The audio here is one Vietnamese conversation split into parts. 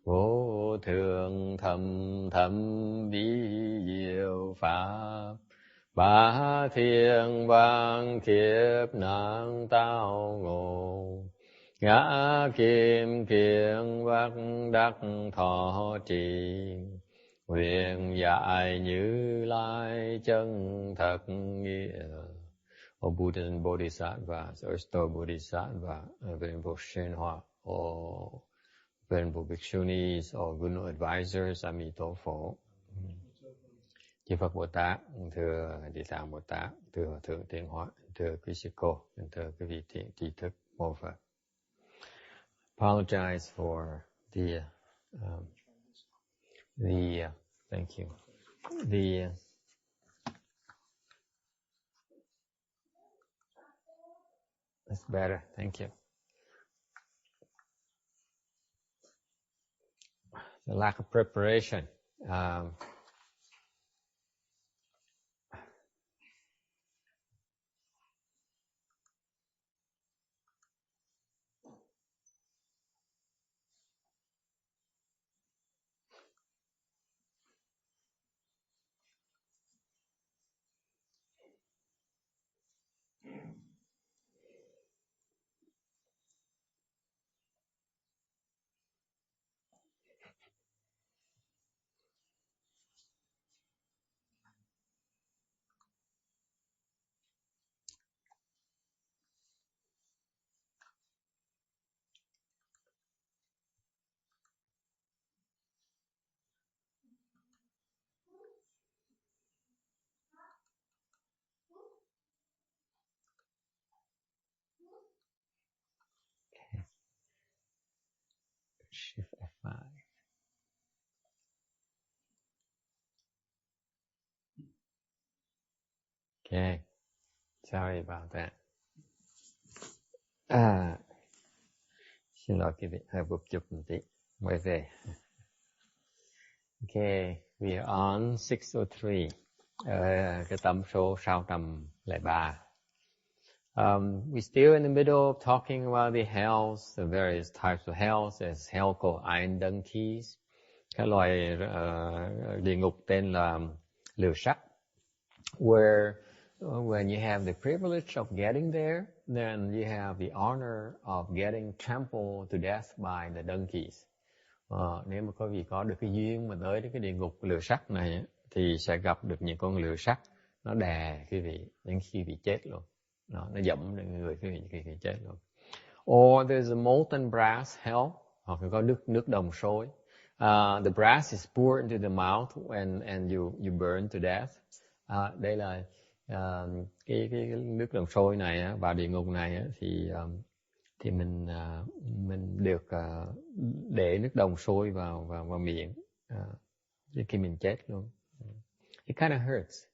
Vô thượng thâm thâm vi diệu pháp, bá thiên vang kiếp nạn tao ngộ. Ngã kim kiên vắc đắc thọ trì, nguyện dạy Như Lai chân thật nghĩa. O Buddha and Bodhisattvas, Earth Store Bodhisattva, Venerable Shenhua, or Venerable Bhikshunis, or good advisors, Amitabha. Chư Phật Bồ Tát, thưa Địa Tạng Bồ Tát, thưa Thượng Tiên Hóa, thưa quý sư cô, thưa quý vị thiện tri thức mô Phật. Apologize for thank you. That's better, thank you. The lack of preparation. Shift F5. Okay, sorry about that. Xin lỗi quý vị, hơi bụp chụp một tí, quay về. Okay, we are on 603, cái tấm số 603. We're still in the middle of talking about the hells, the various types of hells. There's hell called iron donkeys, cái loài địa ngục tên là lửa sắt, where when you have the privilege of getting there, then you have the honor of getting trampled to death by the donkeys. Nếu mà quý vị có được cái duyên mà tới cái địa ngục lửa sắt này, thì sẽ gặp được những con lửa sắt nó đè quý vị đến khi bị chết luôn. Nó dẫm lên người quý vị khi chết luôn. Or there's a molten brass hell, hoặc có nước đồng sôi. The brass is poured into the mouth and you burn to death. Đây là cái nước đồng sôi này vào địa ngục này thì mình được để nước đồng sôi vào miệng khi mình chết luôn. It kind of hurts.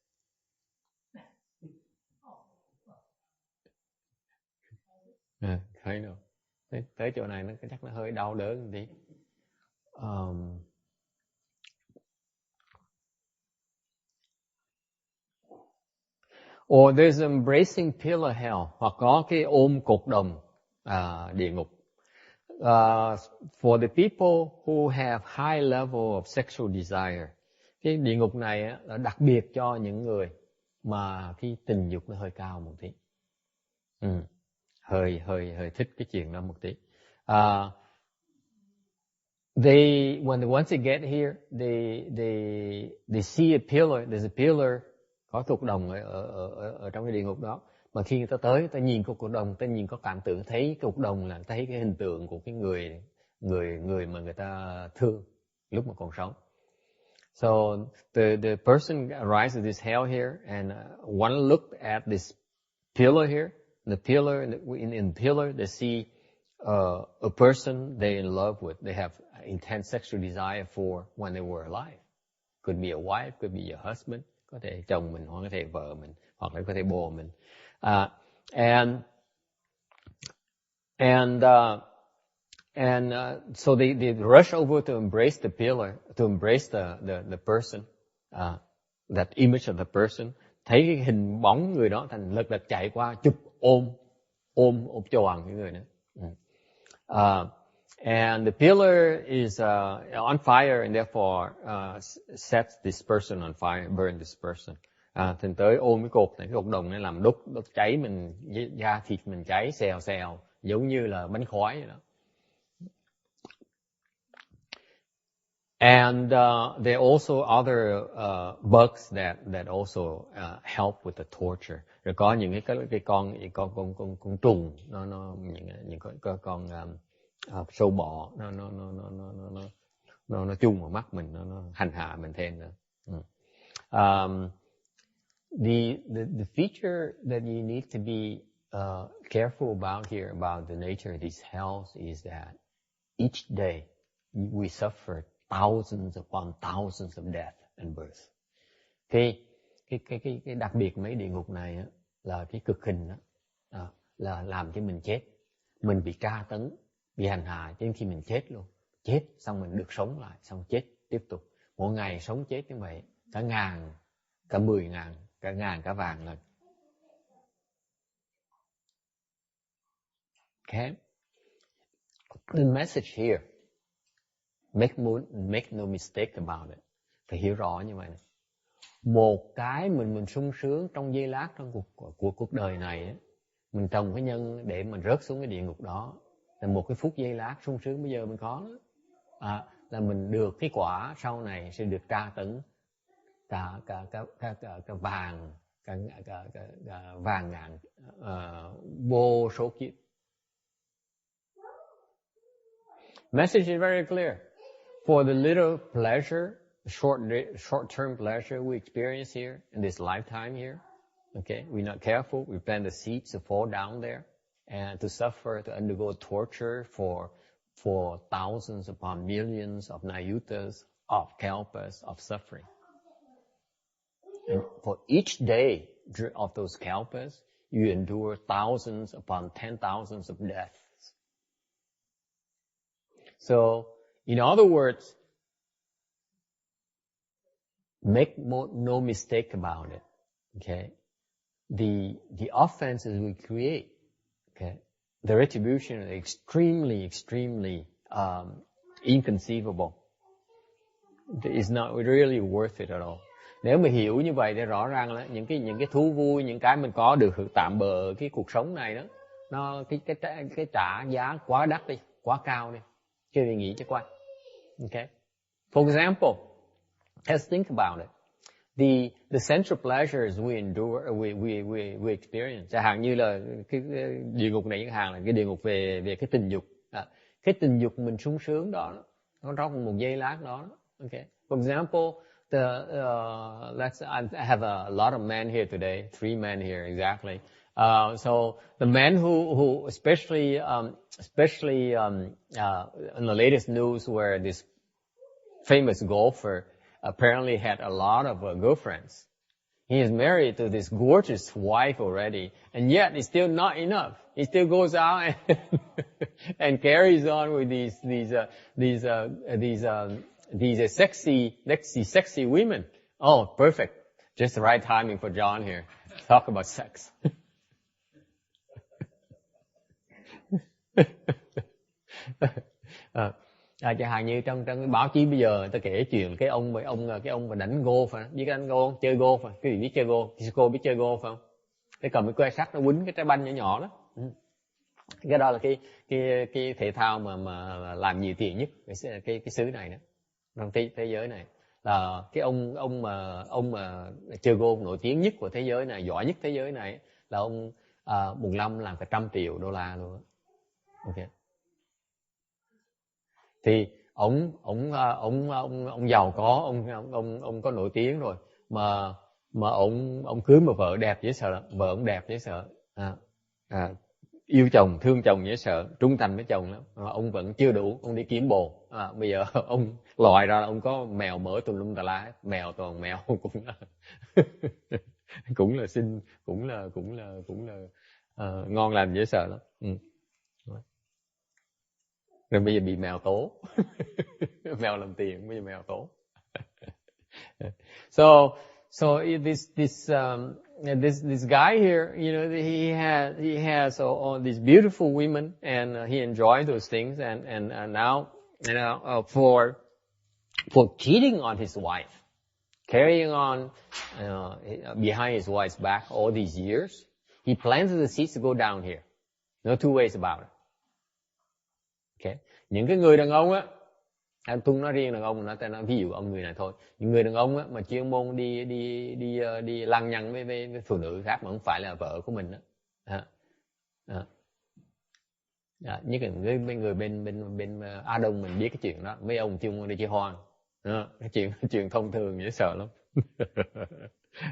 Kind of. Tới chỗ này nó chắc nó hơi đau đớn một tí. Or there's embracing pillar hell, hoặc có cái ôm cột đồng địa ngục. For the people who have high level of sexual desire, cái địa ngục này là đặc biệt cho những người mà cái tình dục nó hơi cao một tí, hơi thích cái chuyện đó một tí. Once they get here, they see a pillar. There's a pillar, có cột đồng ở trong cái địa ngục đó. Mà khi người ta tới, ta nhìn cột đồng, ta nhìn có cảm tưởng thấy cột đồng là thấy cái hình tượng của cái người mà người ta thương lúc mà còn sống. So the person arrives at this hell here, and one look at this pillar here. The pillar in the pillar, they see a person they're in love with. They have intense sexual desire for when they were alive. Could be a wife, could be a husband. Có thể chồng mình, hoặc có thể vợ mình, hoặc là có thể bồ mình. So they rush over to embrace the pillar, to embrace the person, that image of the person. Thấy cái hình bóng người đó, thành lật đật chạy qua chụp ôm choàng cái người đó. And the pillar is on fire, and therefore sets this person on fire, burn this person. Thì tới ôm cái cột này, cái cột đồng này làm đốt cháy mình, da thịt mình cháy xèo xèo, giống như là bánh khói vậy đó. And there are also other bugs that also help with the torture. Rồi có những cái con trùng, những con sâu bọ, nó chung vào mắt mình, nó hành hạ mình thêm nữa. The feature that you need to be careful about here, about the nature of these hells, is that each day we suffer thousands upon thousands of death and birth. Cái đặc biệt mấy địa ngục này á, là cái cực hình đó, là làm cho mình chết, mình bị tra tấn, bị hành hạ cho đến khi mình chết luôn. Chết xong mình được sống lại, xong chết tiếp tục. Mỗi ngày sống chết như vậy, cả ngàn, cả 10.000, cả ngàn, cả vàng lần. Okay? The message here, make no mistake about it. Phải hiểu rõ như vậy này. Một cái mình sung sướng trong giây lát trong cuộc đời này ấy, mình trồng cái nhân để mình rớt xuống cái địa ngục đó, là một cái phút giây lát sung sướng bây giờ mình có đó. Là mình được cái quả sau này sẽ được tra tấn cả vàng, cả vàng ngàn, vô số kiếp. Message is very clear. For the little pleasure, short-term pleasure we experience here in this lifetime here, okay, we're not careful, we plant the seeds to fall down there and to suffer, to undergo torture for thousands upon millions of nayutas, of kalpas, of suffering. And for each day of those kalpas, you endure thousands upon 10,000s of deaths. So, in other words, make no mistake about it. Okay, the offenses we create, okay, the retribution is extremely inconceivable. It's not really worth it at all. Nếu mà hiểu như vậy thì rõ ràng là những cái thú vui, những cái mình có được tạm bợ cái cuộc sống này đó, nó cái trả giá quá đắt đi, quá cao đi, chưa đi nghĩ cho qua. Okay. For example, let's think about it. The sensual pleasures we endure, we experience. Chẳng hạn như là cái địa ngục này, chẳng hạn là cái địa ngục về cái tình dục. Cái tình dục mình sung sướng đó, nó trong một giây lát đó. Okay. For example, I have a lot of men here today, 3 men here exactly. So the men who especially in the latest news where this famous golfer apparently had a lot of girlfriends. He is married to this gorgeous wife already, and yet it's still not enough. He still goes out and carries on with these sexy women. Oh, perfect! Just the right timing for John here. Talk about sex. Chẳng hạn như trong cái báo chí bây giờ người ta kể chuyện cái ông mà đánh golf, biết đánh golf, chơi golf, cái gì biết chơi golf, Kisco biết chơi golf không? Cái cầm cái que sắt nó quýnh cái trái banh nhỏ nhỏ đó. Cái đó là cái thể thao mà làm nhiều tiền nhất cái xứ này đó, trong thế giới này. Là cái ông mà chơi golf nổi tiếng nhất của thế giới này, giỏi nhất thế giới này là ông một năm làm cả $100 triệu luôn đó. Okay. Thì ông giàu có, ông có nổi tiếng rồi, mà ông cưới một vợ đẹp dễ sợ, vợ ông đẹp dễ sợ, yêu chồng, thương chồng dễ sợ, trung thành với chồng lắm, mà ông vẫn chưa đủ, ông đi kiếm bồ. Bây giờ ông loại ra là ông có mèo mỡ tùm lum tà lá, mèo toàn mèo cũng là xinh, cũng là ngon lành dễ sợ lắm. Rồi bây giờ bị mèo tố. Mèo làm tiền, bây giờ mèo tố. So this guy here, he has all these beautiful women, and he enjoyed those things, and now, for cheating on his wife, carrying on behind his wife's back all these years, he planted the seeds to go down here. No two ways about it. Okay. Những cái người đàn ông á, tôi nói riêng đàn ông, nói ví dụ ông người này thôi. Những người đàn ông á mà chuyên môn đi lăng nhăng với phụ nữ khác mà không phải là vợ của mình á. Nhất là mấy người bên Á Đông mình biết cái chuyện đó, mấy ông chuyên môn đi chơi hoang. Cái chuyện thông thường dễ sợ lắm.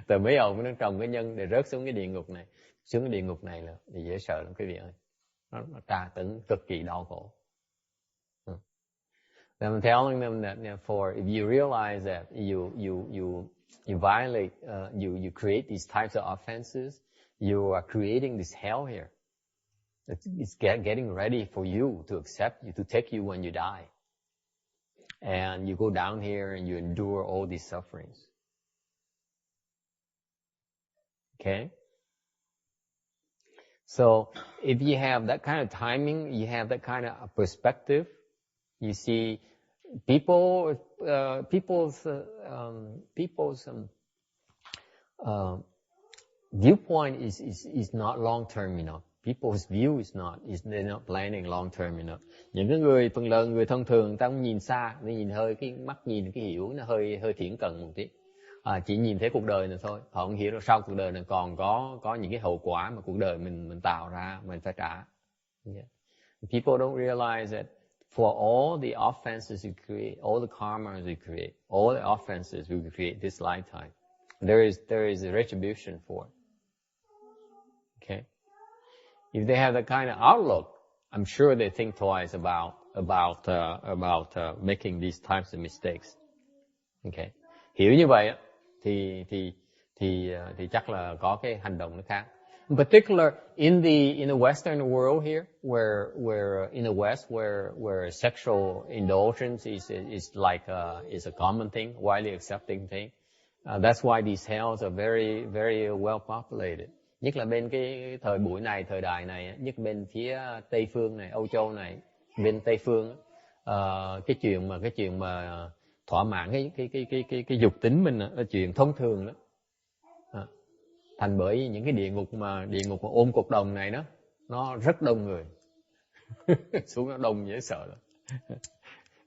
Từ mấy ông nó trồng cái nhân để rớt xuống cái địa ngục này, là thì dễ sợ lắm quý vị ơi. Nó tra tấn cực kỳ đau khổ. I'm telling them that if you realize that you violate, you create these types of offenses, you are creating this hell here. It's getting ready for you to accept you, to take you when you die. And you go down here and you endure all these sufferings. Okay? So if you have that kind of timing, you have that kind of perspective, you see people's viewpoint is not long term enough. People's view they're not planning long term enough. Những cái người phần lớn người thông thường ta không nhìn xa, nó nhìn hơi cái mắt nhìn cái hiểu nó hơi thiển cận một tí. Chỉ nhìn thấy cuộc đời này thôi, họ không hiểu được sau cuộc đời này còn có những cái hậu quả mà cuộc đời mình tạo ra mình phải trả. Yeah. People don't realize that for all the offenses you create, all the karmas you create, all the offenses we create this lifetime, there is a retribution for it. Okay? If they have that kind of outlook, I'm sure they think twice about making these types of mistakes. Okay? Hiểu như vậy thì chắc là có cái hành động nó khác. In particular, in the Western world here, where in the West, where sexual indulgence is a common thing, widely accepted thing. That's why these hells are very, very well populated. Nhất là bên cái thời đại này, nhất bên phía Tây phương này, Âu Châu này, bên Tây phương, cái chuyện mà thỏa mãn cái dục tính mình là chuyện thông thường đó. Thành bởi những cái địa ngục mà ôm cột đồng này đó, nó rất đông người. Xuống nó đông dễ sợ lắm.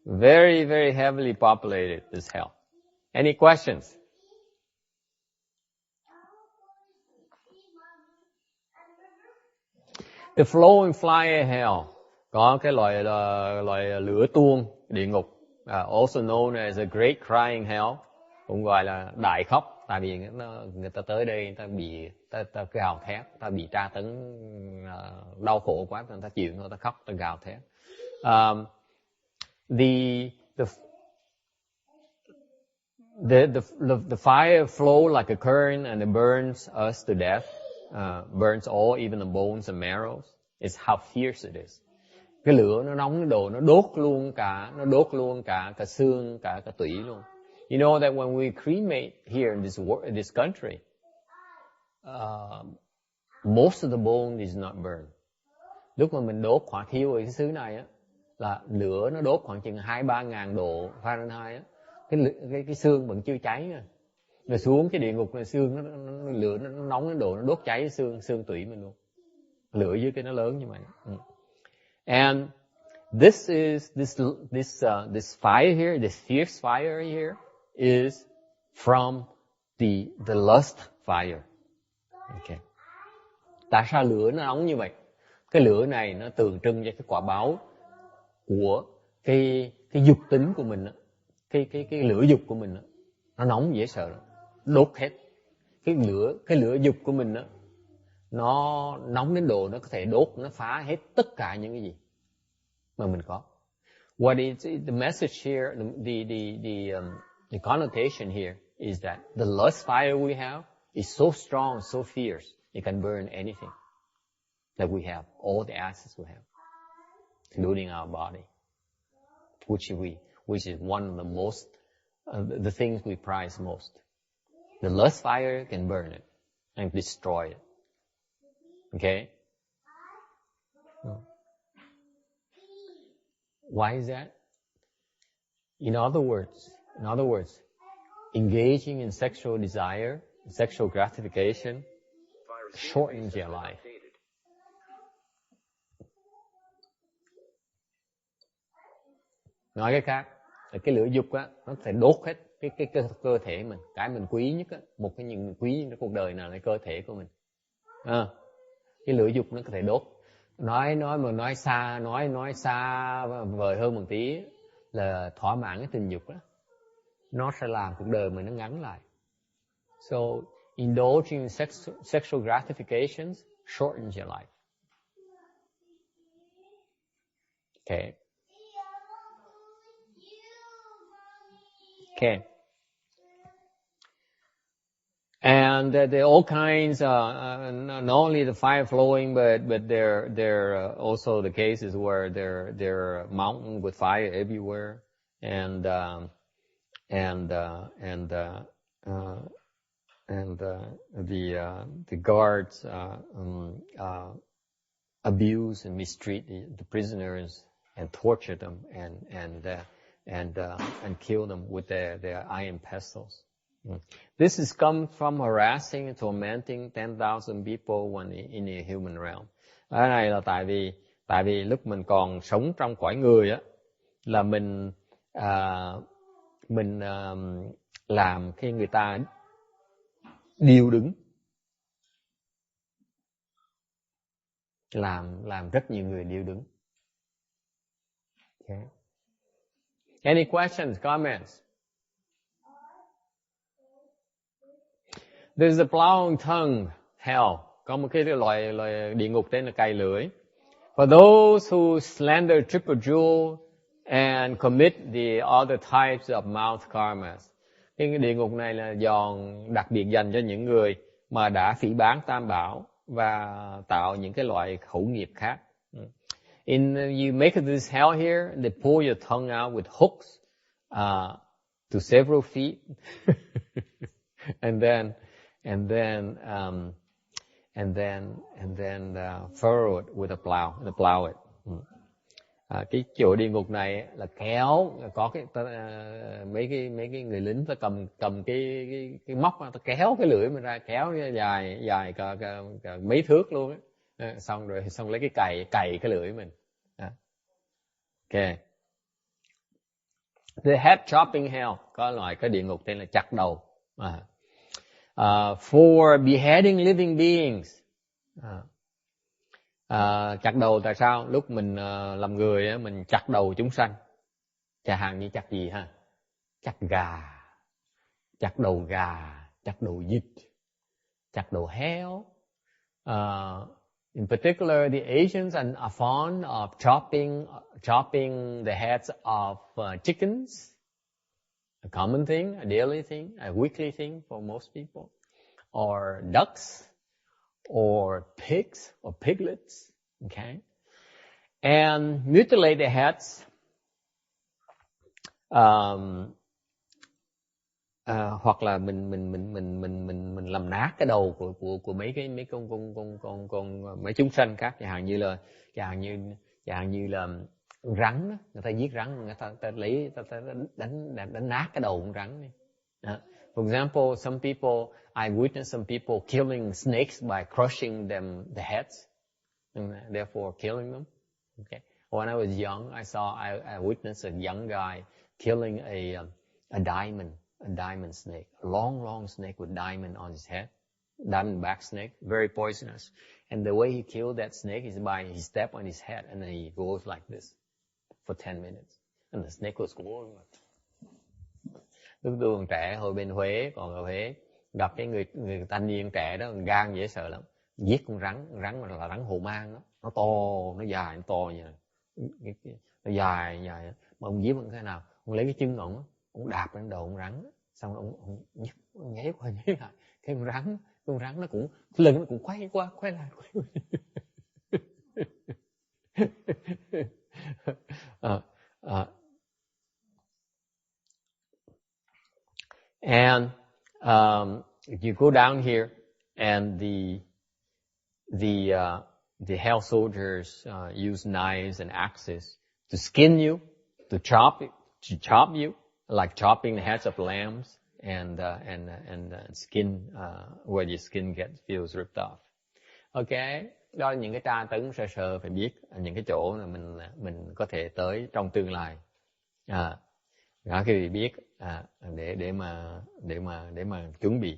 Very, very heavily populated, this hell. Any questions? The flowing fire hell, có cái loại lửa tuôn địa ngục, also known as a great crying hell, cũng gọi là đại khóc. Tại vì người ta tới đây, ta gào thét, ta bị tra tấn đau khổ quá, người ta chịu, người ta khóc, ta gào thét. The fire flow like a current and it burns us to death, burns all, even the bones and marrows. It's how fierce it is. Cái lửa nó nóng nó đốt luôn cả xương, cả tủy luôn. You know that when we cremate here in this country, most of the bone is not burned. Lúc mà mình đốt hỏa thiêu ở cái xứ này á, là lửa nó đốt khoảng chừng 2-3 ngàn độ Fahrenheit á, cái xương vẫn chưa cháy nha. Rồi xuống cái địa ngục này xương lửa nó nóng đến độ nó đốt cháy xương tủy mình luôn. Lửa dưới cái nó lớn như vậy. And this fire here, this fierce fire here is from the lust fire. Okay. Tại sao lửa nó nóng như vậy? Cái lửa này nó tượng trưng cho cái quả báo của cái dục tính của mình, cái lửa dục của mình, nó nóng dễ sợ, đốt hết. Cái lửa dục của mình nó nóng đến độ nó có thể đốt, nó phá hết tất cả những cái gì mà mình có. What is the message here? The connotation here is that the lust fire we have is so strong, so fierce, it can burn anything that we have, all the assets we have, including our body, which is one of the most, the things we prize most. The lust fire can burn it. and destroy it. Okay? Why is that? In other words, engaging in sexual desire, sexual gratification, shortens your life. Nói cách khác, cái lửa dục á, nó sẽ đốt hết cái cơ thể mình. Cái mình quý nhất á, một cái những quý trong cuộc đời nào là cơ thể của mình. Cái lửa dục nó có thể đốt. Nói xa vời hơn một tí là thỏa mãn cái tình dục đó, nó sẽ làm cuộc đời mình nó ngắn lại. So indulging in sexual gratifications shortens your life. Okay. And there are all kinds, not only the fire flowing, but there also the cases where there are mountains with fire everywhere, and the guards abuse and mistreat the prisoners and torture them and kill them with their iron pistols. This has come from harassing and tormenting 10,000 people when in the human realm. Cái này là tại vì lúc mình còn sống trong cõi người á, là mình làm khi người ta điêu đứng, làm rất nhiều người điêu đứng. Okay. Any questions, comments? There's a plowing tongue hell. Có một cái loại địa ngục tên là cày lưỡi. For those who slander triple jewel and commit the other types of mouth karmas. Cái địa ngục này là đặc biệt dành cho những người mà đã phỉ báng tam bảo và tạo những cái loại khẩu nghiệp khác. You make it this hell here, they pull your tongue out with hooks to several feet, and then furrow it with a plow, and plow it. Cái chỗ địa ngục này là kéo, có mấy cái người lính phải cầm cái móc, ta kéo cái lưỡi mình ra, kéo dài cả mấy thước luôn á, xong lấy cái cày cái lưỡi mình. Okay. The head chopping hell, có loại cái địa ngục tên là chặt đầu. For beheading living beings. Chặt đầu tại sao? Lúc mình làm người á, mình chặt đầu chúng sanh. Chả hạn như chặt gì ha? Chặt gà, chặt đầu vịt, chặt đầu heo. In particular, the Asians are fond of chopping the heads of chickens. A common thing, a daily thing, a weekly thing for most people. Or ducks, or pigs, or piglets, okay? And mutilate their heads. Hoặc là mình làm nát cái đầu của mấy con mấy chúng sanh khác, chẳng hạn như là rắn đó. Người ta giết rắn, người ta đánh nát cái đầu con rắn này. For example, I witnessed some people killing snakes by crushing their heads, and therefore killing them. Okay. When I was young, I witnessed a young guy killing a diamond snake, a long snake with diamond on his head, diamondback snake, very poisonous. And the way he killed that snake is he stepped on his head and then he goes like this for 10 minutes. And the snake was going like. Lúc tôi còn trẻ, hồi bên Huế, còn ở Huế, gặp cái người thanh niên trẻ đó, gan dễ sợ lắm. Giết con rắn là rắn hồ mang đó. Nó to, nó dài, nó to như này. Nó dài, mà ông giết bằng thế nào? Ông lấy cái chân ông đạp lên đầu con rắn, xong ông nháy qua nháy lại. Cái con rắn nó cũng, lưng nó cũng quay qua, quay lại. And if you go down here And the hell soldiers use knives and axes to skin you, to chop you, like chopping the heads of lambs, and skin where your skin feels ripped off. Okay, đó là những cái tra tấn sơ sơ phải biết những cái chỗ mà mình có thể tới trong tương lai. Đó khi biết để mà chuẩn bị.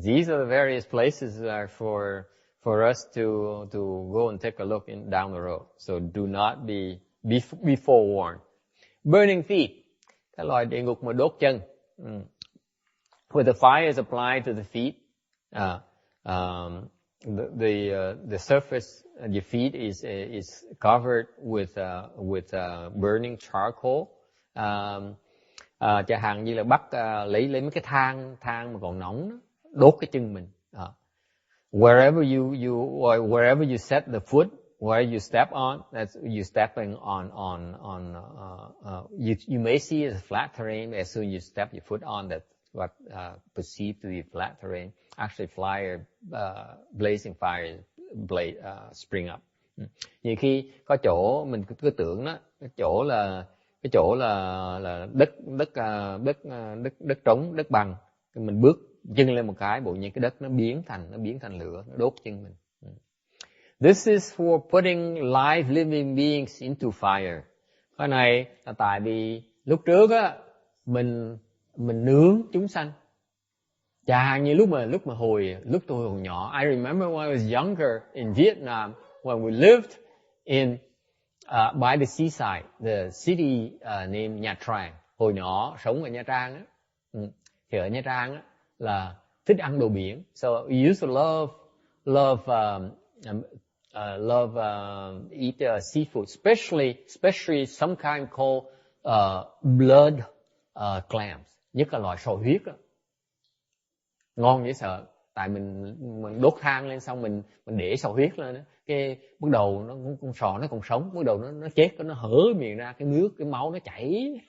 These are the various places for us to go and take a look down the road. So do not be forewarned. Burning feet, cái loại địa ngục mà đốt chân. Where the fire is applied to the feet, the surface of your feet is covered with burning charcoal. Chẳng hạn như là bắt lấy mấy cái than mà còn nóng đó, đốt cái chân mình. Wherever you set the foot, where you step on, that's you stepping on you may see it as flat terrain. As soon as you step your foot on, that's what perceived to be flat terrain. Actually, blazing fire spring up. Nhiều khi có chỗ mình cứ tưởng đó, cái chỗ là đất trống, đất bằng, mình bước chân lên một cái, bộ như cái đất nó biến thành lửa, nó đốt chân mình. This is for putting live living beings into fire. Cái này là tại vì lúc trước á mình nướng chúng sanh. Chẳng hạn như lúc tôi hồi nhỏ, I remember when I was younger in Vietnam, when we lived by the seaside, the city named Nha Trang. Hồi nhỏ sống ở Nha Trang á, thì ở Nha Trang á là thích ăn đồ biển. So we used to love eat seafood, especially some kind called blood clams, nhất là loại sò huyết á. Ngon dễ sợ, tại mình đốt than lên xong mình để sò huyết lên đó. Cái bắt đầu con sò nó còn sống, bắt đầu nó chết, nó hở miệng ra, cái nước, cái máu nó chảy,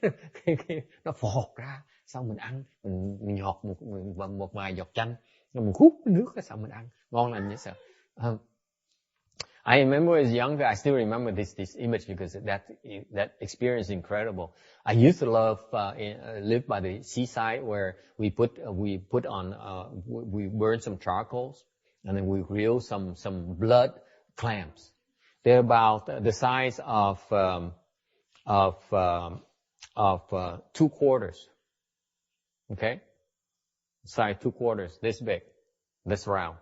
nó phọt ra, xong mình ăn, mình nhọt một vài giọt chanh, rồi mình hút cái nước, xong mình ăn, ngon lành dễ sợ. I remember as younger, I still remember this image because that experience is incredible. I used to live by the seaside where we burn some charcoals and then we grill some blood clams. They're about the size of 2 quarters. Okay? Size 2 quarters, this big, this round.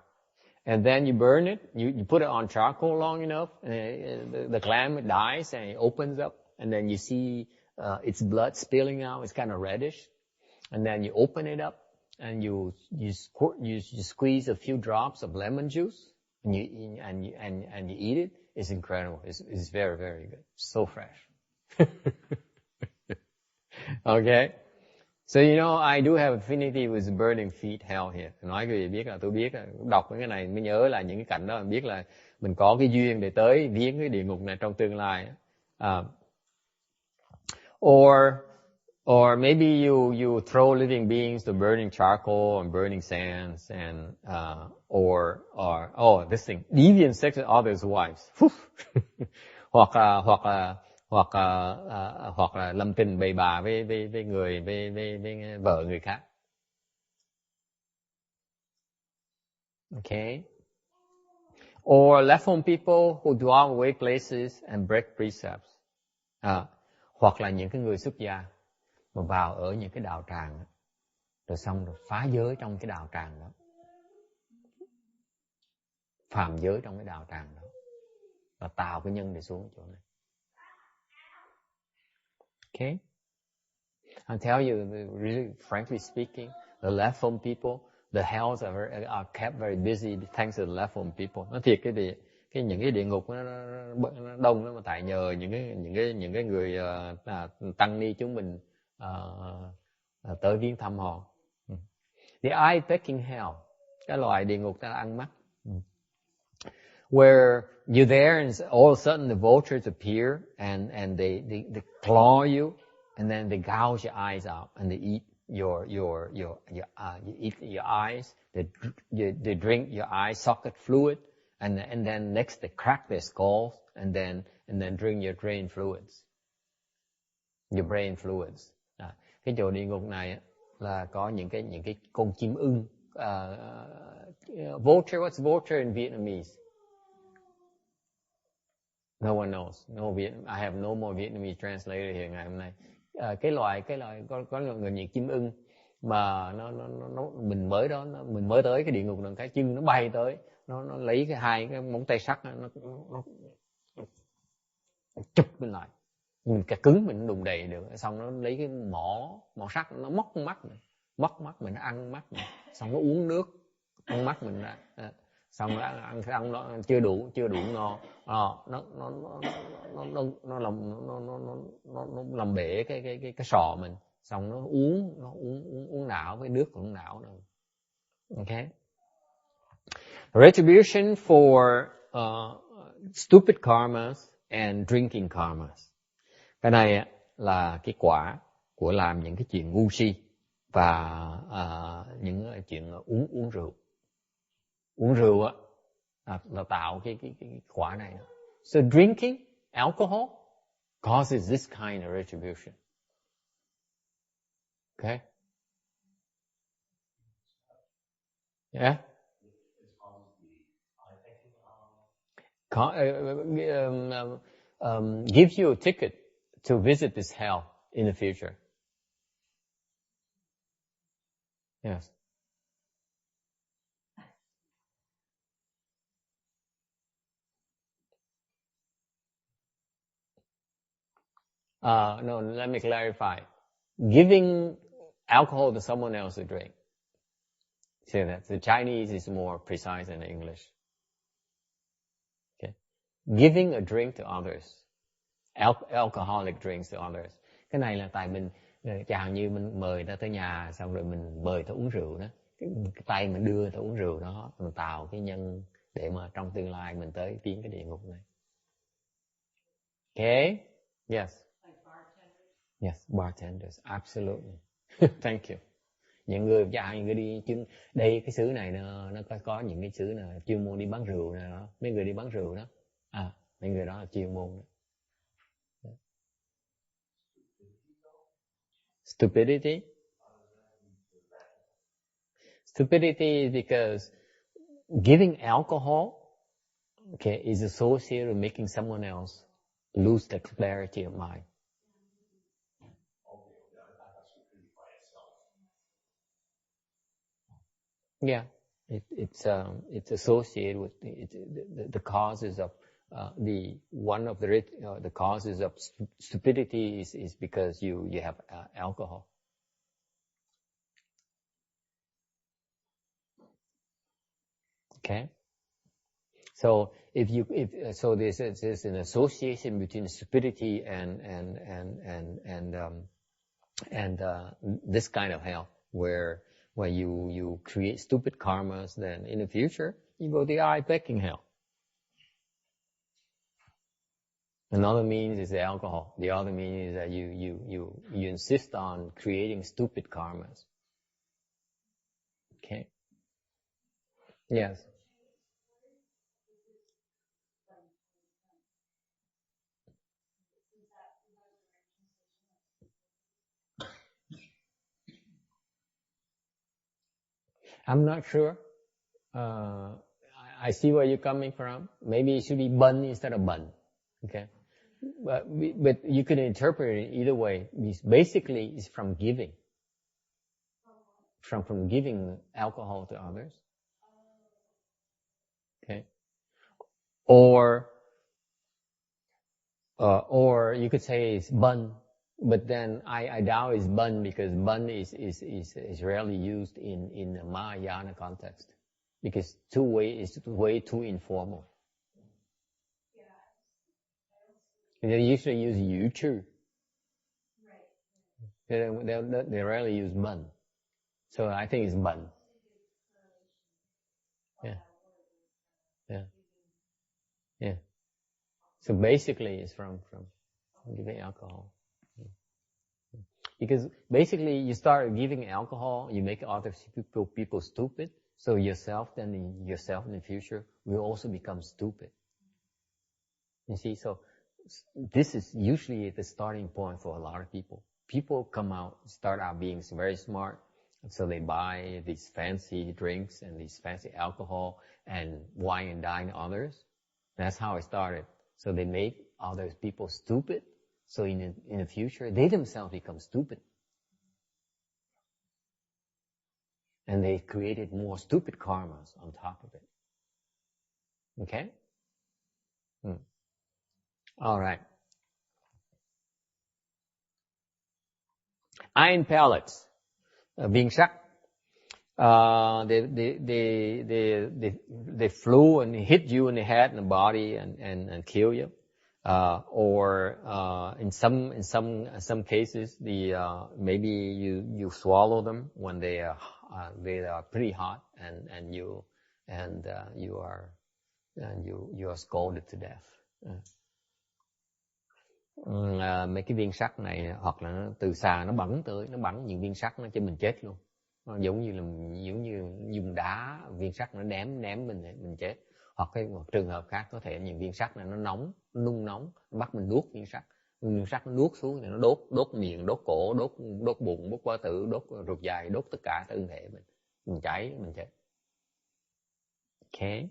And then you burn it, you put it on charcoal long enough, and the clam, it dies and it opens up, and then you see its blood spilling out. It's kind of reddish. And then you open it up, and you squeeze a few drops of lemon juice, and you eat it. It's incredible. It's very, very good. So fresh. Okay? So you know, I do have affinity with burning feet hell here. Nói cái gì biết là tôi biết là đọc cái này mới nhớ là những cái cảnh đó, mình biết là mình có cái duyên để tới viếng cái địa ngục này trong tương lai. Or maybe you throw living beings to burning charcoal and burning sands and this thing, deviant sex with others' wives. hoặc là lâm tình bậy bạ với vợ người khác. Okay. Or left home people who dwell away places and break precepts. Hoặc là những cái người xuất gia mà vào ở những cái đạo tràng đó, rồi xong rồi phá giới trong cái đạo tràng đó, phạm giới trong cái đạo tràng đó, và tạo cái nhân để xuống chỗ này. Okay? I'll tell you, really, frankly speaking, the left home people, the hells are kept very busy thanks to the left home people. Nó thiệt những cái địa ngục nó đông lắm, mà tại nhờ những cái người tăng ni chúng mình tới viếng thăm họ. The eye-pecking hell, cái loại địa ngục ta ăn mắt. Where you're there and all of a sudden the vultures appear and they claw you and then they gouge your eyes out and they eat you eat your eyes, they drink your eye socket fluid, and then next they crack their skulls, and then drink your brain fluids. Your brain fluids. Cái chỗ địa ngục này là có những cái con chim ưng. Vulture, what's vulture in Vietnamese? No one knows. I have no more Vietnamese translator here ngày hôm nay. Cái loại có những chim ưng mà mình mới tới cái địa ngục này, cái chân nó bay tới, nó lấy hai cái móng tay sắt nó chụp mình lại, mình cả cứng mình đùng đầy được, xong nó lấy cái mỏ sắt nó móc mắt mình, nó ăn mắt mình, xong nó uống nước ăn mắt mình ra, xong nó ăn nó chưa đủ no, nó làm bể cái sọ mình, xong nó uống não với nước của não rồi. Okay. Retribution for stupid karmas and drinking karmas. Cái này là cái quả của làm những cái chuyện ngu si và những chuyện uống rượu. Uống rượu là tạo cái quả này. So drinking alcohol causes this kind of retribution. Okay? Yeah? Gives you a ticket to visit this hell in the future. Yes. No, let me clarify. Giving alcohol to someone else to drink. See that? The Chinese is more precise than the English. Okay. Giving a drink to others. Alcoholic drinks to others. Cái này là tại mình, chẳng như mình mời người ta tới nhà, xong rồi mình mời ta uống rượu đó. Cái tay mình đưa ta uống rượu đó, mình tạo cái nhân để mà trong tương lai mình tới tiến cái địa ngục này. Okay? Yes. Yes, bartenders, absolutely. Thank you. Những người đi chứ đây cái xứ này nó có những cái xứ là chuyên môn đi bán rượu này đó, mấy người đi bán rượu đó, mấy người đó là chuyên môn đó. Stupidity is because giving alcohol, okay, is associated with making someone else lose the clarity of mind. Yeah, it's associated with the causes of the causes of stupidity is because you have alcohol. Okay, so so there's an association between stupidity and this kind of hell where you create stupid karmas, then in the future you go to the eye-pecking hell. Another means is the alcohol. The other means is that you insist on creating stupid karmas. Okay. Yes. I'm not sure. I see where you're coming from. Maybe it should be bun instead of bun. Okay. But you can interpret it either way. Basically, it's from giving. From giving alcohol to others. Okay. Or you could say it's bun, but then I doubt it's bun because bun is rarely used in the Mahayana context because is way too informal. They usually use yu chu. They rarely use bun. So I think it's bun. Yeah. So basically it's from giving alcohol. Because basically you start giving alcohol, you make other people stupid, so yourself in the future will also become stupid. You see, so this is usually the starting point for a lot of people. People start out being very smart, so they buy these fancy drinks and these fancy alcohol and wine and dine others. That's how it started. So they make other people stupid, so in the future they themselves become stupid. And they created more stupid karmas on top of it. Okay? All right. Iron pellets, viên sắt. They flew and hit you in the head and the body and kill you. Or in some cases, maybe you swallow them when they are pretty hot, and you are scalded to death. Mấy cái viên sắt này hoặc là nó từ xa nó bắn những viên sắt nó cho mình chết luôn. Nó giống như dùng đá viên sắt nó ném mình chết. Hoặc một trường hợp khác có thể những viên sắt này nó nóng, nung nóng, nó bắt mình nuốt viên sắt nó nuốt xuống thì nó đốt miệng, đốt cổ, đốt bụng, đốt bao tử, đốt ruột dài, đốt tất cả thân thể mình cháy, mình chết. Okay.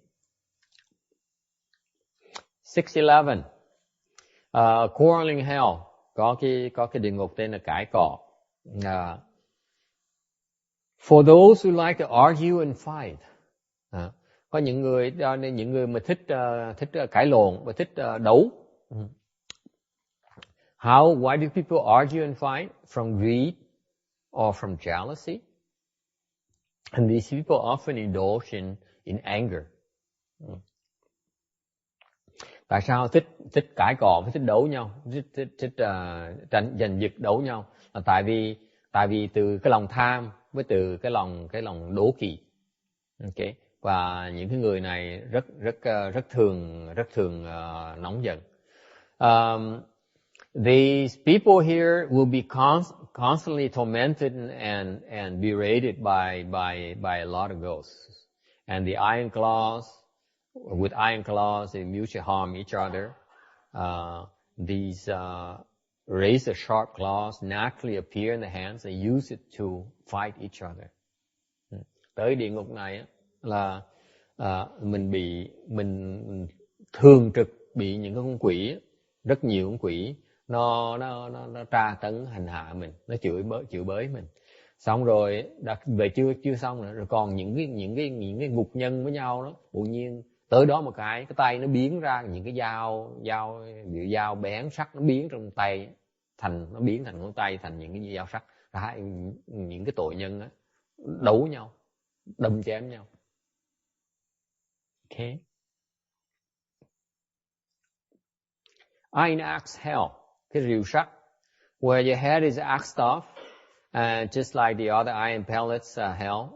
611. Quarreling hell, có cái địa ngục tên là cãi cọ. For those who like to argue and fight. Có những người mà thích cãi lộn và thích đấu. Why do people argue and fight? From greed or from jealousy? And these people often indulge in anger. Tại sao thích cãi cọ với thích đấu nhau, thích giành giật đấu nhau? Là tại vì từ cái lòng tham với từ cái lòng đố kỵ. Okay. Và những cái người này rất thường nóng giận. These people here will be constantly tormented and berated by a lot of ghosts. And the iron claws, they mutually harm each other. These razor sharp claws naturally appear in the hands. They use it to fight each other. Tới địa ngục này là mình thường trực bị những cái con quỷ, rất nhiều con quỷ nó tra tấn hành hạ mình, nó chửi bới mình. Xong rồi về chưa xong nữa, rồi còn những cái ngục nhân với nhau đó, tự nhiên tới đó một cái tay nó biến ra những cái dao bén sắt, nó biến trong tay nó biến thành ngón tay thành những cái dao sắt. Những cái tội nhân đó đấu nhau, đâm chém nhau. Okay. Iron axe hell, cái rìu sắt, where your head is axed off, just like the other iron pellets hell.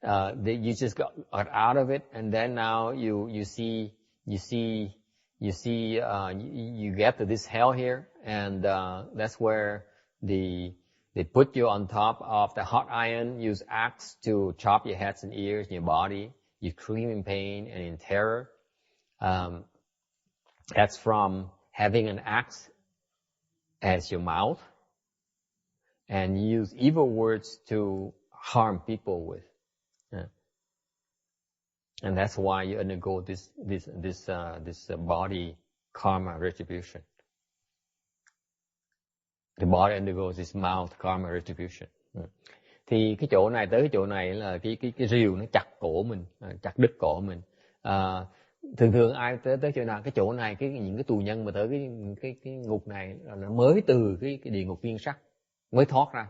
You just got out of it, and then now you get to this hell here, and that's where they put you on top of the hot iron, use axe to chop your heads and ears and your body. You scream in pain and in terror. That's from having an axe as your mouth, and you use evil words to harm people with. And that's why you undergo this body karma retribution. The body undergoes this mouth karma retribution. Thì cái chỗ này tới cái chỗ này là cái rìu nó chặt cổ mình, chặt đứt cổ mình. Thường ai tới chỗ nào, cái chỗ này những cái tù nhân mà tới cái ngục này là mới từ cái địa ngục viên sắt mới thoát ra.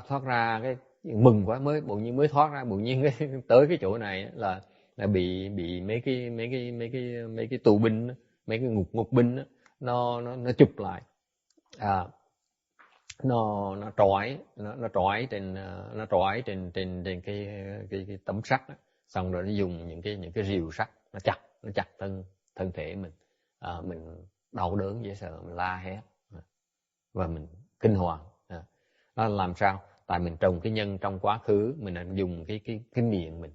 Thoát ra cái mừng quá, mới thoát ra, bỗng nhiên tới cái chỗ này là bị mấy cái tù binh, mấy cái ngục binh đó, nó chụp lại, nó trói trên cái tấm sắt đó. Xong rồi nó dùng những cái rìu sắt nó chặt thân thể mình đau đớn dễ sợ, mình la hét và mình kinh hoàng. Đó là làm sao? Tại mình trồng cái nhân trong quá khứ, mình đã dùng cái miệng mình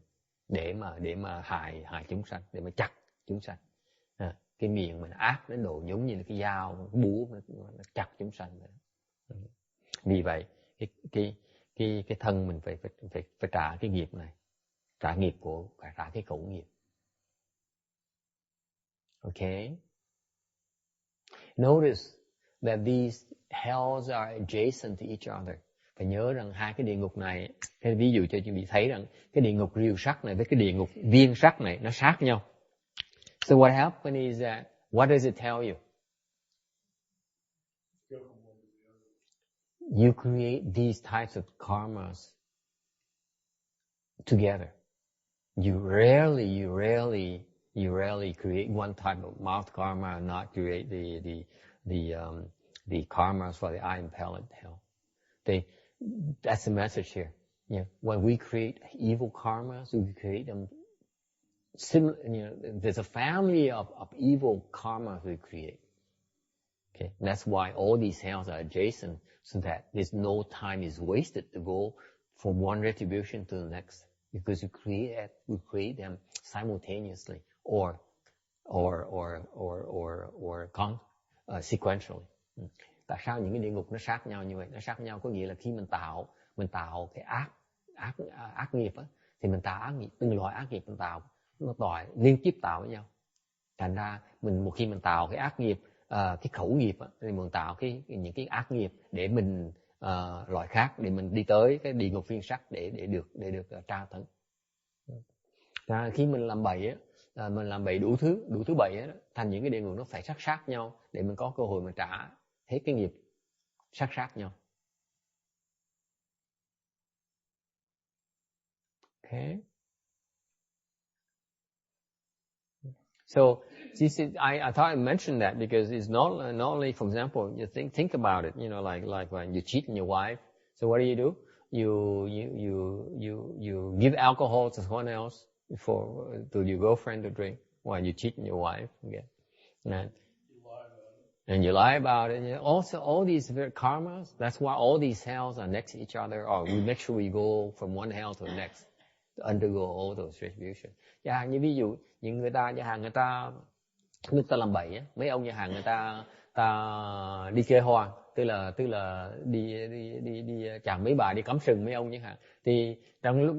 để mà hại chúng sanh, để mà chặt chúng sanh. Cái miệng mình ác đến độ giống như là cái dao, cái búa nó chặt chúng sanh. Vì vậy cái thân mình phải trả cái nghiệp này, trả nghiệp của trả cái khẩu nghiệp. Okay. Notice that these hells are adjacent to each other. Phải nhớ rằng hai cái địa ngục này, cái ví dụ cho quý vị thấy rằng cái địa ngục rìu sắt này với cái địa ngục viên sắt này nó sát nhau. So what happened is that, what does it tell you? You create these types of karmas together. You rarely create one type of mouth karma and not create the karmas for the eye and palate hell. That's the message here. Yeah. When we create evil karmas, we create them similar. There's a family of evil karmas we create. Okay, and that's why all these hells are adjacent, so that there's no time is wasted to go from one retribution to the next, because we create them simultaneously or sequentially. Tại sao những cái địa ngục nó sát nhau như vậy? Nó sát nhau có nghĩa là khi mình tạo cái ác nghiệp á, thì mình tạo ác nghiệp, từng loại ác nghiệp mình tạo, nó liên tiếp tạo với nhau. Thành ra một khi mình tạo cái ác nghiệp, cái khẩu nghiệp á, thì mình tạo những cái ác nghiệp để mình loại khác, để mình đi tới cái địa ngục viên sắt để được tra tấn. Khi mình làm bậy á, mình làm bậy đủ thứ bậy á, thành những cái địa ngục nó phải sát nhau để mình có cơ hội mình trả hết cái nghiệp sát nhau. Okay. So this is, I thought I mentioned that because it's not only, for example, you think about it, like when you cheat on your wife. So what do? You give alcohol to someone else to your girlfriend to drink while you cheat on your wife. Okay. And you lie about it. Also, all these karmas, that's why all these hells are next to each other, or we make sure we go from one hell to the next to undergo all those retributions. Như ví dụ, những người ta làm bậy á, mấy ông nhà hàng người ta đi chơi hoang, tức là đi chàng mấy bà đi cắm sừng mấy ông chẳng hạn. Thì trong lúc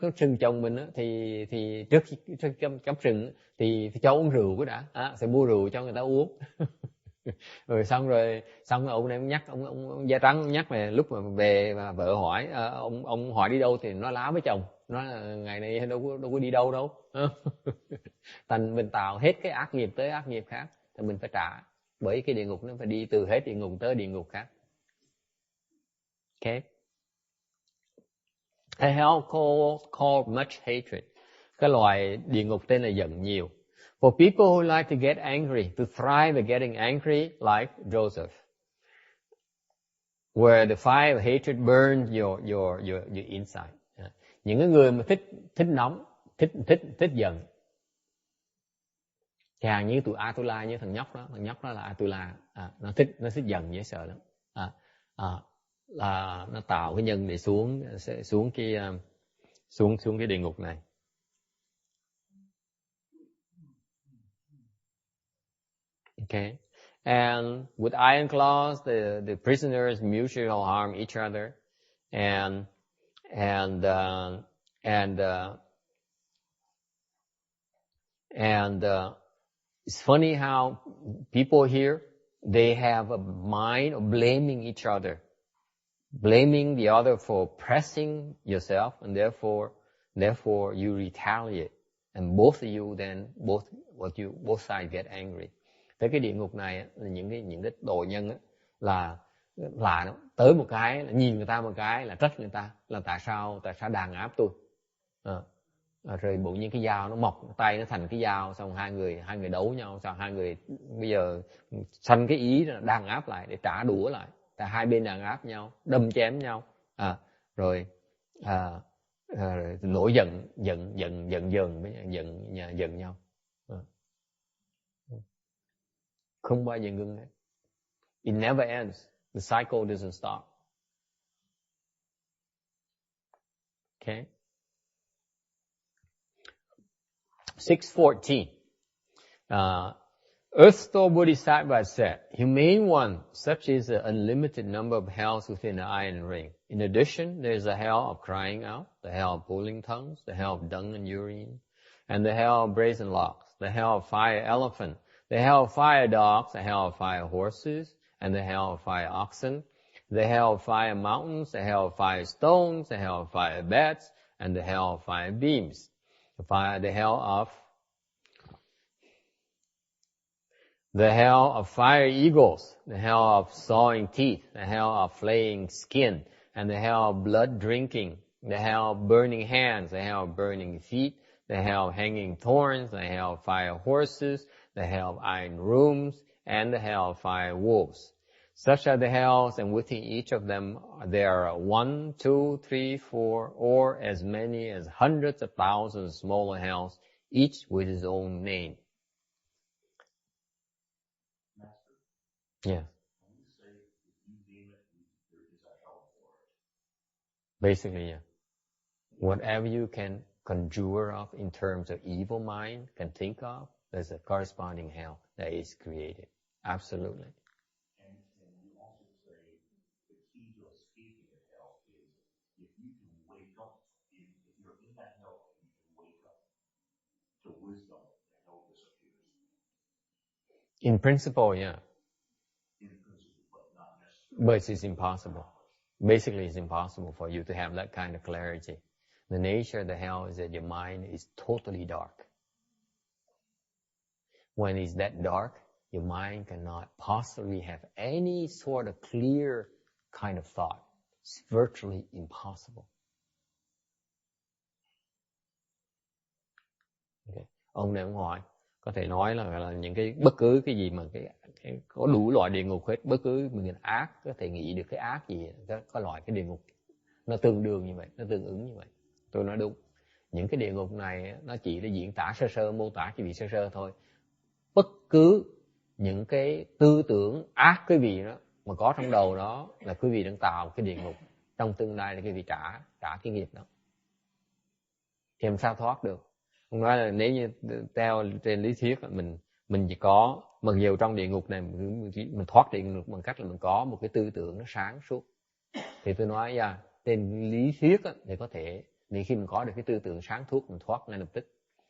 cắm sừng chồng mình á, thì trước cắm sừng thì cho uống rượu cái đã, sẽ mua rượu cho người ta uống. Rồi xong ông này nhắc ông da trắng nhắc về lúc mà về mà vợ hỏi ông hỏi đi đâu thì nó láo với chồng, nói là ngày này đâu có đi đâu. Thành mình tạo hết cái ác nghiệp tới ác nghiệp khác thì mình phải trả, bởi cái địa ngục nó phải đi từ hết địa ngục tới địa ngục khác. Okay. A hell called much hatred. Cái loài địa ngục tên là giận nhiều. For people who like to get angry, to thrive at getting angry, like Joseph, where the fire of hatred burns your inside. Những cái người mà thích nóng, thích giận. Càng như tụi Atula, như thằng nhóc đó là Atula, nó thích giận dễ sợ lắm. Là nó tạo cái nhân để xuống cái địa ngục này. Okay, and with iron claws, the prisoners mutually harm each other, and it's funny how people here, they have a mind of blaming each other, blaming the other for oppressing yourself, and therefore you retaliate, and both of you then both sides get angry. Tới cái địa ngục này là những cái tội nhân á, là tới một cái là nhìn người ta một cái là trách người ta là tại sao đàn áp tôi. Rồi bỗng nhiên cái dao nó mọc tay nó thành cái dao, xong hai người đấu nhau, xong hai người bây giờ sanh cái ý là đàn áp lại để trả đũa lại, tại hai bên đàn áp nhau, đâm chém nhau, rồi nổi giận nhau. Không bao giờ ngưng hết. It never ends. The cycle doesn't stop. Okay? 614. Earth Store Bodhisattva said, Humane one, such is the unlimited number of hells within the iron ring. In addition, there is a hell of crying out, the hell of pulling tongues, the hell of dung and urine, and the hell of brazen locks, the hell of fire elephant, the hell of fire dogs, the hell of fire horses, and the hell of fire oxen, the hell of fire mountains, the hell of fire stones, the hell of fire beds, and the hell of fire beams. The hell of fire eagles, the hell of sawing teeth, the hell of flaying skin, and the hell of blood drinking, the hell of burning hands, the hell of burning feet, the hell of hanging thorns, the hell of fire horses, the hell of iron rooms, and the hell of fire wolves. Such are the hells, and within each of them there are 1, 2, 3, 4, or as many as hundreds of thousands smaller hells, each with its own name. Yeah. Basically, yeah. Whatever you can conjure up in terms of evil mind, can think of, there's a corresponding hell that is created. Absolutely. And you also say the key to escaping the hell is if you can wake up, if you're in that hell and you can wake up to wisdom, the hell disappears. In principle, yeah. In principle, but not necessarily. But it's impossible. Basically, it's impossible for you to have that kind of clarity. The nature of the hell is that your mind is totally dark. When it's that dark, your mind cannot possibly have any sort of clear kind of thought. It's virtually impossible. Okay. Ông này ông hỏi, có thể nói là những cái bất cứ cái gì mà cái có đủ loại địa ngục hết, bất cứ mình ác có thể nghĩ được cái ác gì, có loại cái địa ngục nó tương đương như vậy, nó tương ứng như vậy. Tôi nói đúng. Những cái địa ngục này nó chỉ là diễn tả sơ sơ, mô tả cái vị sơ sơ thôi. Bất cứ những cái tư tưởng ác quý vị đó mà có trong đầu đó là quý vị đang tạo cái địa ngục, trong tương lai là quý vị trả cái nghiệp đó. Thì làm sao thoát được? Ông nói là nếu như theo trên lý thuyết mình chỉ có, mặc dù trong địa ngục này mình thoát địa ngục bằng cách là mình có một cái tư tưởng nó sáng suốt. Thì tôi nói trên lý thuyết thì có thể, thì khi mình có được cái tư tưởng sáng suốt mình thoát ngay lập tức.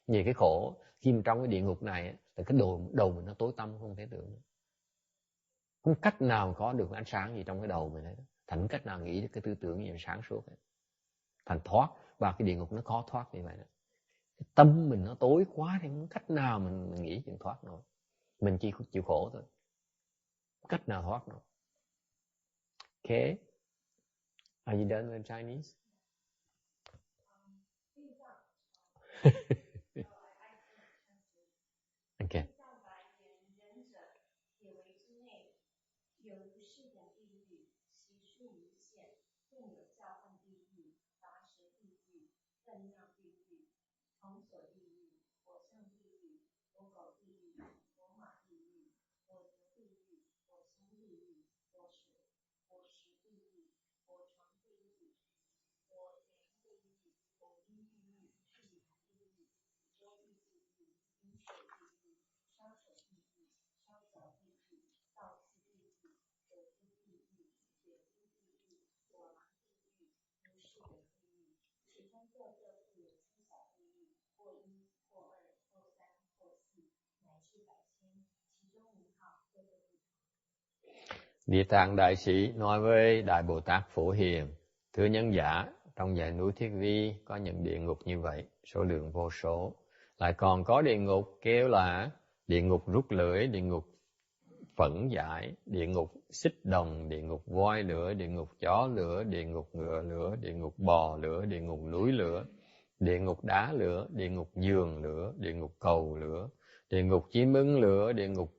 Vì cái khổ khi mình trong cái địa ngục này thì cái đầu mình nó tối tăm không thể tưởng. Không cách nào có được ánh sáng gì trong cái đầu mình hết. Thành cách nào nghĩ được cái tư tưởng gì mà sáng suốt hết. Thành thoát vào cái địa ngục nó khó thoát như vậy đó. Cái tâm mình nó tối quá thì không cách nào mình nghĩ chuyện thoát nổi. Mình chỉ chịu khổ thôi. Không cách nào thoát nổi. Okay. Are you done with Chinese? Okay. Địa Tạng Đại Sĩ nói với Đại Bồ Tát Phổ Hiền, thưa nhân giả, trong dãy núi Thiết Vi có những địa ngục như vậy, số lượng vô số. Lại còn có địa ngục kêu là địa ngục rút lưỡi, địa ngục phẫn dại, địa ngục xích đồng, địa ngục voi lửa, địa ngục chó lửa, địa ngục ngựa lửa, địa ngục bò lửa, địa ngục núi lửa, địa ngục đá lửa, địa ngục giường lửa, địa ngục cầu lửa, địa ngục chim ưng lửa, địa ngục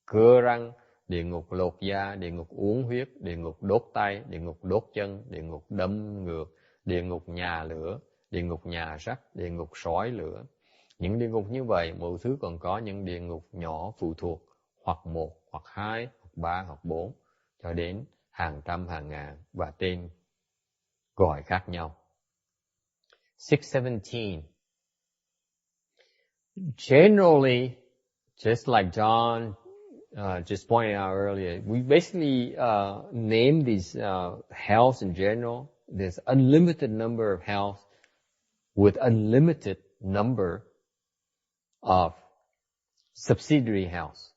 cưa răng, địa ngục lột da, địa ngục uống huyết, địa ngục đốt tay, địa ngục đốt chân, địa ngục đâm ngược, địa ngục nhà lửa, địa ngục nhà sắt, địa ngục sói lửa. Những địa ngục như vậy, mỗi thứ còn có những địa ngục nhỏ phụ thuộc, hoặc 1, hoặc 2, hoặc 3, hoặc 4, cho đến hàng trăm, hàng ngàn và tên gọi khác nhau. 617. Generally, just like John just pointed out earlier, we basically name these hells in general. There's unlimited number of hells with unlimited number of subsidiary hells.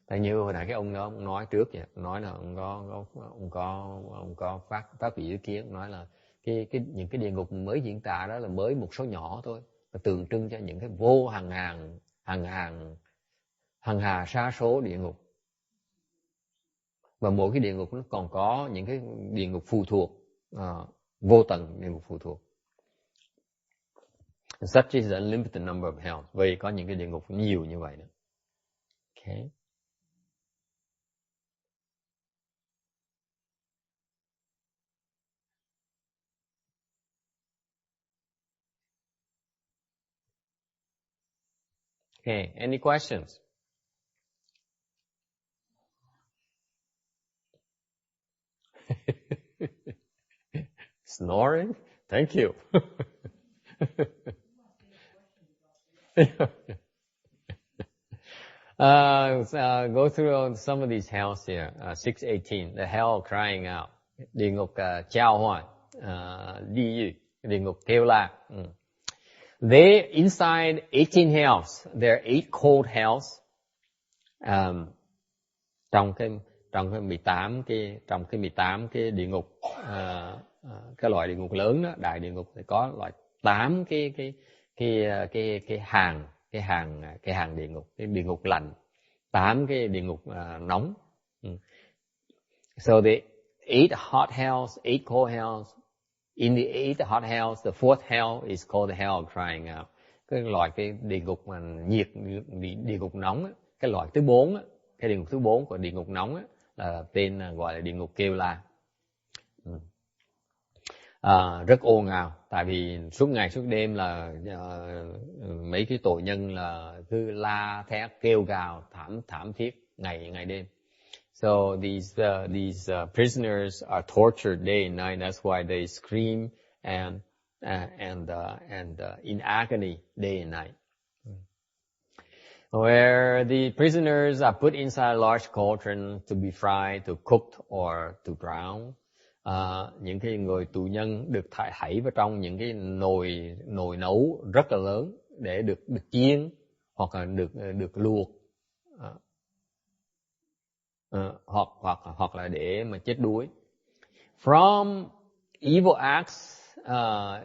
Tại như hồi nãy cái ông đó ông nói trước vậy, ông nói là ông có phát biểu ý kiến, ông nói là những cái địa ngục mới diễn tả đó là mới một số nhỏ thôi, và tượng trưng cho những cái vô hàng hà sa số địa ngục. Và mỗi cái địa ngục nó còn có những cái địa ngục phụ thuộc, vô tận địa ngục phụ thuộc. Such is the unlimited number of hells. Vậy có những cái địa ngục nhiều như vậy đó. Okay. Okay, any questions? Snoring? Thank you. Go through some of these hells here. 618, the hell crying out. Địa ngục chao hoài, địa ngục, địa ngục kêu la. They inside 18 hells. There are 8 cold hells. Trong cái 18 cái địa ngục, cái loại địa ngục lớn đó, đại địa ngục thì có loại 8 cái hàng địa ngục, cái địa ngục lạnh, 8 cái địa ngục nóng. So the 8 hot hells, 8 cold hells. In the 8 hot hells, the 4th hell is called the hell crying out. Cái loại cái địa ngục mà nhiệt, địa ngục nóng á, cái loại thứ 4 á, cái địa ngục thứ 4 của địa ngục nóng á, là tên gọi là địa ngục kêu la. Rất ồn ào, tại vì suốt ngày suốt đêm là mấy cái tội nhân là cứ la thét kêu gào thảm thiết ngày đêm. So these prisoners are tortured day and night. That's why they scream and in agony day and night. Where the prisoners are put inside a large cauldron to be fried, to cooked or to drown. Những cái người tù nhân được thảy vào trong những cái nồi nấu rất là lớn để được chiên hoặc là được luộc, hoặc là để mà chết đuối. From evil acts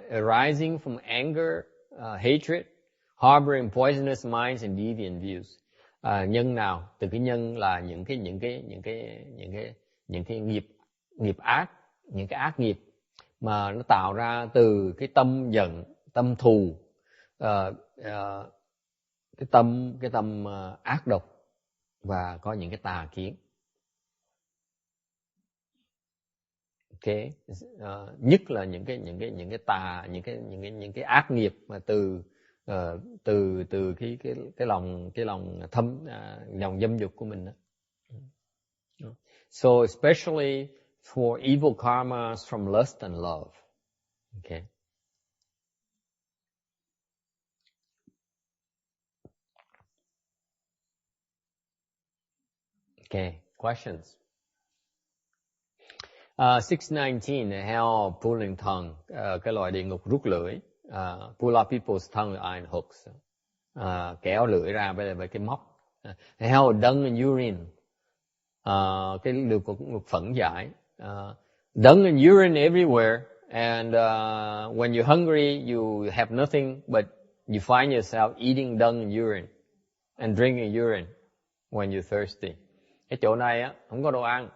arising from anger, hatred, harboring poisonous minds and deviant views. Nhân nào? Từ cái nhân là những cái nghiệp ác, những cái ác nghiệp mà nó tạo ra từ cái tâm giận, tâm thù, cái tâm ác độc, và có những cái tà kiến. Okay. Nhất là những cái tà, những cái ác nghiệp mà từ cái lòng thâm, lòng dâm dục của mình đó. So especially for evil karmas from lust and love. Okay. Okay, questions? 619, the hell pulling tongue, cái loại địa ngục rút lưỡi, pull out people's tongue with iron hooks, kéo lưỡi ra với cái móc. The hell dung and urine, cái địa ngục phẫn giải, dung and urine everywhere, and when you're hungry, you have nothing but you find yourself eating dung and urine and drinking urine when you're thirsty. Cái chỗ này á không có đồ ăn.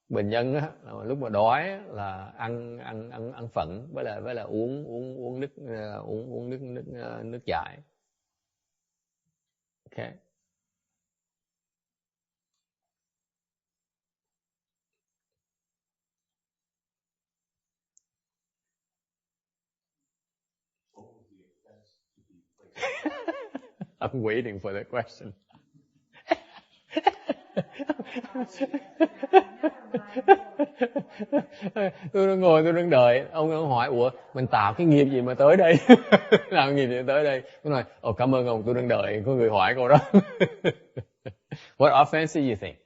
Bệnh nhân á, lúc mà đói á, là ăn phẫn với là uống nước giải. Okay. I'm waiting for that question. Tôi ngồi tôi đang đợi ông hỏi ủa mình tạo cái nghiệp gì mà tới đây làm nghiệp gì tới đây. Tôi nói cảm ơn ông, tôi đang đợi có người hỏi câu đó. What offense do you think?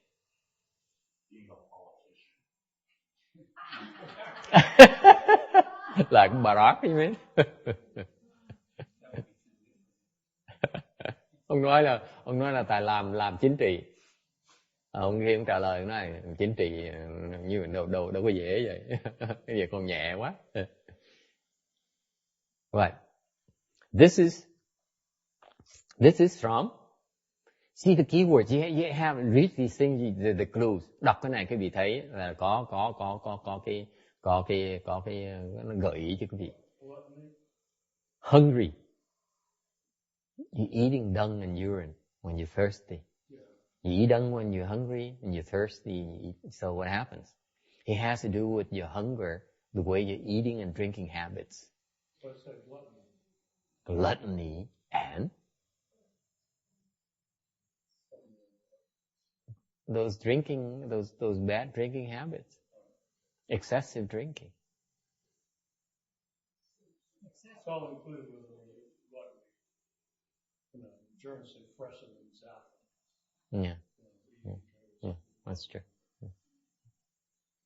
Like Barack you mean? ông nói là tài làm chính trị. Ông kia ông trả lời nói chính trị như đâu có dễ vậy. Cái gì còn nhẹ quá. Right. This is from. See the keywords. You haven't read these things. The clues. Đọc cái này quý vị thấy là có cái nó gợi ý cho quý vị. Hungry. You're eating dung and urine when you're thirsty. You eat dung when you're hungry and you're thirsty. So what happens? It has to do with your hunger, the way you're eating and drinking habits. What's that gluttony? Gluttony and those bad drinking habits. Excessive drinking. It's all included with the gluttony. Germans say fressen and zappen. Yeah, that's true.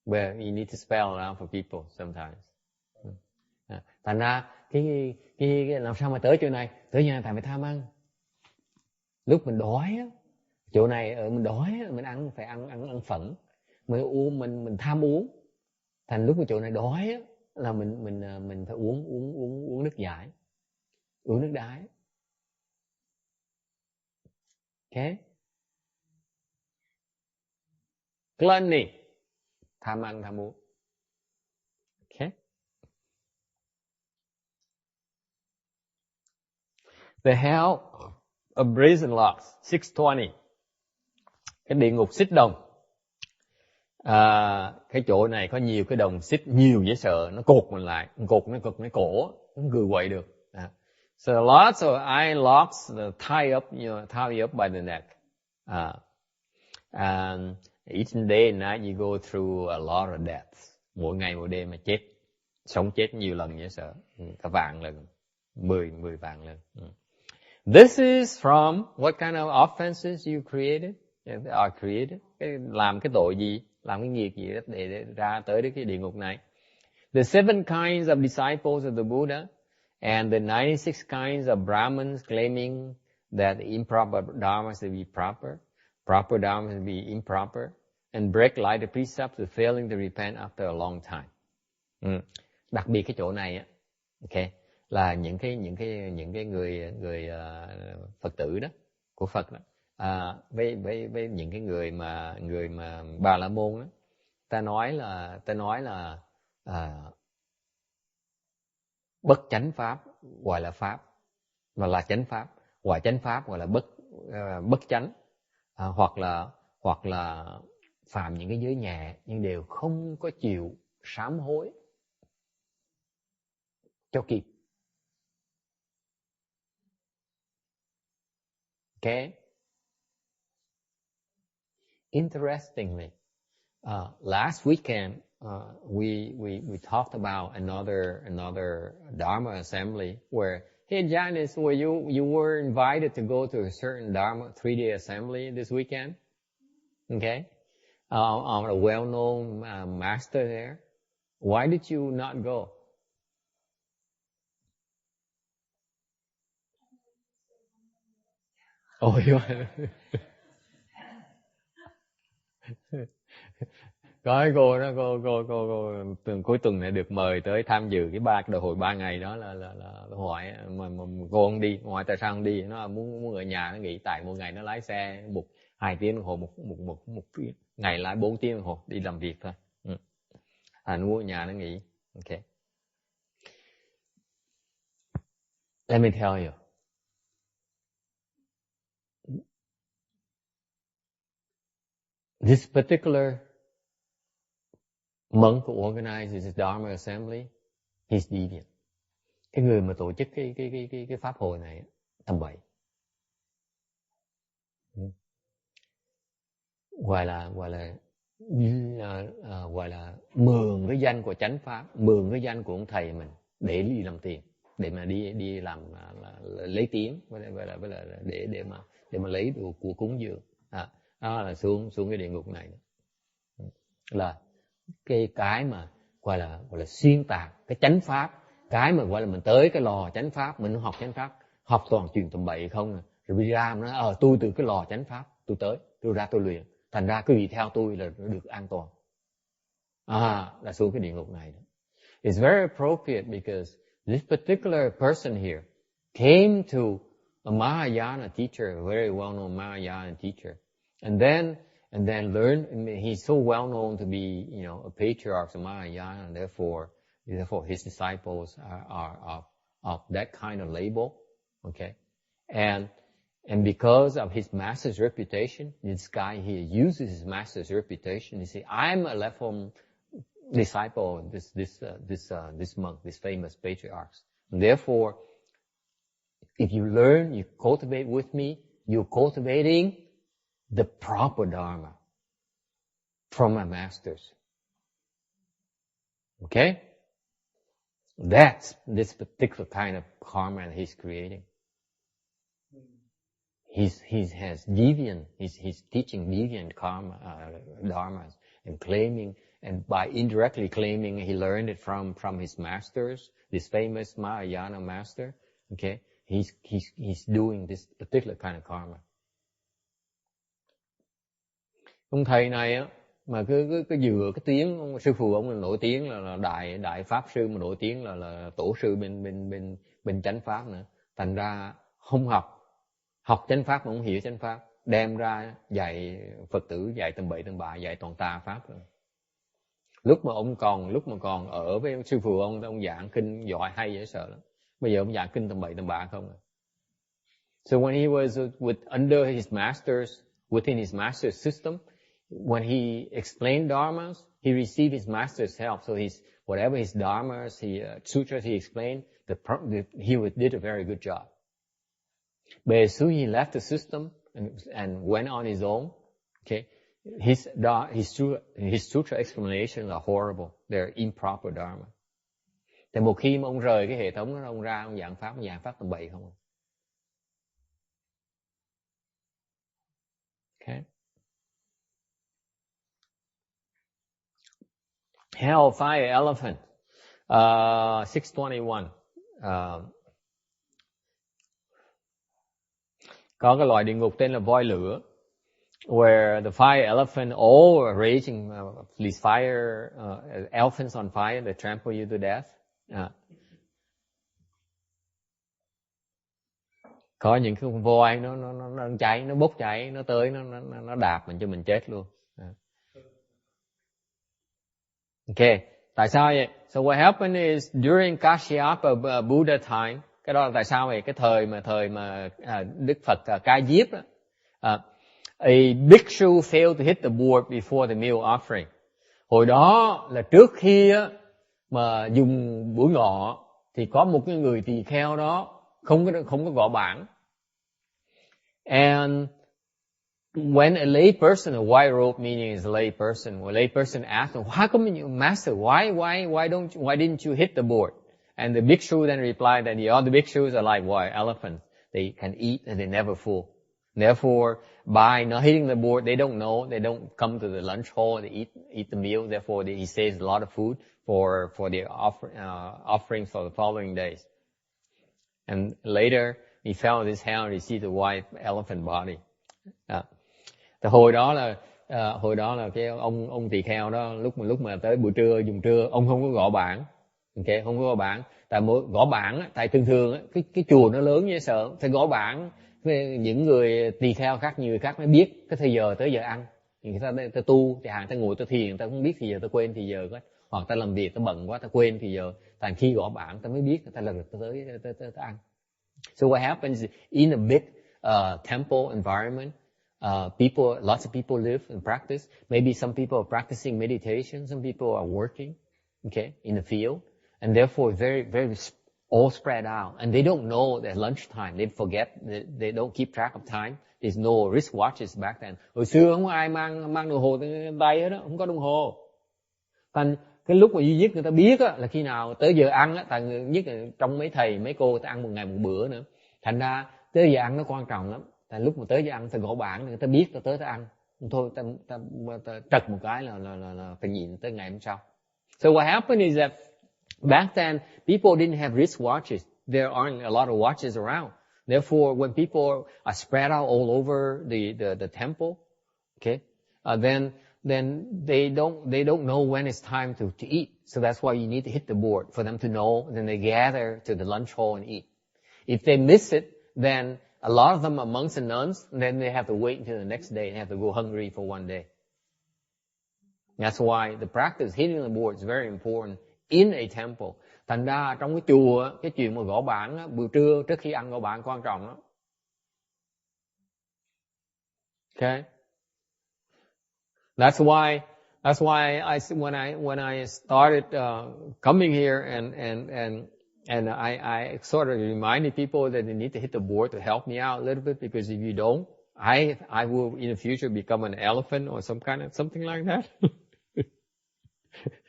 Well, you need to spell it out for people sometimes. Thành ra cái làm sao mà tới chỗ này, tới nhà tại phải tham ăn. Lúc mình đói á, chỗ này mình đói á, mình ăn phải ăn phẫn. Mình tham uống. Thành lúc mà chỗ này đói á, là mình phải uống nước giải, uống nước đái. Okay? Gluttony, tham ăn tham uống. Okay? The hell of brazen locks, 620. Cái địa ngục xích đồng. Cái chỗ này có nhiều cái đồng xích nhiều dễ sợ, nó cột mình lại, cột nó cực cái cổ, không cừ quậy được. So lots of iron locks tie you up by the neck. And each day and night you go through a lot of deaths. Mỗi ngày mỗi đêm mà chết, sống chết nhiều lần dễ sợ, cả vạn lần, 10 vạn lần. This is from what kind of offenses you created? Are created? Làm cái tội gì? Làm cái nghiệp gì để ra tới cái địa ngục này? The 7 kinds of disciples of the Buddha and the 96 kinds of Brahmins claiming that improper dharma should be proper, proper dharma should be improper, and break like the precepts of failing to repent after a long time. Đặc biệt cái chỗ này á, okay, là những cái người Phật tử đó của Phật đó, với những cái người mà Bà La Môn đó, ta nói là bất chánh pháp gọi là pháp, và là chánh pháp, ngoài chánh pháp gọi là bất chánh, hoặc là phạm những cái giới nhẹ nhưng đều không có chịu sám hối cho kịp. Okay. Interestingly, last weekend we talked about another Dharma assembly where, hey Janice, were you were invited to go to a certain Dharma 3-day assembly this weekend? Okay, I'm a well-known master there. Why did you not go? Oh, you có cô đó, cô cuối tuần này được mời tới tham dự cái đại hội 3 ngày đó, là hỏi mà cô không đi, hỏi tại sao không đi, nó muốn ở nhà, nó nghỉ, tại một ngày nó lái xe 2 tiếng đồng hồ, một ngày lái 4 tiếng đồng hồ đi làm việc thôi. Nó muốn ở nhà nó nghỉ. Okay. Let me tell you. This particular monk who organizes his Dharma assembly, he's deviant. Cái người mà tổ chức cái pháp hội này tầm bậy. gọi là mượn cái danh của chánh pháp, mượn cái danh của ông thầy mình để đi làm tiền, để mà đi làm lấy tiếng, với là để mà lấy đồ của cúng dường. Đó là xuống cái địa ngục này. Là cái mà gọi là xuyên tạc cái chánh pháp, cái mà gọi là mình tới cái lò chánh pháp, mình học chánh pháp, học toàn chuyện tầm bậy không, rồi đi ra nó nói tôi từ cái lò chánh pháp tôi tới, tôi ra tôi luyện, thành ra cứ đi theo tôi là được an toàn. Là xuống cái địa ngục này. It's very appropriate because this particular person here came to a Mahayana teacher, a very well-known Mahayana teacher, and then learned. I mean, he's so well known to be, a patriarch of Mahayana, and therefore his disciples are of that kind of label. Okay, and because of his master's reputation, this guy here uses his master's reputation. You see, I'm a level disciple of this monk, this famous patriarch. And therefore, if you learn, you cultivate with me, you're cultivating the proper dharma from my masters. Okay? That's this particular kind of karma that he's creating. He has deviant, he's teaching deviant karma, dharmas, and claiming, and by indirectly claiming he learned it from his masters, this famous Mahayana master. Okay, he's doing this particular kind of karma. Ông thầy này á, mà cứ vừa cái tiếng, ông sư phụ ông là nổi tiếng là đại pháp sư, mà nổi tiếng là tổ sư bên chánh pháp nữa. Thành ra không học chánh pháp mà không hiểu chánh pháp, đem ra dạy Phật tử, dạy tầm bậy tầm bạ, dạy toàn tà pháp rồi. Lúc mà còn ở với sư phụ ông giảng kinh giỏi hay dễ sợ lắm. Bây giờ ông giảng kinh tầm bậy tầm bạ không à. So when he was under his masters, within his master's system, when he explained dharmas, he received his master's help. So whatever his dharmas, sutras he explained, he did a very good job. But as soon as he left the system and went on his own, okay, his sutra explanations are horrible. They're improper dharma. Thì một khi mà ông rời cái hệ thống đó, ông ra ông giảng pháp tầm bậy không. Okay. Hellfire elephant. 621. Có cái loài địa ngục tên là voi lửa, where the fire elephant all are raging, these fire elephants on fire, they trample you to death. Có những cái voi nó cháy, nó bốc cháy, nó tới nó đạp mình cho mình chết luôn. Okay, tại sao vậy? So what happened is during Kashyapa Buddha time, cái đó là tại sao vậy? Cái thời mà Đức Phật Ca Diếp đó, a bhikshu failed to hit the board before the meal offering. Hồi đó là trước khi mà dùng bữa ngọ thì có một cái người tỳ kheo đó không có gõ bảng. And when a lay person, a white robe meaning is a lay person, when a lay person asked him, how come you, master, why didn't you hit the board? And the bhikshu then replied that the other bhikshus are like white elephants. They can eat and they never full. Therefore, by not hitting the board, they don't know, they don't come to the lunch hall, they eat the meal. Therefore, he saves a lot of food for the offerings for the following days. And later, he fell in his hell and received the white elephant body. Thì hồi đó là cái ông tỳ kheo đó, lúc mà tới buổi trưa dùng trưa, ông không có gõ bảng. Okay, không có gõ bảng. Tại gõ bảng, tại thường cái chùa nó lớn như sợ, phải gõ bảng. Những người tỳ kheo khác, nhiều người khác mới biết cái thời giờ tới giờ ăn. Người ta tu, thì ta ngồi ta thiền, ta không biết thì giờ, ta quên thì giờ quá. Hoặc ta làm việc, ta bận quá, ta quên thì giờ. Tại khi gõ bảng ta mới biết, ta lần tới ta ăn. So what happens in a big temple environment, lots of people live and practice. Maybe some people are practicing meditation, some people are working, okay, in the field, and therefore very, very all spread out. And they don't know that lunchtime. They forget. They don't keep track of time. is no wristwatches back then. Hồi xưa không có ai mang đồng hồ trên tay hết đó, không có đồng hồ. Thành cái lúc mà duy nhất người ta biết á, là khi nào tới giờ ăn á, tại nhất là trong mấy thầy mấy cô ta ăn một ngày một bữa nữa. Thành ra tới giờ ăn nó quan trọng lắm. Tại lúc mà tới giờ ăn phải gõ bảng người ta biết ta tới ta ăn. Thôi ta trật một cái là phải nhịn tới ngày hôm sau. So what happened is that back then people didn't have wristwatches. There aren't a lot of watches around. Therefore, when people are spread out all over the temple, okay, then they don't know when it's time to eat. So that's why you need to hit the board for them to know. Then they gather to the lunch hall and eat. If they miss it, then a lot of them are monks and nuns. And then they have to wait until the next day and have to go hungry for one day. That's why the practice hitting the board is very important in a temple. Thành ra trong cái chùa, cái chuyện mà gõ bảng buổi trưa trước khi ăn gõ bảng quan trọng lắm. Okay. That's why when I started coming here and I sort of reminded people that they need to hit the board to help me out a little bit, because if you don't, I will in the future become an elephant or something like that.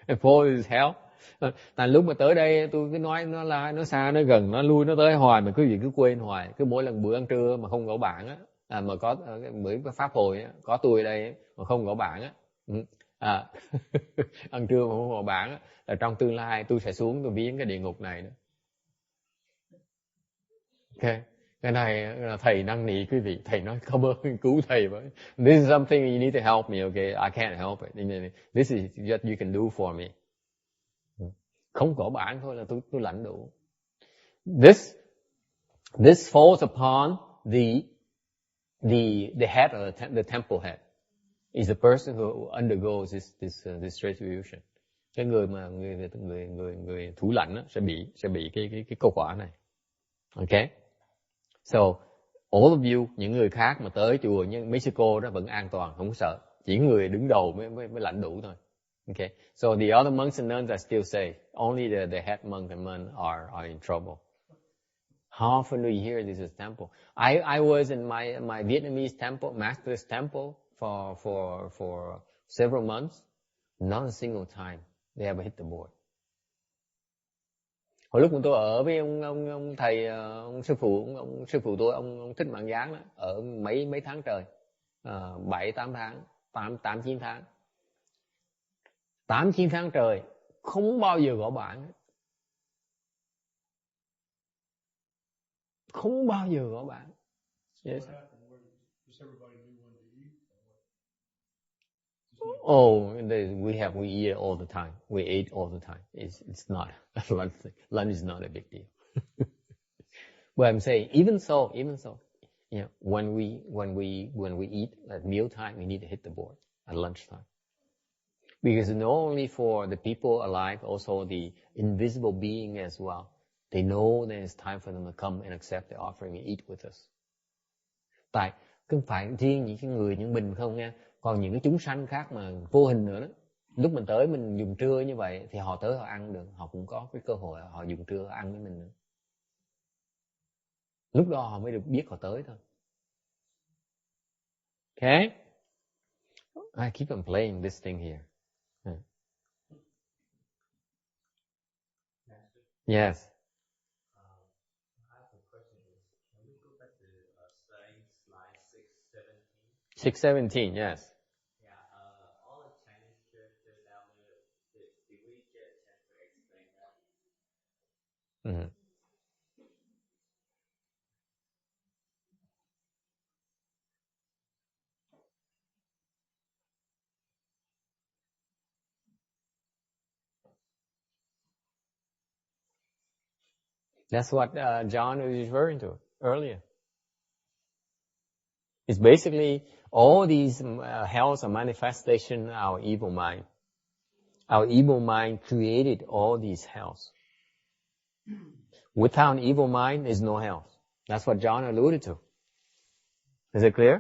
And follow his help. Tại lúc mà tới đây tôi cứ nói nó xa nó gần nó lui nó tới hoài mà quý vị cứ quên hoài. Cứ mỗi lần bữa ăn trưa mà không gõ bảng á, mà có bữa pháp hồi á, có tôi ở đây mà không gõ bảng á, ăn trưa mà không gõ bảng á, là trong tương lai tôi sẽ xuống tôi viếng cái địa ngục này đó. Ok, cái này là thầy năn nỉ quý vị, thầy nói cảm ơn cứu thầy với. This is something you need to help me, okay? I can't help it. This is what you can do for me. Không gõ bảng thôi là tôi lãnh đủ. This falls upon the head of the temple head. Is the person who undergoes this retribution. Cái người mà người thủ lãnh sẽ bị cái câu quả này. Okay? So all of you, những người khác mà tới chùa như Mexico đó vẫn an toàn, không sợ. Chỉ người đứng đầu mới lãnh đủ thôi. Okay. So the other monks and nuns are still safe. Only the head monk and nun are in trouble. How often do you hear this is temple? I was in my Vietnamese temple, master's temple for several months. Not a single time they ever hit the board. Hồi lúc mà tôi ở với ông thầy, ông sư phụ tôi, ông Thích Mạng Giáng đó, ở mấy tháng trời, 7-8 tháng, 8-9 tháng. 8-9 tháng trời, không bao giờ gõ bảng. Không bao giờ gõ bảng. Yes. Oh, we eat all the time. We ate all the time. It's not lunch is not a big deal. But I'm saying, even so, you know, when we eat at meal time, we need to hit the board at lunchtime. Because not only for the people alive, also the invisible being as well. They know that it's time for them to come and accept the offering and eat with us. Tại không phải riêng những cái người, những mình không nha, còn những cái chúng sanh khác mà vô hình nữa đó. Lúc mình tới mình dùng trưa như vậy thì họ tới họ ăn được, họ cũng có cái cơ hội họ dùng trưa ăn với mình nữa. Lúc đó họ mới được biết họ tới thôi. Okay? I keep on playing this thing here. Yes. I have a question. Can we go back to slide 617? 617, yes. Yeah, all the Chinese characters down there, did we get a chance to explain that? Mm-hmm. That's what John was referring to earlier. It's basically all these hells are manifestation of our evil mind. Our evil mind created all these hells. Without an evil mind, there's no hell. That's what John alluded to. Is it clear?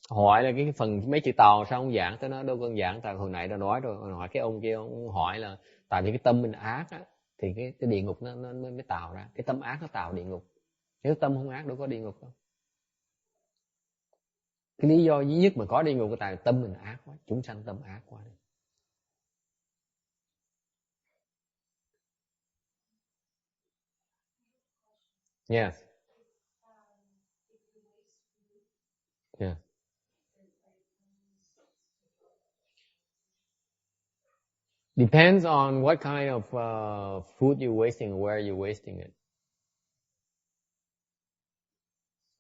Hỏi là cái phần mấy chữ tàu sao ông giảng tới nó đâu cần giảng, tại hồi nãy đã nói rồi. Hỏi cái ông kia ông hỏi là tại vì cái tâm mình ác á, thì cái địa ngục nó mới tạo ra, cái tâm ác nó tạo địa ngục. Nếu tâm không ác đâu có địa ngục đâu. Cái lý do duy nhất mà có địa ngục là tại tâm mình ác quá, chúng sanh tâm ác quá. Yes. Yeah. Depends on what kind of food you're wasting and where you're wasting it.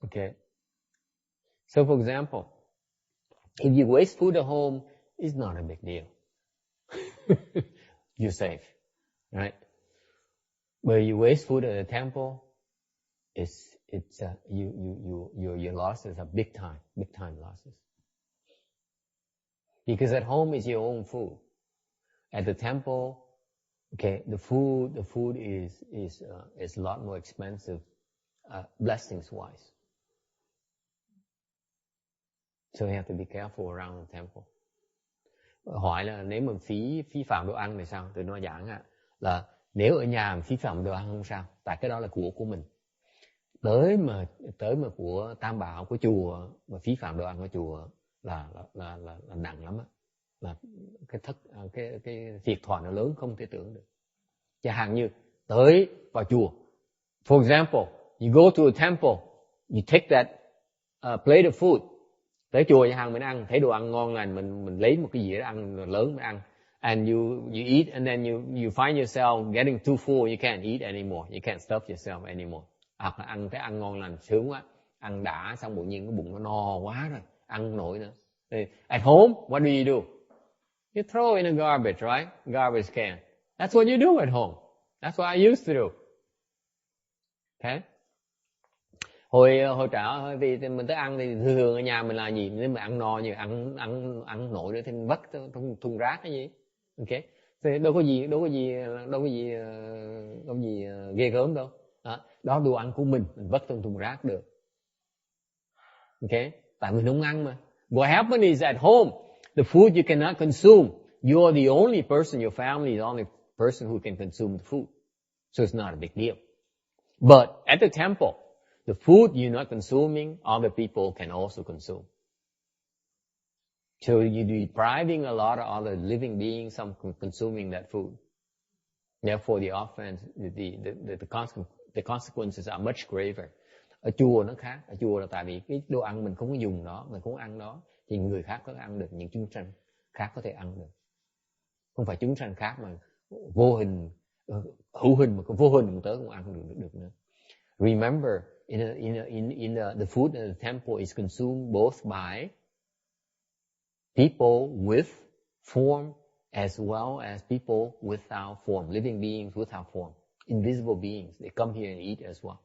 Okay. So for example, if you waste food at home, it's not a big deal. You're safe, right? But you waste food at the temple, your losses are big time losses. Because at home is your own food. At the temple, okay, the food is a lot more expensive, blessings wise. So you have to be careful around the temple. Hỏi là nếu mà phí phạm đồ ăn thì sao? Tôi nói giảng là nếu ở nhà phí phạm đồ ăn không sao, tại cái đó là của mình. Tới mà của tam bảo của chùa mà phí phạm đồ ăn của chùa là nặng lắm á, là cái thiệt thòi nó lớn không thể tưởng được. Chẳng hạn như tới vào chùa, for example, you go to a temple, you take that plate of food, tới chùa nhà hàng mình ăn, thấy đồ ăn ngon lành, mình lấy một cái dĩa ăn lớn mình ăn, and you eat, and then you find yourself getting too full, you can't eat anymore, you can't stuff yourself anymore. Hoặc là ăn ngon lành sướng quá, ăn đã xong tự nhiên cái bụng nó no quá rồi, ăn không nổi nữa. At home, what do you do? You throw in a garbage, right? Garbage can. That's what you do at home. That's what I used to do. Okay? Hồi trả vì mình tới ăn thì thường ở nhà mình là gì? Nếu mà ăn no như ăn nổi nữa thì mình vất trong thùng rác cái gì? Okay? Thì đâu có gì ghê gớm đâu. Đó đồ ăn của mình vất trong thùng rác được. Okay? Tại mình không ăn mà. What happens is at home, the food you cannot consume. You are the only person, your family is the only person who can consume the food. So it's not a big deal. But at the temple, the food you're not consuming, other people can also consume. So you're depriving a lot of other living beings from consuming that food. Therefore, the offense, the consequences are much graver. Ở chùa nó khác. Ở chùa là tại vì cái đồ ăn mình không có dùng đó, mình không có ăn đó, thì người khác có thể ăn được, những chúng sanh khác có thể ăn được. Không phải chúng sanh khác mà vô hình, hữu hình mà vô hình tới không ăn được nữa. Remember, the food in the temple is consumed both by people with form as well as people without form, living beings without form, invisible beings. They come here and eat as well.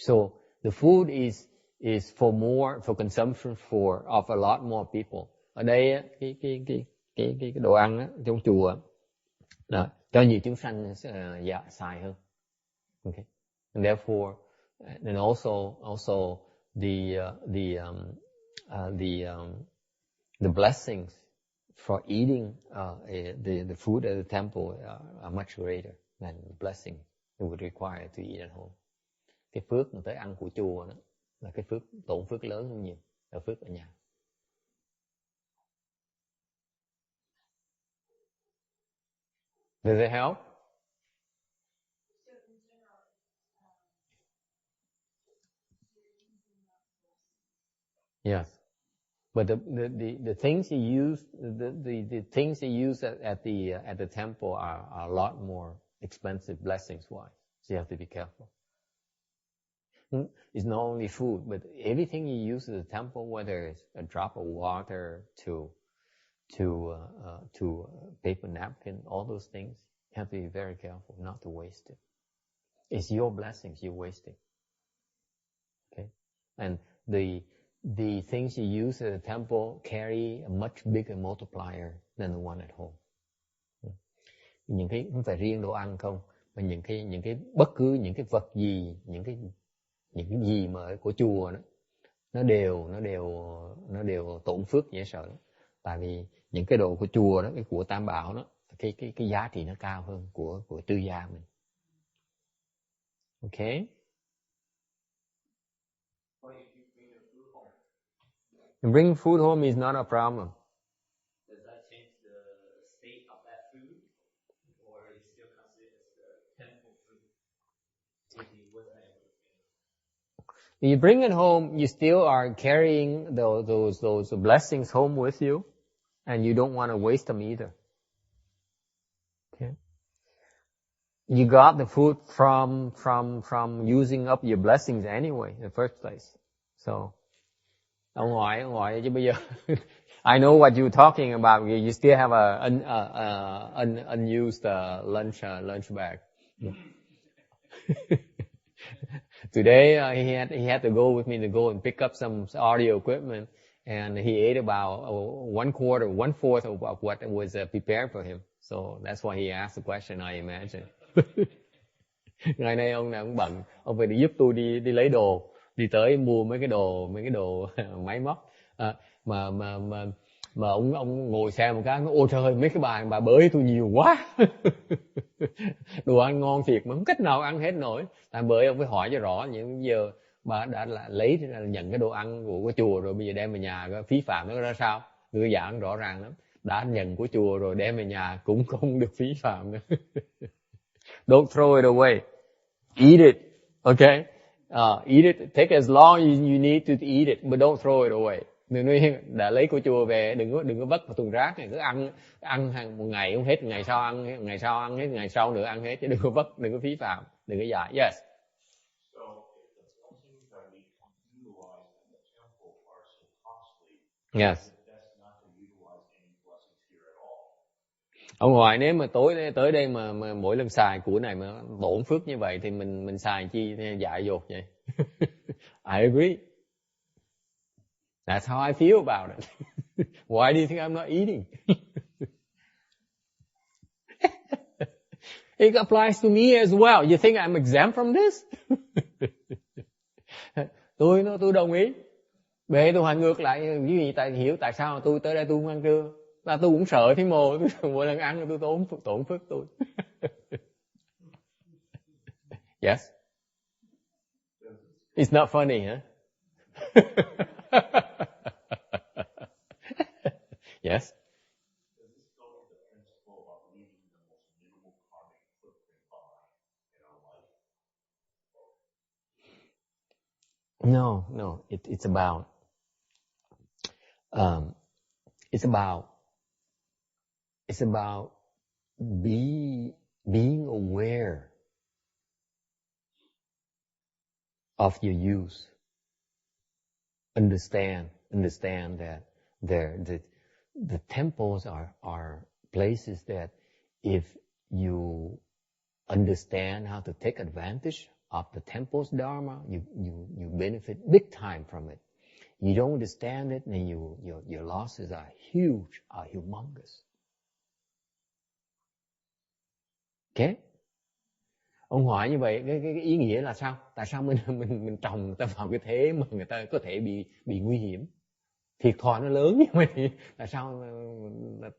So the food is for consumption of a lot more people. Ở đây cái đồ ăn á, trong chùa đó, cho nhiều chúng sanh xài hơn. Okay. And therefore, and also the blessings for eating the food at the temple are much greater than the blessing you would require to eat at home. Cái phước mà tới ăn của chùa đó là cái tổn phước lớn hơn nhiều là phước ở nhà. Does it help? Yes, but the things you use, the things you use at the temple are a lot more expensive blessings wise. So you have to be careful. It's not only food, but everything you use at the temple, whether it's a drop of water to paper napkin, all those things, you have to be very careful not to waste it. It's your blessings you're wasting. Okay, and the things you use at the temple carry a much bigger multiplier than the one at home. Những cái không phải riêng đồ ăn không, mà những cái bất cứ những cái vật gì, những cái gì mà của chùa đó, nó đều tổn phước dễ sợ lắm. Tại vì những cái đồ của chùa đó, cái của tam bảo đó, cái giá trị nó cao hơn của tư gia mình. Okay? What if you bring your food home? Bring food home is not a problem. Does that change the state of that food? Or is it still considered as the temple food? If he wasn't able to bring it. You bring it home, you still are carrying those blessings home with you, and you don't want to waste them either. Okay? You got the food from using up your blessings anyway in the first place. So, ông ngoại chứ bây giờ I know what you're talking about. You still have an unused lunch bag. Today he had to go with me to go and pick up some audio equipment, and he ate about 1/4 of what was prepared for him. So that's why he asked the question, I imagine. Ngày nay ông nào cũng bận, ông phải đi giúp tôi đi lấy đồ, đi tới mua mấy cái đồ máy móc. Mà ông ngồi xe một cái, ôi trời ơi, mấy cái bà bới tôi nhiều quá. Đồ ăn ngon thiệt mà không cách nào ăn hết nổi. Tại bởi ông phải hỏi cho rõ, những giờ bà đã lấy nhận cái đồ ăn của chùa rồi, bây giờ đem về nhà phí phạm nó ra sao? Người giảng rõ ràng lắm. Đã nhận của chùa rồi đem về nhà cũng không được phí phạm nữa. Don't throw it away. Eat it. Okay? Eat it. Take as long as you need to eat it, but don't throw it away. Đừng nói đã lấy của chùa về, đừng có vất vào thùng rác này, cứ ăn hàng một ngày không hết, ngày sau ăn hết, ngày sau nữa ăn hết, chứ đừng có vất, đừng có phí phạm, đừng có dại. Yes. So if the blessings that we utilize in the temple are so costly, Yes. it's best not to utilize any blessings here at all. Ông ngoại nếu mà tới đây mà mỗi lần xài của này mà tổn phước như vậy thì mình xài chi dại dột vậy? I agree. That's how I feel about it. Why do you think I'm not eating? It applies to me as well. You think I'm exempt from this? Tôi đồng ý. Bệ tôi hỏi ngược lại, vì hiểu tại sao tôi tới đây tôi không ăn trưa. Là tôi cũng sợ thí mồ, mỗi lần ăn tôi tổn phước tôi. Yes? It's not funny, huh? Yes? Does this go to the principle of leaving the most minimal karmic footprint behind in our life? No. It's about being aware of your use. Understand that the temples are places that if you understand how to take advantage of the temple's dharma, you benefit big time from it. You don't understand it, then your losses are huge, are humongous. Okay? Ông hỏi như vậy, cái ý nghĩa là sao? Tại sao mình trồng người ta vào cái thế mà người ta có thể bị nguy hiểm? Thiệt thòi nó lớn như vậy, tại sao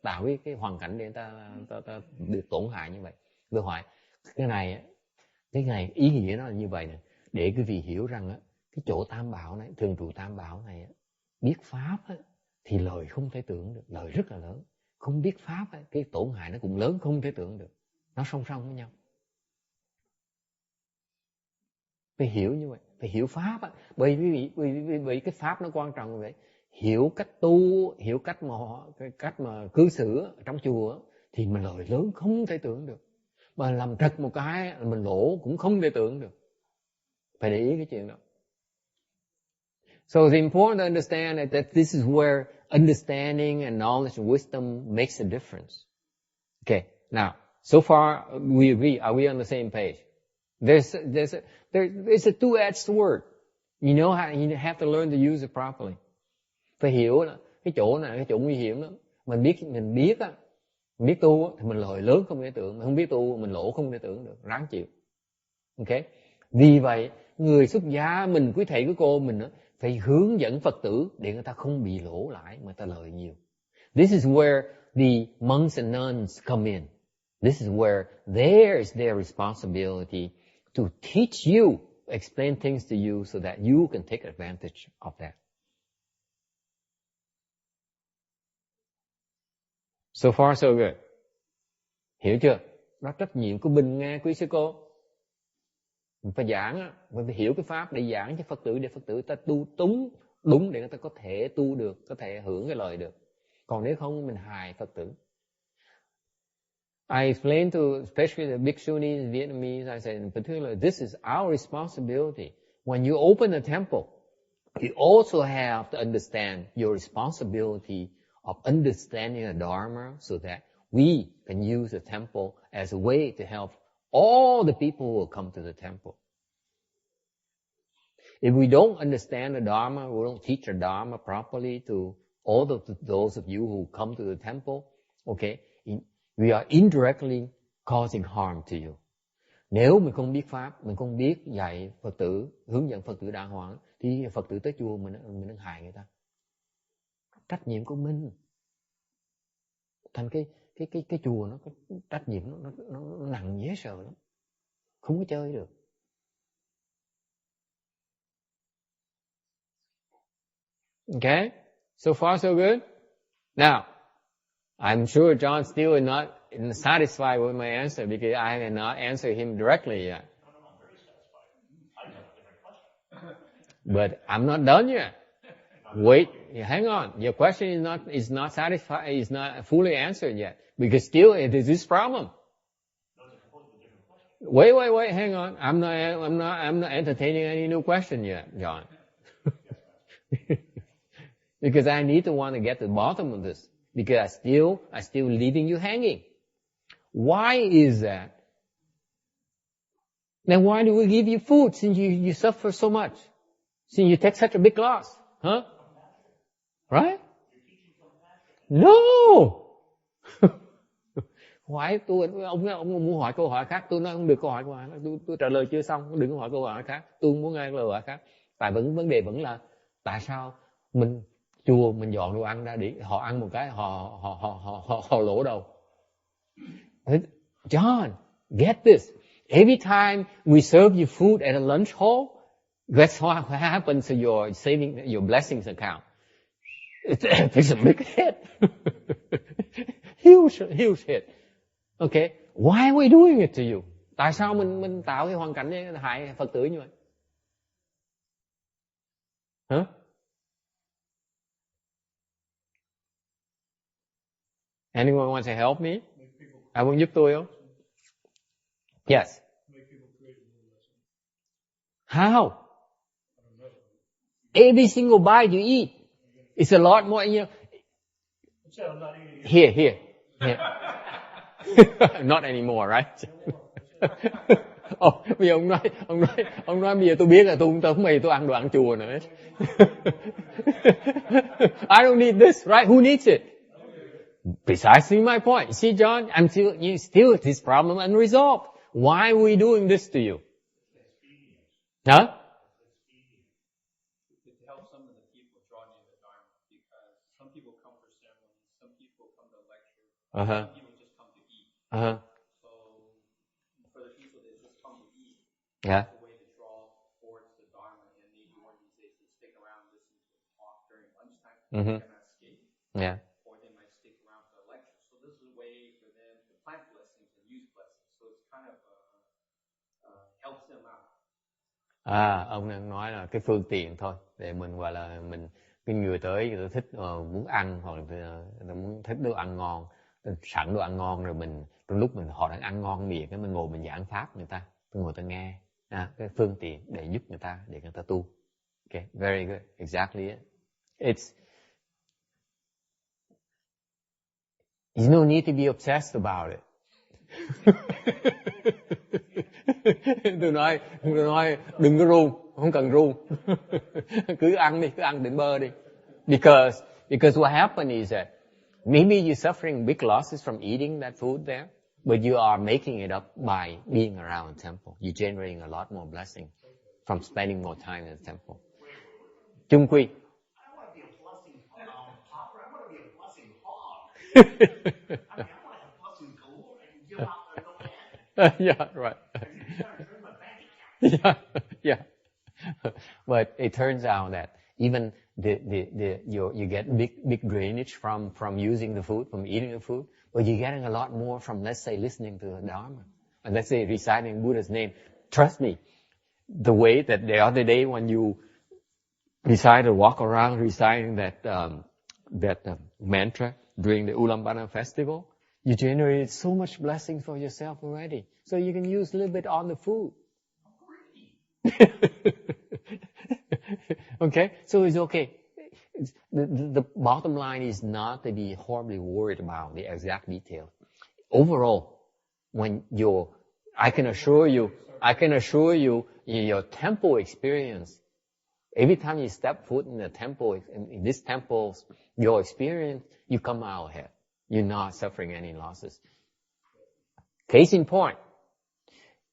tạo cái hoàn cảnh để người ta được tổn hại như vậy? Tôi hỏi, cái này ý nghĩa nó là như vậy nè, để quý vị hiểu rằng á, cái chỗ tam bảo này, thường trụ tam bảo này, biết pháp á, thì lời không thể tưởng được, lời rất là lớn. Không biết pháp á, cái tổn hại nó cũng lớn không thể tưởng được. Nó song song với nhau. Phải hiểu như vậy, phải hiểu pháp á, bởi vì cái pháp nó quan trọng như vậy. Hiểu cách tu, hiểu cách mà cư xử trong chùa thì mình lời lớn không thể tưởng được. Mà làm trật một cái mình lỗ cũng không thể tưởng được. Phải để ý cái chuyện đó. So it's important to understand that this is where understanding and knowledge and wisdom makes a difference. Okay, now, so far we agree. Are we on the same page? There's a two-edged sword. You know how you have to learn to use it properly. Phải hiểu là cái chỗ này là cái chỗ nguy hiểm lắm. Mình biết tu thì mình lời lớn không thể tưởng, mình không biết tu mình lỗ không thể tưởng được, ráng chịu. Okay? Vì vậy người xuất gia mình, quý thầy quý cô mình phải hướng dẫn Phật tử để người ta không bị lỗ lãi mà ta lời nhiều. This is where the monks and nuns come in. This is where there's their responsibility to teach you, explain things to you so that you can take advantage of that. So far so good. Hiểu chưa? Đó trách nhiệm của mình nghe quý sư cô. Mình phải giảng á, mình phải hiểu cái pháp để giảng cho Phật tử, để Phật tử ta tu đúng để người ta có thể tu được, có thể hưởng cái lời được. Còn nếu không mình hại Phật tử. I explained to especially the Bhikshuni in Vietnamese, I said in particular, this is our responsibility. When you open a temple, you also have to understand your responsibility of understanding the Dharma so that we can use the temple as a way to help all the people who will come to the temple. If we don't understand the Dharma, we don't teach the Dharma properly to all of those of you who come to the temple, okay, we are indirectly causing harm to you. Nếu mình không biết pháp, mình không biết dạy Phật tử, hướng dẫn Phật tử đàng hoàng, thì Phật tử tới chùa mình đang hại người ta. Trách nhiệm của mình. Thành cái chùa nó cái trách nhiệm nó nặng dễ sợ lắm. Không có chơi được. Okay? So far so good? Now, I'm sure John still is not satisfied with my answer because I have not answered him directly yet. No, I'm very satisfied. I have a different question. But I'm not done yet. Wait, hang on. Your question is not satisfied, is not fully answered yet because still it is this problem. No, it's a completely different question. Wait, hang on. I'm not entertaining any new question yet, John. Because I need to want to get to the bottom of this. Because I still leaving you hanging. Why is that? Then why do we give you food since you suffer so much? Since you take such a big loss? Huh? Right? No! Hỏi tôi, ông muốn hỏi câu hỏi khác, tôi nói không được câu hỏi của anh, tôi trả lời chưa xong, đừng có hỏi câu hỏi khác, tôi muốn nghe câu hỏi khác. Tại vấn đề vẫn là tại sao chùa mình dọn đồ ăn ra để họ ăn một cái họ lỗ đầu. John, get this. Every time we serve you food at a lunch hall, guess what happens to your saving, your blessings account? It's a big hit. Huge hit. Okay, why are we doing it to you? Tại sao mình tạo cái hoàn cảnh để hại Phật tử như vậy? Hả? Anyone wants to help me? Ai muốn giúp tôi không? Yes. How? Every single bite you eat, it's a lot more. You know. Here. Not anymore, right? Bây giờ ông nói bây giờ tôi biết là tôi không mày tôi ăn đồ ăn chùa nữa. I don't need this, right? Who needs it? Precisely my point. See, John, you still this problem unresolved. Why are we doing this to you? Huh? To help some of the people draw near the Dharma, because some people come for ceremony, some people come to lecture, some people just come to eat. So for the people that just come to eat, that's a way to draw towards the Dharma, and maybe organizations stick around and listen to a talk during lunchtime. They cannot escape. Yeah. Or they might stick around for the lecture. So this is a way for them to plant blessings and use blessings. So it's kind of helps them out. Ông đang nói là cái phương tiện thôi để mình gọi là cái người tới người ta thích muốn ăn hoặc là muốn thích đồ ăn ngon, sẵn đồ ăn ngon rồi trong lúc họ đang ăn ngon miệng cái mình ngồi mình giảng pháp người ta nghe, cái phương tiện để giúp người ta để người ta tu. Okay, very good, exactly it. You don't need to be obsessed about it. Tôi nói đừng có run, không cần run. Cứ ăn đến bơ đi. Because what happened is that maybe you're suffering big losses from eating that food there, but you are making it up by being around the temple. You're generating a lot more blessing from spending more time in the temple. Chung quy. I don't want to be a blessing popper. I want to be a blessing hog. I want a blessing galore and give out the no end. Yeah, right. If you start turning my bank Yeah. But it turns out that even you get big drainage from using the food, from eating the food, but you're getting a lot more from, let's say, listening to the Dharma, and let's say reciting Buddha's name. Trust me, the way that the other day when you decided to walk around reciting that mantra during the Ulaanbaatar festival, you generated so much blessing for yourself already. So you can use a little bit on the food. Okay, so it's okay. The bottom line is not to be horribly worried about the exact detail. Overall, when I can assure you, your temple experience, every time you step foot in the temple, in this temple, your experience, you come out ahead. You're not suffering any losses. Case in point,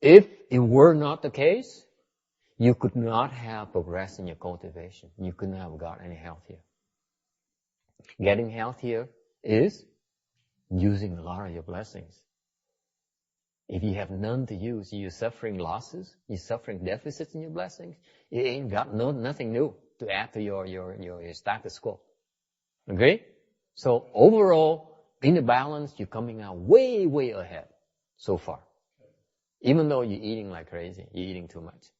if it were not the case, you could not have progressed in your cultivation. You could not have got any healthier. Getting healthier is using a lot of your blessings. If you have none to use, you're suffering losses, you're suffering deficits in your blessings, you ain't got nothing new to add to your status quo. Okay? So overall, in the balance, you're coming out way, way ahead so far. Even though you're eating like crazy, you're eating too much.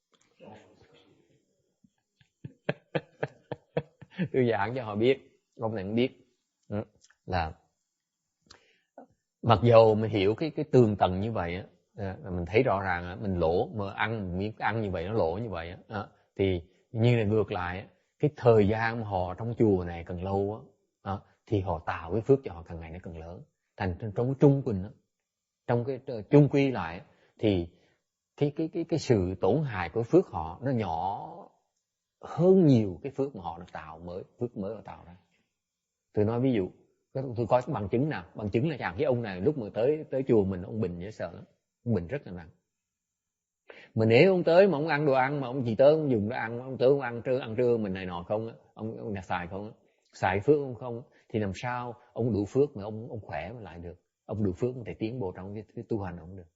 Tôi giảng cho họ biết, ông này cũng biết là mặc dù mình hiểu cái tường tầng như vậy á, mình thấy rõ ràng mình lỗ, mà ăn miếng ăn như vậy nó lỗ như vậy á, thì như là ngược lại, cái thời gian mà họ trong chùa này càng lâu á, thì họ tạo cái phước cho họ càng ngày nó càng lớn. Thành trong cái trung bình á, trong cái chung quy lại thì cái sự tổn hại của phước họ nó nhỏ hơn nhiều cái phước mà họ đã tạo mới, phước mới họ tạo ra. Tôi nói ví dụ, tôi có bằng chứng nào? Bằng chứng là cái ông này lúc mà tới chùa mình, ông bệnh dễ sợ lắm, ông bệnh rất là nặng. Mà nếu ông tới mà ông ăn đồ ăn mà ông chỉ tới ông dùng đồ ăn, ông tới ông ăn trưa mình này nọ không á, ông xài không á, xài phước ông không, thì làm sao ông đủ phước mà ông khỏe mà lại được, ông đủ phước mà thể tiến bộ trong cái tu hành ông được.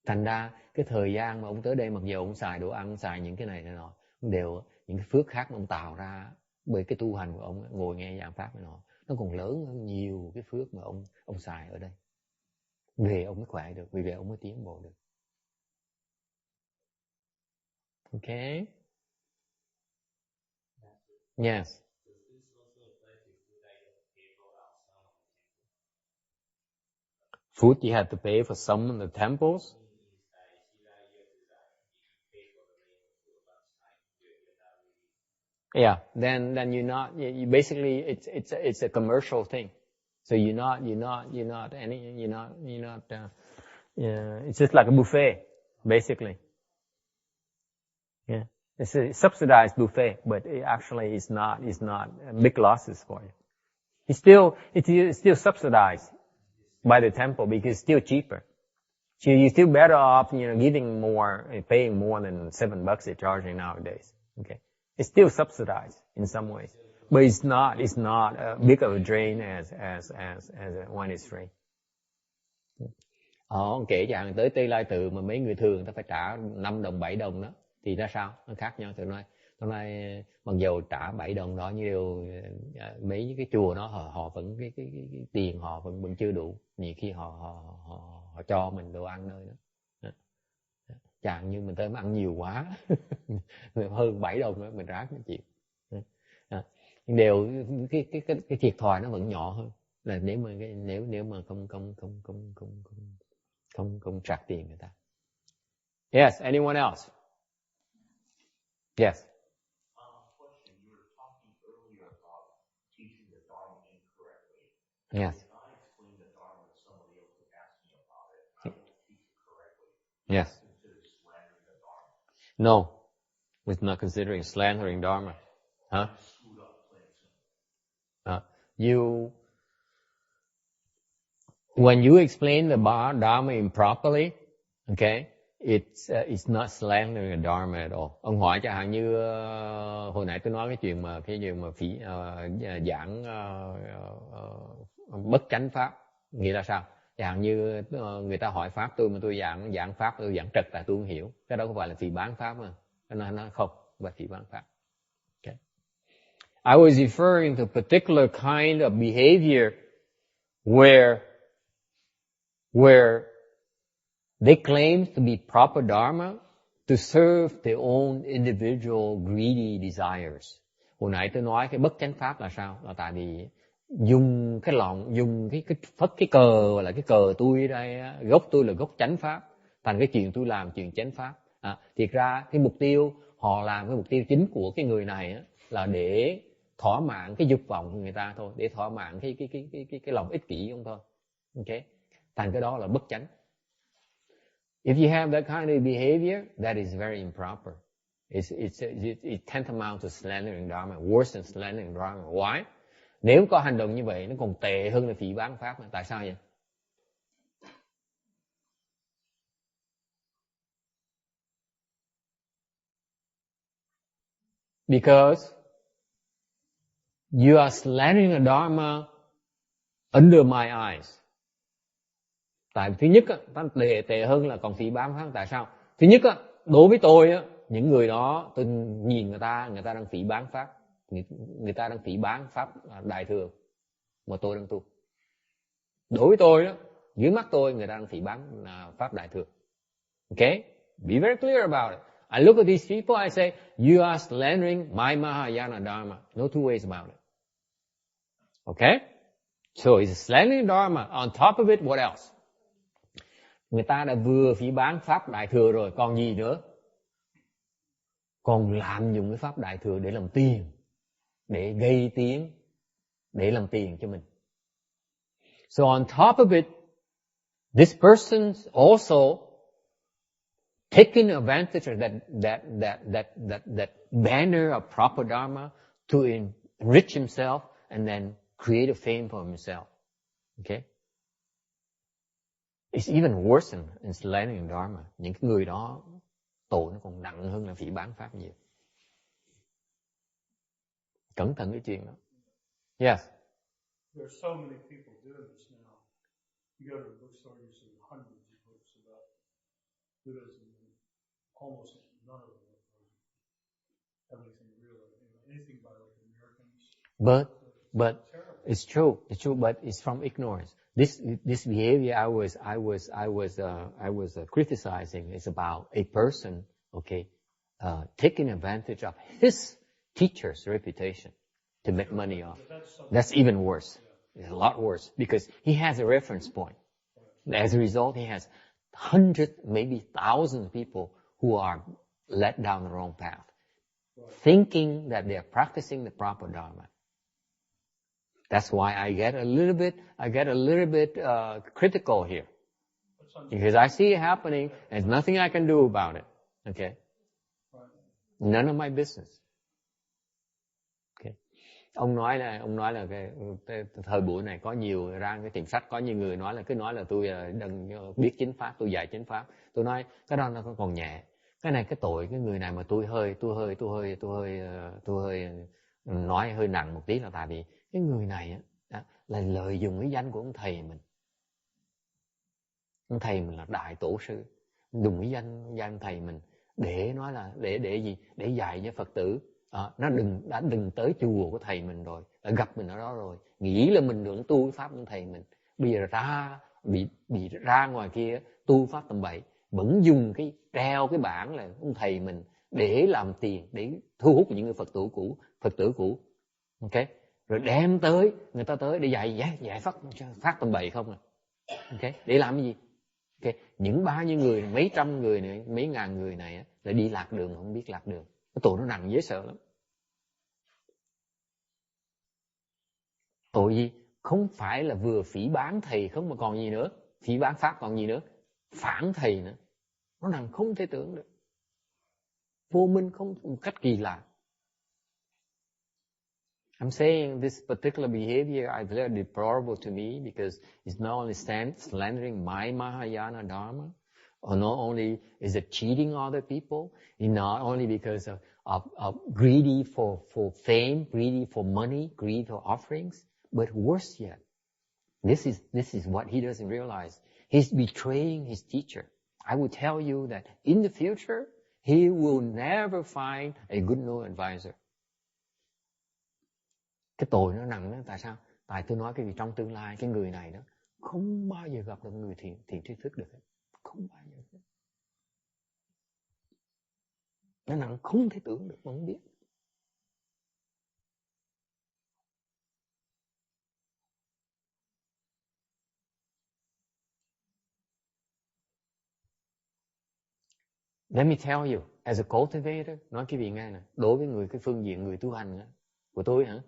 Thành ra cái thời gian mà ông tới đây mặc dù ông xài đồ ăn, xài những cái này nọ, đều những cái phước khác mà ông tạo ra bởi cái tu hành của ông ngồi nghe giảng pháp này nọ, nó còn lớn hơn nhiều cái phước mà ông xài ở đây. Về ông mới khỏe được, vì vậy ông mới tiến bộ được. Okay? Yes. Food you have to pay for some in the temples. Yeah, then you're not. You basically, it's a commercial thing. So you're not. It's just like a buffet, basically. Yeah, it's a subsidized buffet, but it's not big losses for you. It's still subsidized by the temple because it's still cheaper. So you're still better off, giving more, paying more than $7 they're charging nowadays. Okay. It's still subsidized in some ways, but it's not big of a drain as when it's free. Kể chẳng tới Tây Lai Tự mà mấy người thường ta phải trả 5 đồng 7 đồng đó, thì ra sao? Nó khác nhau. Tôi nói mặc dù trả 7 đồng đó, nhưng mấy cái chùa đó họ vẫn cái tiền họ vẫn chưa đủ. Nhiều khi họ cho mình đồ ăn nơi đó. Chẳng như mình tới mà ăn nhiều quá hơn 7 đồng nữa mình ráng nó chịu. Nhưng đều cái thiệt thòi nó vẫn nhỏ hơn là nếu mà không trả tiền người ta. Yes, anyone else? Yes. Question, you were talking earlier about teaching the Dharma incorrectly. Yes. If I explain the Dharma to somebody else who asks me about it, I don't teach it correctly. Yes. No, it's not considering slandering Dharma. Huh? When you explain the Dharma improperly, okay, it's not slandering the Dharma at all. Ông hỏi chẳng hạn như hồi nãy tôi nói cái chuyện mà giảng bất chánh pháp, nghĩa là sao? Dạng như người ta hỏi pháp tôi mà tôi giảng pháp, tôi giảng trật tại tôi không hiểu. Cái đó không phải là phỉ báng pháp mà. Nó không phải phỉ báng pháp. Okay. I was referring to a particular kind of behavior where they claim to be proper dharma to serve their own individual greedy desires. Hồi nãy tôi nói cái bất chánh pháp là sao? Là tại vì dùng phất cái cờ, gọi là cái cờ tôi ở đây, gốc tôi là gốc chánh pháp, thành cái chuyện tôi làm chuyện chánh pháp. Thiệt ra cái mục tiêu họ làm, cái mục tiêu chính của cái người này là để thỏa mãn cái dục vọng của người ta thôi, để thỏa mãn cái lòng ích kỷ của ông thôi. Okay? Thành cái đó là bất chánh. If you have that kind of behavior, that is very improper. It's tantamount to slandering dharma, worse than slandering dharma. Why? Nếu có hành động như vậy, nó còn tệ hơn là phỉ báng pháp. Tại sao vậy? Because you are slandering the dharma under my eyes. Tại thứ nhất, nó tệ hơn là còn phỉ báng pháp. Tại sao? Thứ nhất, đối với tôi, những người đó, tôi nhìn người ta đang phỉ báng pháp. Người ta đang phỉ báng pháp đại thừa mà tôi đang tu. Đối với tôi, dưới mắt tôi, người ta đang phỉ báng pháp đại thừa. Okay? Be very clear about it. I look at these people, I say, you are slandering my Mahayana Dharma. No two ways about it. Okay? So it's slandering Dharma. On top of it, what else? Người ta đã vừa phỉ báng pháp đại thừa rồi, còn gì nữa? Còn lạm dụng cái pháp đại thừa để làm tiền, để gây tiếng, để làm tiền cho mình. So on top of it, this person's also taking advantage of that banner of proper dharma to enrich himself and then create a fame for himself. Okay? It's even worse than slandering dharma. Những cái người đó tội nó còn nặng hơn là phỉ báng pháp nhiều. Cẩn thận cái chuyện đó. Yes. There are so many people doing this now. You go to the bookstore, you see hundreds of books about Buddhism, and almost none of them have anything real, anything by like Americans. But it's true, but it's from ignorance. This behavior I was criticizing is about a person, taking advantage of his teacher's reputation to make money off. That's even worse. It's a lot worse because he has a reference point. As a result, he has hundreds, maybe thousands of people who are led down the wrong path, thinking that they are practicing the proper dharma. That's why I get a little bit critical here, because I see it happening, and there's nothing I can do about it. Okay, none of my business. Okay, ông nói là cái thời buổi này có nhiều ra cái tiệm sách, có nhiều người cứ nói là tôi đừng biết chính pháp, tôi dạy chính pháp. Tôi nói cái đó nó còn nhẹ. Cái này cái tội cái người này mà tôi hơi nói hơi nặng một tí là tại vì cái người này là lợi dụng cái danh của ông thầy mình. Ông thầy mình là đại tổ sư, dùng cái danh thầy mình để nói là để gì? Để dạy cho Phật tử. Nó đừng tới chùa của thầy mình rồi, đã gặp mình ở đó rồi, nghĩ là mình được tu pháp của thầy mình. Bây giờ bị ra ngoài kia tu pháp tầm bậy, vẫn dùng cái treo cái bảng là ông thầy mình để làm tiền, để thu hút những người Phật tử cũ. Okay? Rồi đem tới người ta tới để dạy phát tầm bậy không à. Okay? Để làm cái gì? Okay? Những bao nhiêu người, mấy trăm người này, mấy ngàn người này lại đi lạc đường không biết lạc đường. Cái tội nó nặng dễ sợ lắm. Tội gì? Không phải là vừa phỉ báng thầy không mà còn gì nữa. Phỉ báng pháp còn gì nữa? Phản thầy nữa. Nó nặng không thể tưởng được. Vô minh không một cách kỳ lạ. I'm saying this particular behavior is very deplorable to me because it's not only slandering my Mahayana Dharma, or not only is it cheating other people, it's not only because of greedy for fame, greedy for money, greedy for offerings, but worse yet, This is what he doesn't realize. He's betraying his teacher. I will tell you that in the future, he will never find a good no advisor. Cái tội nó nặng đó, tại sao? Tại tôi nói cái gì trong tương lai, cái người này đó, không bao giờ gặp được người thiện tri thức được. Không bao giờ. Nó nặng không thể tưởng được mà không biết. Let me tell you, as a cultivator, nói cái vị nghe nè, đối với người cái phương diện người tu hành của tôi hả?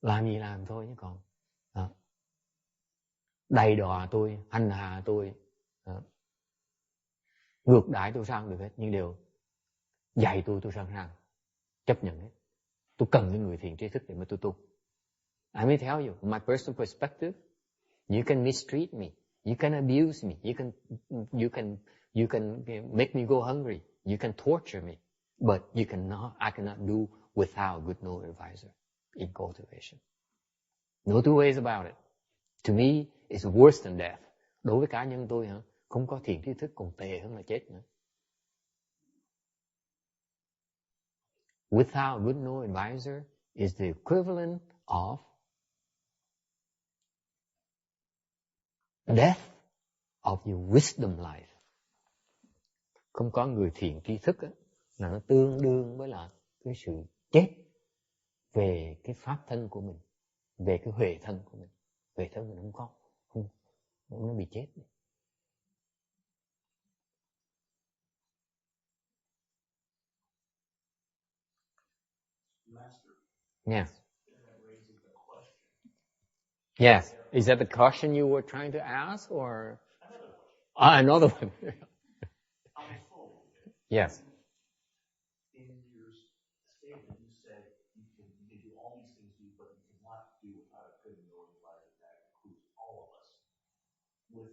Làm gì làm thôi chứ còn. Đầy đọa tôi, hành hạ tôi, ngược đãi tôi sao được hết, nhưng đều dạy tôi sẵn sàng chấp nhận hết. Tôi cần cái người thiện tri thức để mà tôi tu. I may tell you, my personal perspective, you can mistreat me, you can abuse me, you can make me go hungry, you can torture me, but I cannot do without a good no advisor in cultivation. No two ways about it. To me, it's worse than death. Đối với cá nhân tôi hả, không có thiện tri thức còn tệ hơn là chết nữa. Without a good no advisor is the equivalent of death of your wisdom life. Không có người thiện tri thức á, là nó tương đương với là cái sự chết về cái pháp thân của mình, về cái huệ thân của mình. Huệ thân mình không, nó bị chết. Master. Yes. That raises the question. Yes. Is that the question you were trying to ask, or another one? Yes. In your statement, you said you can do all these things, but you cannot do without a good knowing advisor. That includes all of us. With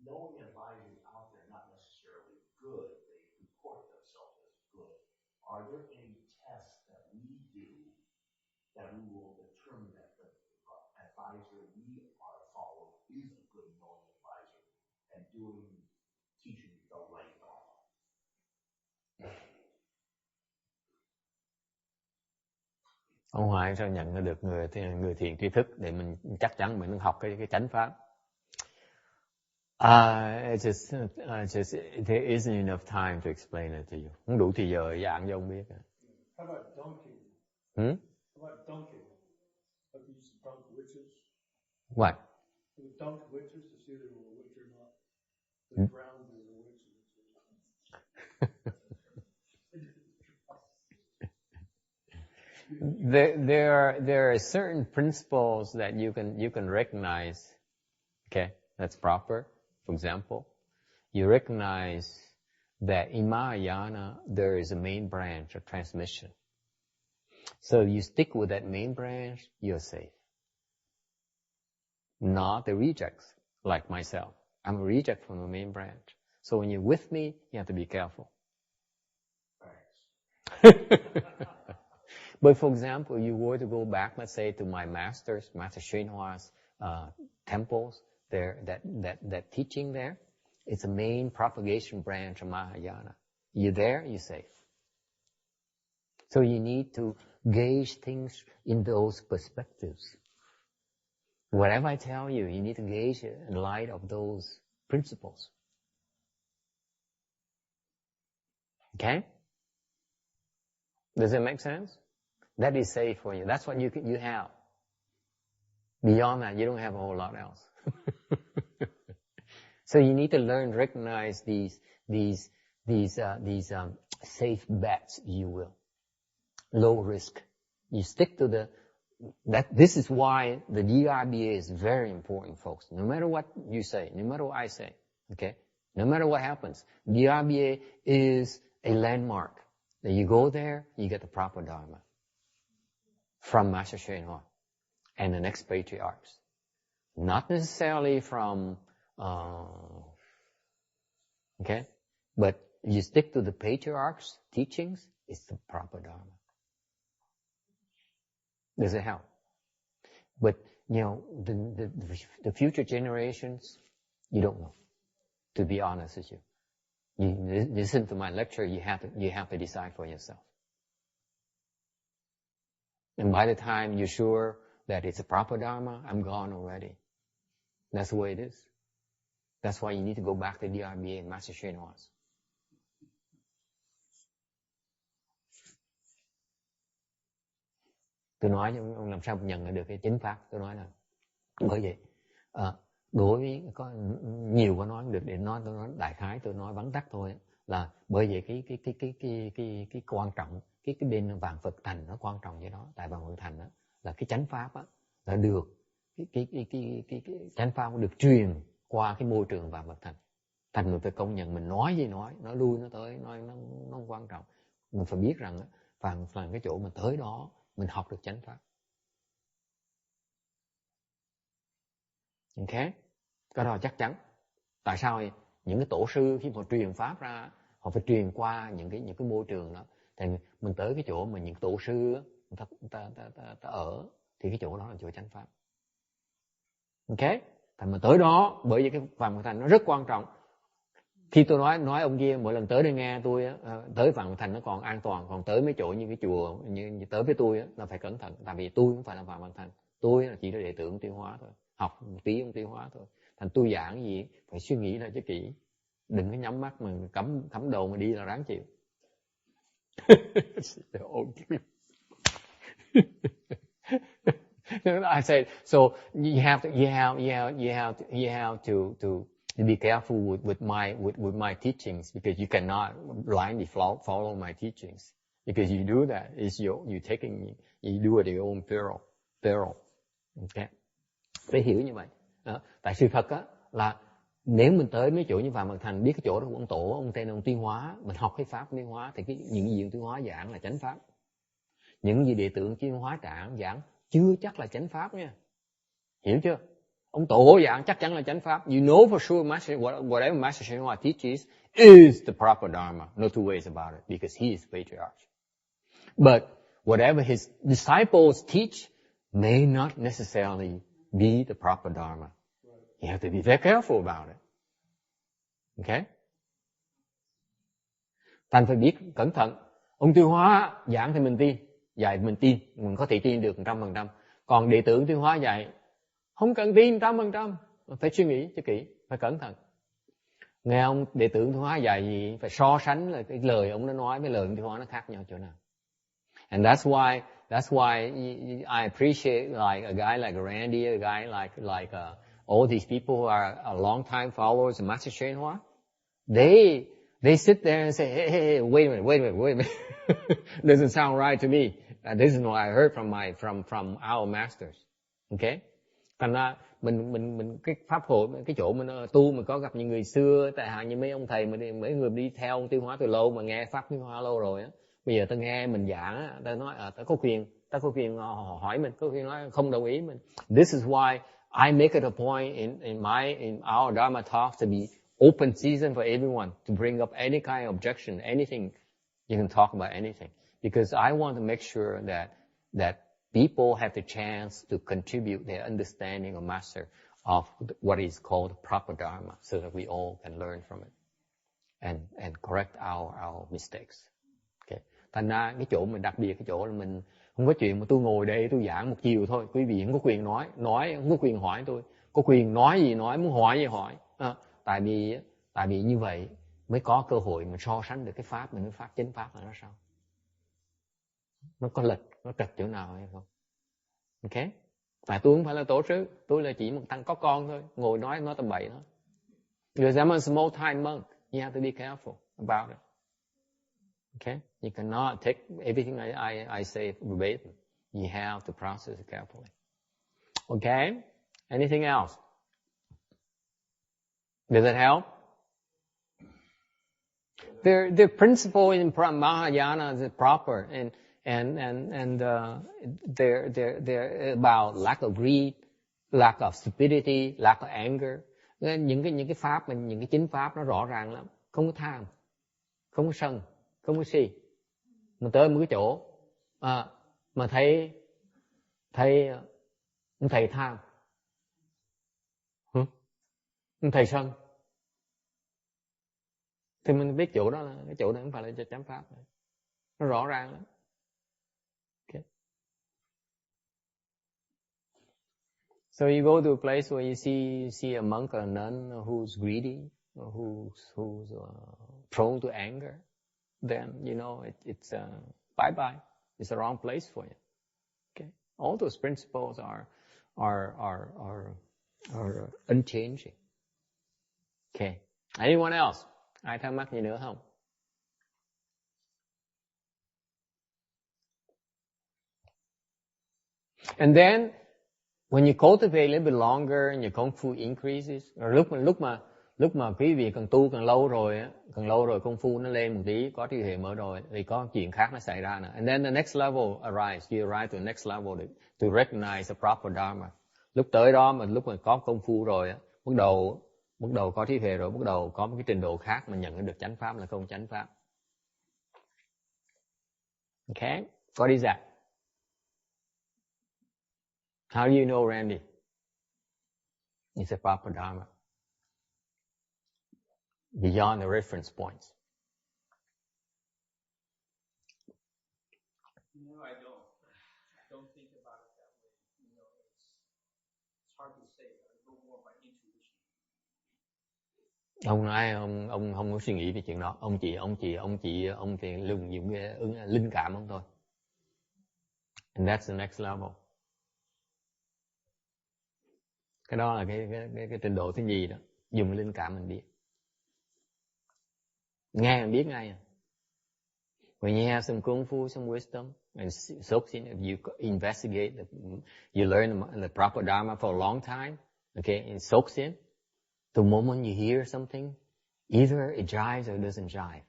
knowing advisors out there not necessarily good, they report themselves as good. Are there any tests that we do that we will determine that the advisor we are following is a good knowing advisor and teaching the right thought? Ông Hoài sao nhận được người thiện tri thức để mình chắc chắn mình học cái chánh pháp? There isn't enough time to explain it to you. Không đủ thì giờ giảng cho ông biết. How about dunking? Hmm? How about dunking? Have you used to dunk witches? What? You dunk witches to see if they were a witch or not. They drowned her in a witch. There are certain principles that you can recognize. Okay, that's proper. For example, you recognize that in Mahayana there is a main branch of transmission. So you stick with that main branch, you're safe. Not the rejects like myself. I'm a reject from the main branch. So when you're with me, you have to be careful. But for example, you were to go back, let's say, to my Master Shenhua's temples, there, that teaching there, it's a main propagation branch of Mahayana. You're there, you're safe. So you need to gauge things in those perspectives. Whatever I tell you, you need to gauge it in light of those principles. Okay? Does it make sense? That is safe for you. That's what you have. Beyond that, you don't have a whole lot else. So you need to learn, recognize these safe bets, you will. Low risk. You stick to this is why the DRBA is very important, folks. No matter what you say, no matter what I say, okay? No matter what happens, DRBA is a landmark. That you go there, you get the proper Dharma. From Master Shenhua and the next patriarchs. Not necessarily from, okay? But you stick to the patriarchs' teachings, it's the proper Dharma. Does it help? But You know, the future generations, you don't know. To be honest with you, you listen to my lecture. You have to decide for yourself. And by the time you're sure that it's a proper dharma, I'm gone already. That's the way it is. That's why you need to go back to DRBA and Master Shenhua's. Tôi nói ông làm sao nhận được cái chính pháp. Tôi nói là bởi vậy đối với có nhiều có nói được để nói, tôi nói đại khái, tôi nói vắn tắt thôi, là bởi vậy cái quan trọng, cái bên vạn Phật thành nó quan trọng vậy đó. Tại vạn Phật thành đó là cái chánh pháp á, là được cái chánh pháp được truyền qua cái môi trường vạn Phật thành. Thành người ta công nhận mình nói gì nói, nó lui nó tới, nó quan trọng. Mình phải biết rằng vạn Phật cái chỗ mà tới đó mình học được chánh pháp. Ok, cái đó chắc chắn. Tại sao những cái tổ sư khi mà truyền pháp ra, họ phải truyền qua những cái môi trường đó. Thì mình tới cái chỗ mà những tổ sư người ta ở, thì cái chỗ đó là chỗ chánh pháp. Ok, thành mà tới đó, bởi vì cái Vạn Phật thành nó rất quan trọng. Khi tôi nói ông kia mỗi lần tới đây nghe tôi tới Vạn Phật thành nó còn an toàn, còn tới mấy chỗ như cái chùa như tới với tôi là phải cẩn thận. Tại vì tôi không phải là Vạn Phật thành, tôi là chỉ là đệ tử ông Tiêu Hóa thôi, học một tí ông Tiêu Hóa thôi. Thành tôi giảng gì phải suy nghĩ lại cho kỹ, đừng có nhắm mắt mà cắm đầu mà đi là ráng chịu. I said, so you have to be careful with my teachings, because you cannot blindly follow my teachings. Because you do that, you do it at your own peril. Okay. Phải hiểu như vậy. Tại sự thật á là nếu mình tới mấy chỗ như Vạn Phật thành, biết cái chỗ đó của ông tổ, ông tên ông Tiêu Hóa, mình học cái pháp Tiêu Hóa, thì những gì ông Tiêu Hóa giảng là chánh pháp. Những gì đệ tử Tiêu Hóa giảng chưa chắc là chánh pháp nha. Hiểu chưa? Ông tổ giảng chắc chắn là chánh pháp. You know for sure whatever Master Shenhua teaches is the proper dharma. No two ways about it, because he is patriarch. But whatever his disciples teach may not necessarily be the proper dharma. You have to be very careful about it. Okay? Thành phải biết cẩn thận. Ông Tiêu Hóa giảng thì mình tin, dạy mình tin, mình có thể tin được 100%. Còn đệ tử Tiêu Hóa dạy không cần tin 100%, phải suy nghĩ cho kỹ, phải cẩn thận. Nghe ông đệ tử Tiêu Hóa dạy gì phải so sánh là cái lời ông nó nói với lời ông Tiêu Hóa nó khác nhau chỗ nào. And that's why I appreciate like a guy like Randy, a guy like all these people who are a long time followers of Master Shenhua. They sit there and say, hey, wait a minute. Doesn't sound right to me. This is what I heard from our masters. Okay? Thành ra mình cái pháp hội, cái chỗ mình tu, mình có gặp những người xưa, tại hạn như mấy ông thầy, mấy người đi theo ông Tiêu Hóa từ lâu mà nghe pháp Tiêu Hóa lâu rồi á. Bây giờ ta nghe mình giảng, ta nói ta có quyền hỏi mình, có quyền nói không đồng ý mình. This is why I make it a point in our Dharma talks to be open season for everyone, to bring up any kind of objection, anything. You can talk about anything, because I want to make sure that people have the chance to contribute their understanding of Master of what is called proper Dharma, so that we all can learn from it and correct our mistakes. Okay. Thành ra cái chỗ mình đặc biệt, cái chỗ là mình không có chuyện mà tôi ngồi đây tôi giảng một chiều thôi, quý vị không có quyền nói không có quyền hỏi tôi, có quyền nói gì nói, muốn hỏi gì hỏi. Tại vì như vậy mới có cơ hội mà so sánh được cái pháp mình với pháp chánh pháp là nó sao, nó có lệch, nó trật chỗ nào hay không. Ok. Tại tôi không phải là tổ sư, tôi là chỉ một thằng có con thôi, ngồi nói tầm bậy thôi. Because I'm a small time monk, you have to be careful about it. Okay? You cannot take everything I say verbatim. You have to process it carefully. Okay? Anything else? Does it help? The principle in Mahayana is proper, and they're about lack of greed, lack of stupidity, lack of anger. Những cái pháp mình, những cái chính pháp nó rõ ràng lắm, không có tham, không có sân, không có si. Mình tới một cái chỗ mà thấy Ông thầy tham, ông thầy sân. Thì mình biết chỗ đó là cái chỗ đó không phải là chánh pháp, nó rõ ràng lắm. Okay. So you go to a place where you see a monk or a nun who's greedy, or who's prone to anger, then you know it's bye bye. It's the wrong place for you. Okay. All those principles are unchanging. Okay. Anyone else? Ai thắc mắc gì nữa không? And then when you cultivate a little bit longer and your kung fu increases, lúc mà quý vị càng tu càng lâu rồi kung fu nó lên một tí, có trí huệ mở rồi, thì có chuyện khác nó xảy ra nữa. And then the next level arrives, you arrive to the next level to recognize the proper dharma. Lúc tới đó mà lúc mà có công phu rồi, bắt đầu có trí huệ rồi, bắt đầu có một cái trình độ khác mà nhận được chánh pháp là không chánh pháp. Okay, what is that? How do you know, Randy? It's a proper dharma. Beyond the reference points. No, I don't think about it that way. You know, it's hard to say. I go more by intuition. Ông nói ông không có suy nghĩ về chuyện đó. Ông chỉ dùng những cái linh cảm ông thôi. And that's the next level. Cái đó là cái trình độ thứ nhì đó. Dùng linh cảm mình biết. Nghe mình biết ngay. When you have some kung fu, some wisdom, and soaks in, if you investigate, you learn the proper dharma for a long time, okay, and soaks in, the moment you hear something, either it jives or it doesn't jive.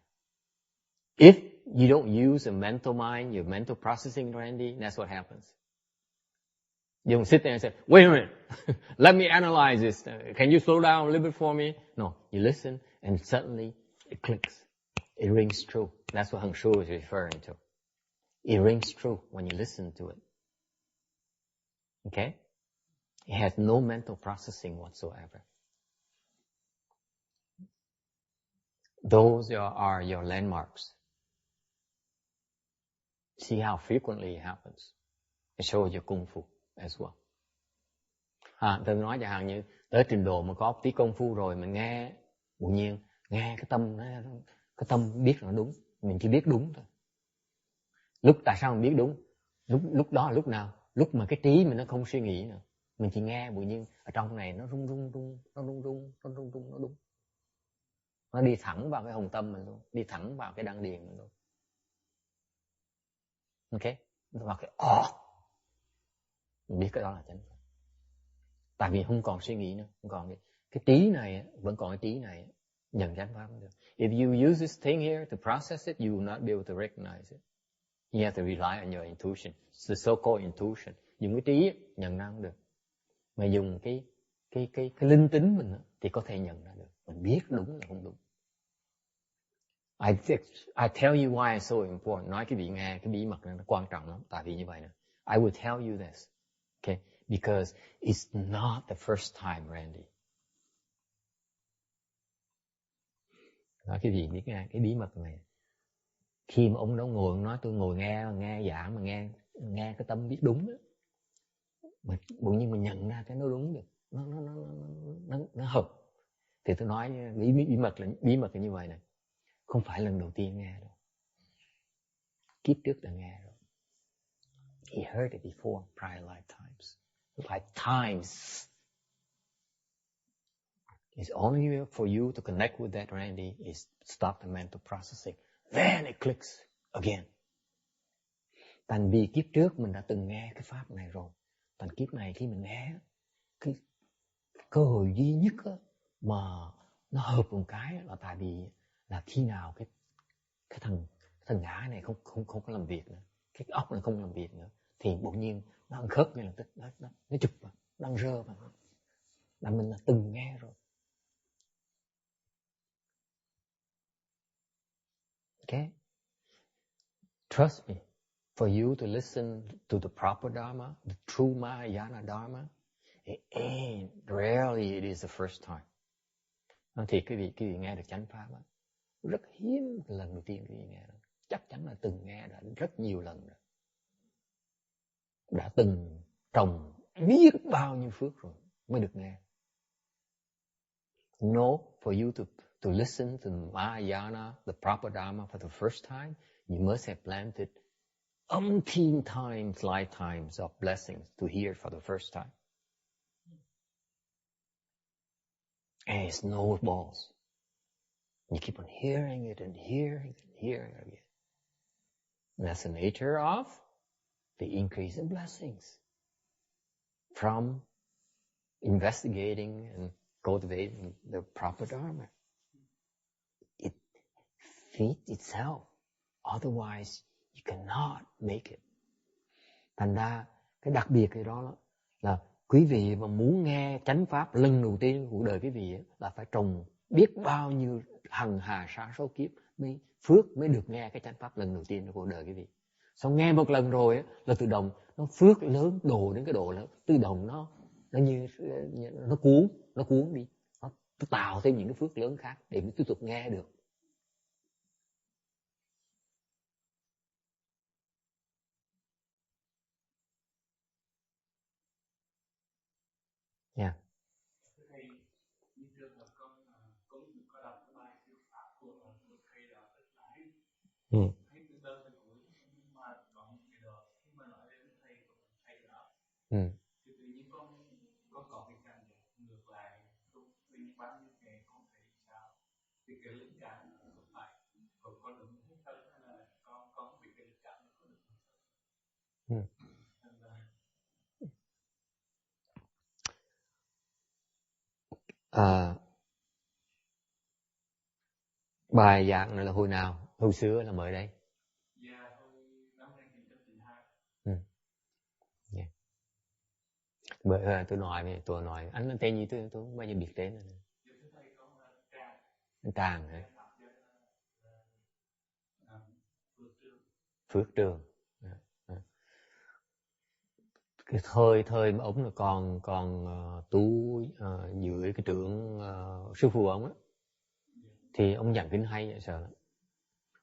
If you don't use a mental mind, your mental processing, Randy, that's what happens. You don't sit there and say, wait a minute, let me analyze this. Can you slow down a little bit for me? No, you listen and suddenly it clicks. It rings true. That's what Heng Shu is referring to. It rings true when you listen to it. Okay? It has no mental processing whatsoever. Those are your landmarks. See how frequently it happens. It shows your kung fu as well. Tôi nói chẳng hạn như tới trình độ mà có tí công phu rồi mình nghe, tự nhiên nghe cái tâm biết là đúng, mình chỉ biết đúng thôi. Tại sao mình biết đúng? Lúc đó là lúc nào? Lúc mà cái trí mình nó không suy nghĩ nữa, mình chỉ nghe tự nhiên ở trong này nó rung, nó đúng. Nó đi thẳng vào cái hồn tâm mình luôn, đi thẳng vào cái đan điền mình luôn. Ok, nó vào cái mình biết cái đó là chánh pháp. Tại vì không còn suy nghĩ nữa, không còn cái trí này, vẫn còn cái trí này nhận chánh pháp được. If you use this thing here to process it, you will not be able to recognize it. You have to rely on your intuition. It's the so-called intuition. Dùng cái trí nhận ra không được. Mà dùng cái linh tính mình thì có thể nhận ra được. Mình biết đúng là không đúng. I tell you why it's so important. Nói cái vị nghe, cái bí mật này nó quan trọng lắm. Tại vì như vậy nè. I will tell you this. Okay? Because it's not the first time, Randy. Nói cái gì biết nghe, cái bí mật này. Khi mà ông đó ngồi, ông nói tôi ngồi nghe giảng mà nghe cái tâm biết đúng đó. Mà tự nhiên mình nhận ra cái nó đúng được. Nó hợp. Thì tôi nói bí mật là như vậy này. Không phải lần đầu tiên nghe đâu. Kiếp trước đã nghe rồi. He heard it before, prior lifetimes. Lifetimes. It's only for you to connect with that, Randy, is stop the mental processing. Then it clicks again. Thành vì kiếp trước mình đã từng nghe cái pháp này rồi. Thành kiếp này khi mình nghe, cái cơ hội duy nhất mà nó hợp một cái là tại vì là khi nào cái thằng ngã này không có làm việc nữa, cái óc này không làm việc nữa, thì bỗng nhiên nó ăn khớp ngay lập tức, nó chụp vào, nó ăn rơ vào. Là mình đã từng nghe rồi. Okay? Trust me. for you to listen to the proper Dharma, the true Mahayana Dharma, rarely it is the first time. Thì quý vị nghe được chánh pháp đó, rất hiếm lần đầu tiên quý vị nghe đó. Chắc chắn là từng nghe đã rất nhiều lần rồi. Đã từng trồng biết bao nhiêu phước rồi mới được nghe. No, for you to listen to Mahayana, the proper Dharma for the first time, you must have planted umpteen times, lifetimes of blessings to hear it for the first time. And it snowballs. You keep on hearing it and hearing it and hearing it again. And that's the nature of the increase in blessings from investigating and cultivating the proper Dharma. It feeds itself. Otherwise, you cannot make it. Thành ra, cái đặc biệt cái đó là quý vị mà muốn nghe chánh pháp lần đầu tiên của cuộc đời quý vị là phải trồng biết bao nhiêu hằng hà sa số kiếp phước mới được nghe cái chánh pháp lần đầu tiên của cuộc đời quý vị. Xong nghe một lần rồi là tự động nó phước lớn đồ đến cái độ là tự động nó như nó cuốn đi, nó tạo thêm những cái phước lớn khác để mới tiếp tục nghe được. Yeah. Thầy, như trường hợp con có đọc cái bài siêu pháp của thầy là rất là hay. Hay từ đầu tới cuối, nhưng mà có một cái đó khi mà nói đến thầy của thầy đó, thì tự nhiên con có cái cảm giác ngược lại, mình bán như thế con thấy sao? Thì cái linh cảm có phải có đúng hay không, hay là con bị cái linh cảm nó có đúng hay không? Bài giảng này là hồi nào? Hồi xưa là mới đây? Dạ, hồi năm 2002. Yeah. Bởi tôi nói anh là tên gì tôi không bao giờ biết tên. Anh Tràng hả? Phước Trường. Cái thời mà ông là còn tu dưới cái trưởng sư phụ ông á, thì ông giảng kinh hay vậy sợ lắm.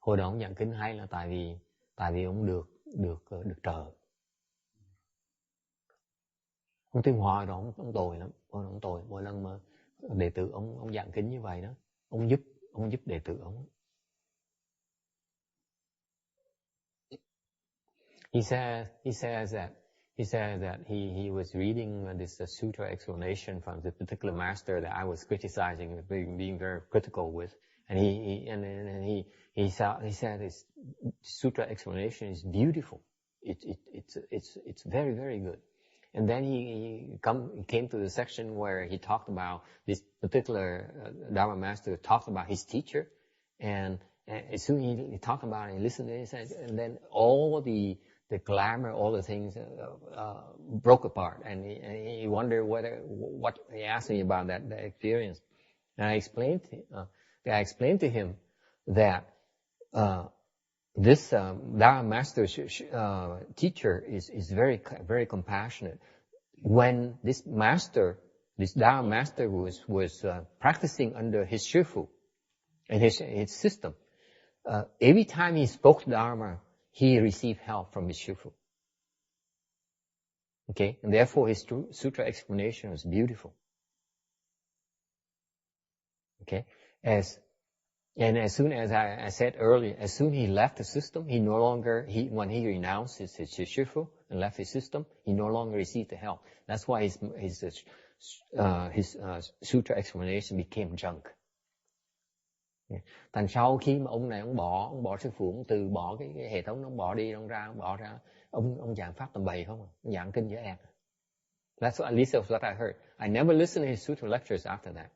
Hồi đó ông giảng kinh hay là tại vì ông được trợ. Ông Tuyên Hòa đó ông tồi lắm, ông tồi. Mỗi lần mà đệ tử ông giảng kinh như vậy đó, ông giúp đệ tử ông. He says that he was reading this sutra explanation from the particular master that I was criticizing, being very critical with, and he said his sutra explanation is beautiful. It's very, very good. And then he came to the section where he talked about this particular Dharma master talked about his teacher, and as soon as he talked about it, he listened to it, and then all the glamour, all the things broke apart, and he wondered what he asked me about that experience, and I explained to him that this Dharma master teacher is very, very compassionate. When this Dharma master was practicing under his shifu and his system, every time he spoke Dharma, he received help from his shifu. Okay, and therefore his sutra explanation was beautiful. Okay, as soon as I said earlier, as soon as he left the system, when he renounced his shifu and left his system, he no longer received the help. That's why his sutra explanation became junk. Thành sau khi mà ông này ông bỏ sư phụ, ông từ bỏ cái hệ thống, ông bỏ ra, ông giảng pháp tầm bậy không, ông giảng kinh dễ ẹt. At least that's what I heard. I never listened to his sutra lectures after that.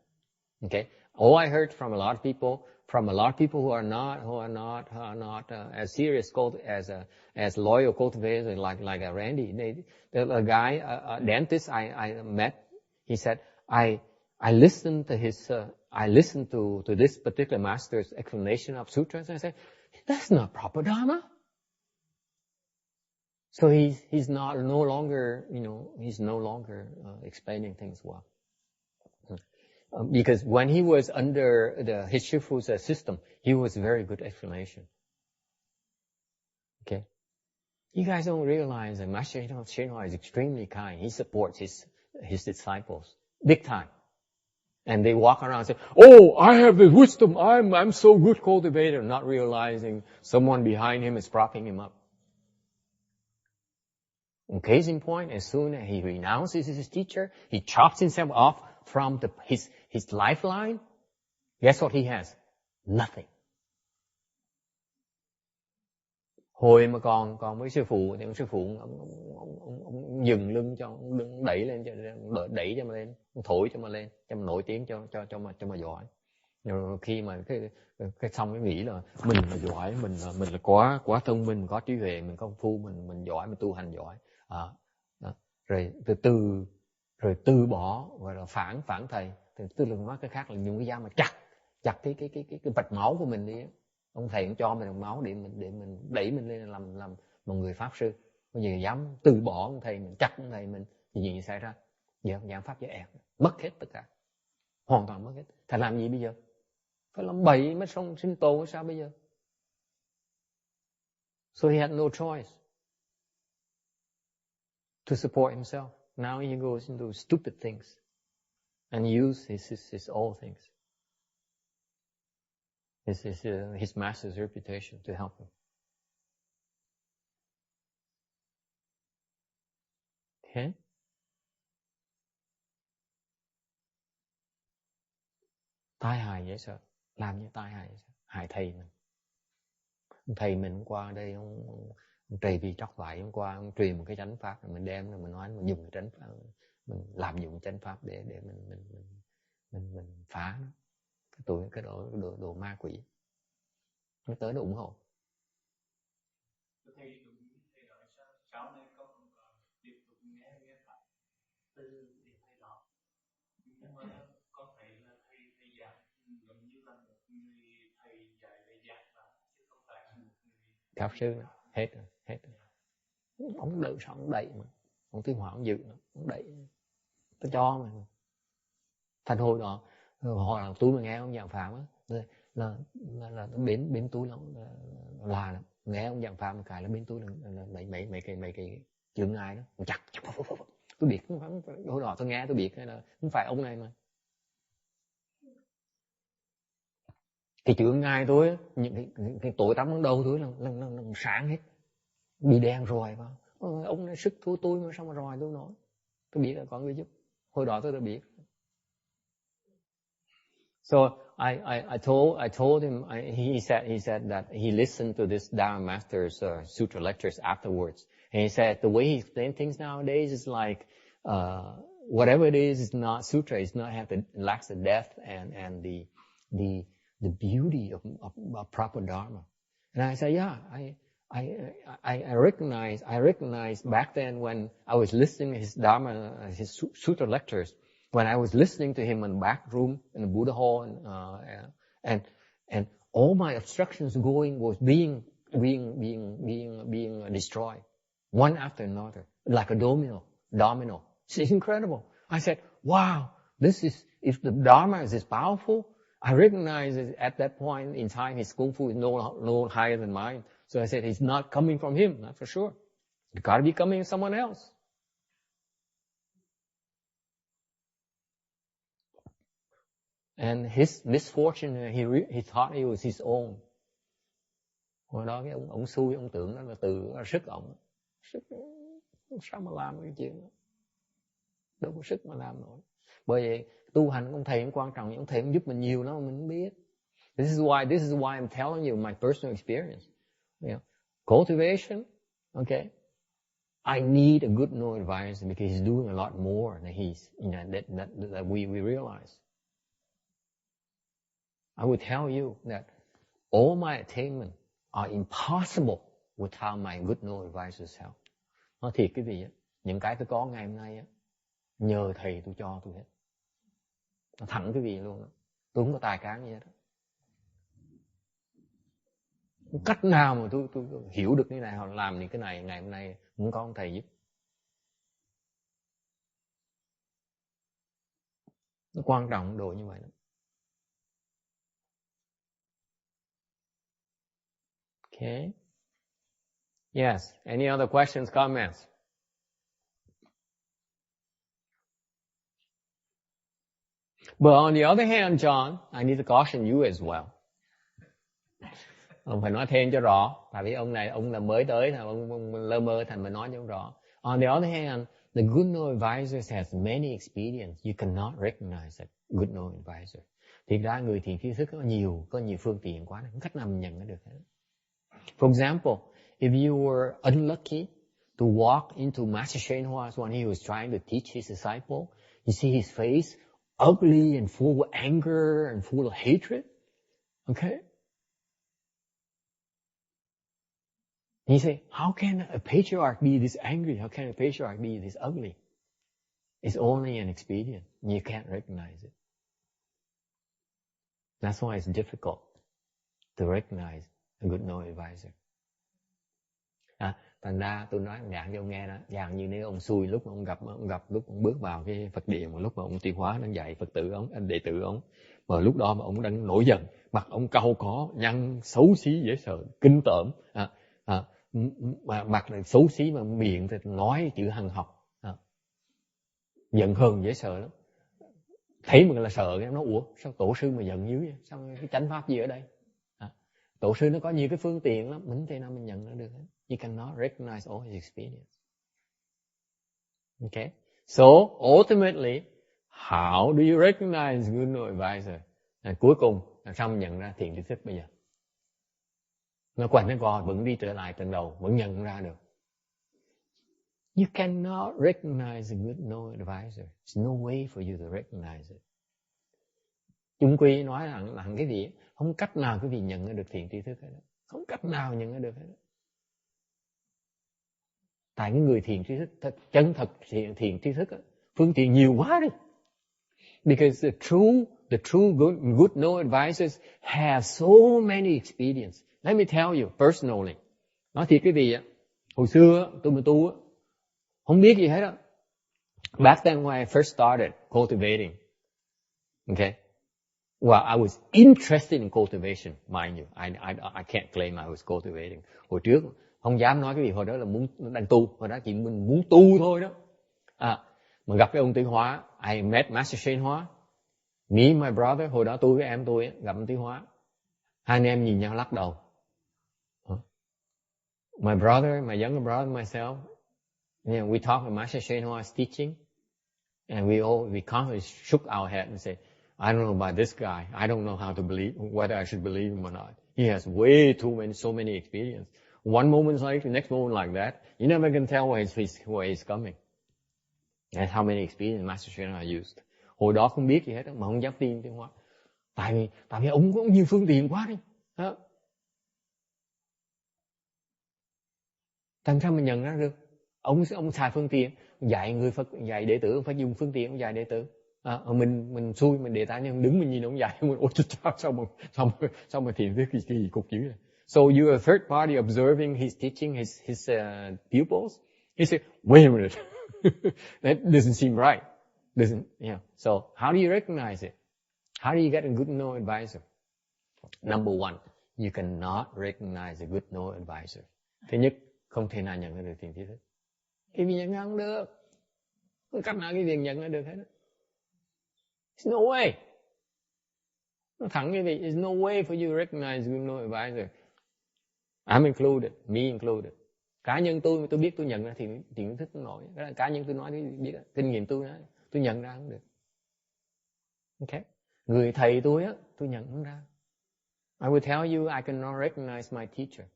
Okay, all I heard from a lot of people who are not as serious as loyal cultivators like Randy. A guy, a dentist I met, he said, I listened to this particular master's explanation of sutras, and I said, that's not proper Dharma. So he's no longer, he's no longer explaining things well. Because when he was under his shifu's system, he was a very good explanation. Okay? You guys don't realize that Master Shinhwa is extremely kind. He supports his disciples big time. And they walk around and say, oh, I have the wisdom. I'm so good cultivator, not realizing someone behind him is propping him up. In case in point, as soon as he renounces his teacher, he chops himself off from his lifeline. Guess what he has? Nothing. Hồi mà còn với sư phụ thì sư phụ ông dừng lưng cho ông đẩy lên đẩy cho mà lên, thổi cho mà lên, cho mà nổi tiếng cho mà giỏi. Rồi khi mà cái xong cái nghĩ là mình là giỏi, mình là quá thông minh, có trí huệ, mình công phu, mình giỏi, mình tu hành giỏi. Rồi từ bỏ gọi là phản thầy. Tức là nói cái khác là dùng cái dao mà chặt cái vạch máu của mình đi. Ông thầy cũng cho mình đồng máu để mình đẩy mình lên làm một người pháp sư. Bây giờ dám từ bỏ ông thầy mình, chặt ông thầy mình thì gì xảy ra? Giảng pháp với ẹt, mất hết tất cả, hoàn toàn mất hết. Thầy làm gì bây giờ? Phải làm bậy mới xong sinh tồn sao bây giờ? So he had no choice to support himself. Now he goes into stupid things and use his old things. His master's reputation to help him. Okay? Tai hại dễ sợ. Làm như tai hại dễ sợ. Hại thầy mình. Thầy mình hôm qua đây, ông trì vì tróc vải hôm qua, ông truyền một cái chánh pháp, rồi mình đem rồi mình nói, mình dùng cái chánh pháp, mình làm dụng chánh pháp để mình phá nó. Cái đồ ma quỷ. Nó tới nó ủng hộ. Thầy nói sao này con tiếp tục nghe pháp từ điểm thầy đó. Nhưng mà con thấy là thầy giảng giống như là một người thầy dạy về giảng pháp, chứ không phải là một người pháp sư. Hết rồi. Ông đợi sao ông đẩy mà. Ông Thiên Hòa ông dự nó, ông đẩy. Tôi cho mà. Thành hồi đó, họ là tôi mà nghe ông giảng pháp á, là bên túi là nghe ông giảng pháp một cái là bên túi là mấy cái chướng ngại đó, chặt. Tôi biết, hồi đó tôi nghe tôi biết là không phải ông này mà. Cái chướng ngại tôi, những cái tối tăm ban đầu tôi là sáng hết, bị đen rồi vào. Ông này sức thua tôi mà sao mà rồi tôi nói. Tôi biết là có người giúp. Hồi đó tôi đã biết. So I told him. He said that he listened to this Dharma Master's Sutra lectures afterwards, and he said the way he explains things nowadays is like whatever it is not sutra. It's not lacks the depth and the beauty of proper Dharma. And I said, yeah, I recognize back then when I was listening to his Dharma, his Sutra lectures. When I was listening to him in the back room in the Buddha hall, and all my obstructions was being destroyed, one after another, like a domino. It's incredible. I said, wow, if the Dharma is this powerful, I recognize at that point in time his kung fu is no higher than mine. So I said, it's not coming from him, not for sure. It's got to be coming from someone else. And his misfortune, he thought it was his own. Hồi đó cái ông xui, ông tưởng đó là từ sức ông. Sức, sao mà làm cái chuyện đó? Đâu có sức mà làm nổi. Bởi vậy, tu hành ông thầy cũng quan trọng, ông thầy cũng giúp mình nhiều lắm mà mình không biết. This is why I'm telling you my personal experience. You know, cultivation, okay? I need a good no advisor because he's doing a lot more than that we realize. I would tell you that all my attainment are impossible without my good no advisor's help. Nói thiệt cái gì á, những cái tôi có ngày hôm nay á, nhờ thầy tôi cho tôi hết. Nó thẳng cái gì luôn đó. Tôi không có tài cán gì hết đó. Cách nào mà tôi hiểu được cái này hoặc làm những cái này ngày hôm nay cũng có ông thầy giúp. Nó quan trọng độ như vậy đó. Okay. Yes. Any other questions, comments? But on the other hand, John, I need to caution you as well. Ông phải nói thêm cho rõ. Tại vì ông là mới tới, ông lơ mơ thành mà nói cho rõ. On the other hand, the good know advisor has many experience. You cannot recognize a good know advisor. Thì ra người thiền tri thức có nhiều phương tiện quá, không cách nào mình nhận nó được hết. For example, if you were unlucky to walk into Master Hsuan Hua's when he was trying to teach his disciple, you see his face ugly and full of anger and full of hatred. Okay? And you say, how can a patriarch be this angry? How can a patriarch be this ugly? It's only an experience. You can't recognize it. That's why it's difficult to recognize a good know advisor. Thành ra tôi nói dạng cho ông nghe đó, dạng như nếu ông xui lúc mà ông gặp lúc ông bước vào cái Phật điện, một lúc mà ông Tiêu Hóa đang dạy Phật tử ông, anh đệ tử ông, mà lúc đó mà ông đang nổi giận, mặt ông cau có, nhăn xấu xí dễ sợ, kinh tởm, mà mặt này xấu xí mà miệng thì nói chữ hằng học, giận hờn dễ sợ lắm. Thấy mình là sợ, nó ủa sao tổ sư mà giận dữ vậy? Sao cái chánh pháp gì ở đây? Tổ sư nó có nhiều cái phương tiện lắm, mình thế nào mình nhận nó được hết. You cannot recognize all his experience. Okay? So, ultimately, how do you recognize good know advisor? Cuối cùng, làm sao mình nhận ra thiền tri thức bây giờ? Nó quanh nó coi, vẫn đi trở lại tận đầu, vẫn nhận ra được. You cannot recognize a good know advisor. There's no way for you to recognize it. Chung quy nói là cái gì, không cách nào quý vị nhận ra được thiền tri thức hết. Không cách nào nhận ra được hết. Tại cái người thiền tri thức, chân thật thiền tri thức, phương tiện nhiều quá đi. Because the true good know advisors have so many experience. Let me tell you personally. Nói thiệt cái gì á, hồi xưa tôi mà tu á, không biết gì hết á. Back then when I first started cultivating, okay, well, I was interested in cultivation, mind you. I can't claim I was cultivating. Hồi trước không dám nói cái gì, hồi đó là đang tu, hồi đó chỉ mình muốn tu thôi đó. Mà gặp cái ông Tiêu Hóa, I met Master Hsuan Hua. Me and my brother, hồi đó tôi với em tôi gặp ông Tiêu Hóa. Hai anh em nhìn nhau lắc đầu. My brother, my younger brother, myself, we talked with Master Hsuan Hua's teaching, and we constantly shook our head and said, I don't know about this guy. I don't know how to believe, whether I should believe him or not. He has so many experience. One moment's like the next moment like that. You never can tell where he's coming. That's how many experience Master Hsuan Hua used. Hồi đó không biết gì hết, mà không dám tin Tiêu Hóa. Tại vì ông có nhiều phương tiện quá đi. Làm sao mình nhận ra được? Ông xài phương tiện, dạy người Phật, dạy đệ tử, ông phải dùng phương tiện, ông dạy đệ tử. Mình xui, mình để tay nhưng đứng mình nhìn ông dạy, mình ôi sao mà thiền cái gì cục dữ này. So you are a third party observing his teaching, his pupils. He said, wait a minute, that doesn't seem right. So how do you recognize it? How do you get a good know advisor? Number one, you cannot recognize a good know advisor. Thứ nhất, không thể nào nhận ra được thiền tri thức. Cái gì nhận ra không được. Không cách nào cái gì nhận ra được hết. There's no way. Nó thẳng cái gì, there's no way for you to recognize good know advisor. I'm included, me included. Cá nhân tôi biết tôi nhận ra thiền tri thức không nổi. Cái là cá nhân tôi nói thì biết, kinh nghiệm tôi nói, tôi nhận ra không được. Okay. Người thầy tôi á, tôi nhận không ra. I will tell you I cannot recognize my teacher.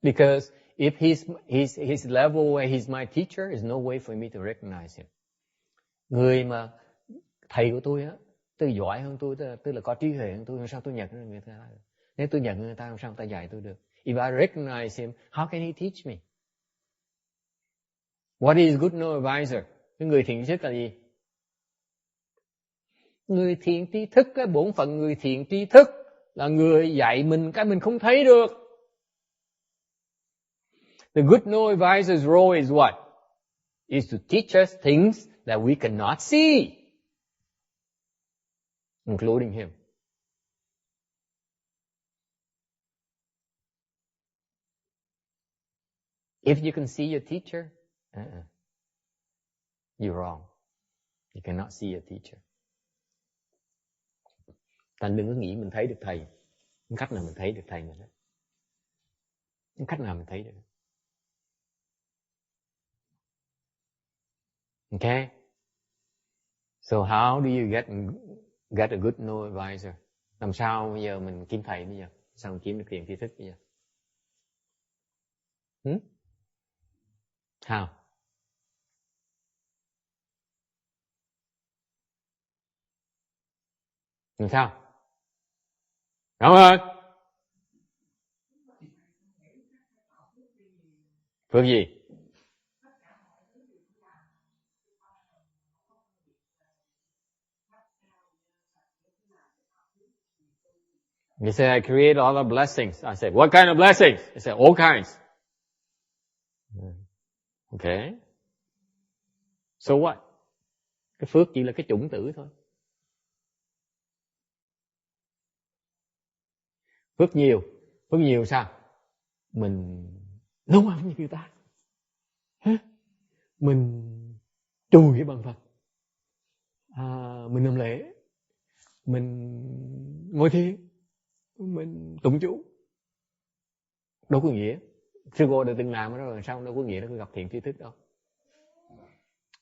Because if his level where he's my teacher, there's no way for me to recognize him. Người mà thầy của tôi á, tôi giỏi hơn tôi, tức là có trí huệ hơn tôi, làm sao tôi nhận ra người ta được? Nếu tôi nhận người ta, làm sao người ta dạy tôi được? If I recognize him, how can he teach me? What is good know advisor? Cái người thiền tri thức là gì? Người thiền tri thức, cái bổn phận người thiền tri thức là người dạy mình cái mình không thấy được. The good no advisor's role is what? Is to teach us things that we cannot see, including him. If you can see your teacher, you're wrong. You cannot see your teacher. Thành đừng có nghĩ mình thấy được thầy. Cái cách nào mình thấy được thầy mình đó. Cái cách nào mình thấy được. Okay? So how do you get a good no advisor? Làm sao bây giờ mình kiếm thầy bây giờ? Sao mình kiếm được tiền tri thức bây giờ? How? Làm sao? Cảm ơn. Phước gì? He said, I create all the blessings. I said, what kind of blessings? He said, all kinds. Okay. So what? Cái phước chỉ là cái chủng tử thôi. Phước nhiều sao? Mình nấu ăn như người ta. Mình trùi cái bằng Phật. Mình làm lễ. Mình ngồi thiền. Mình tụng chú. Đâu có nghĩa. Sư cô đã từng làm đó rồi, sao đâu có nghĩa nó có gặp thiện tri thức đâu.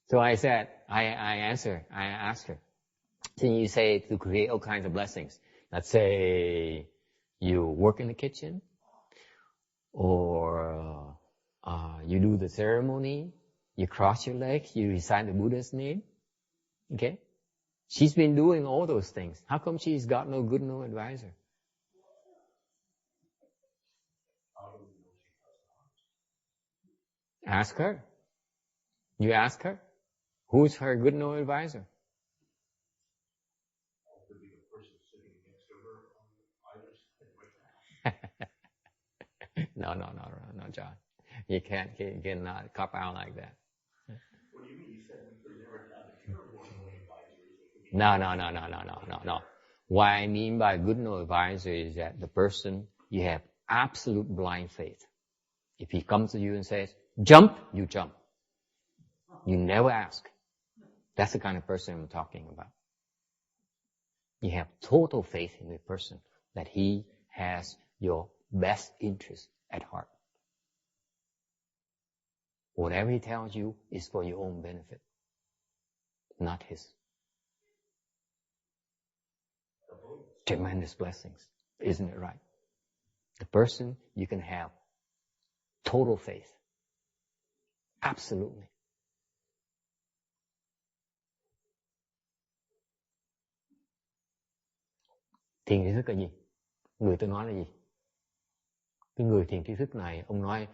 So I said, I asked her, can you say to create all kinds of blessings? Let's say you work in the kitchen, or you do the ceremony, you cross your legs, you recite the Buddha's name. Okay? She's been doing all those things. How come she's got no good no advisor? Ask her. You ask her. Who's her good no advisor? Could be the person sitting next to her on either side. No, John. You cannot cop out like that. What do you mean? You said we could never have a terrible advisor. No. What I mean by good no advisor is that the person, you have absolute blind faith. If he comes to you and says, jump, you jump. You never ask. That's the kind of person I'm talking about. You have total faith in the person that he has your best interest at heart. Whatever he tells you is for your own benefit, not his. Tremendous blessings, isn't it right? The person you can have total faith. Absolutely. Thiền tri thức là gì? Người tôi nói là gì? Cái người thiền tri thức này, ông nói,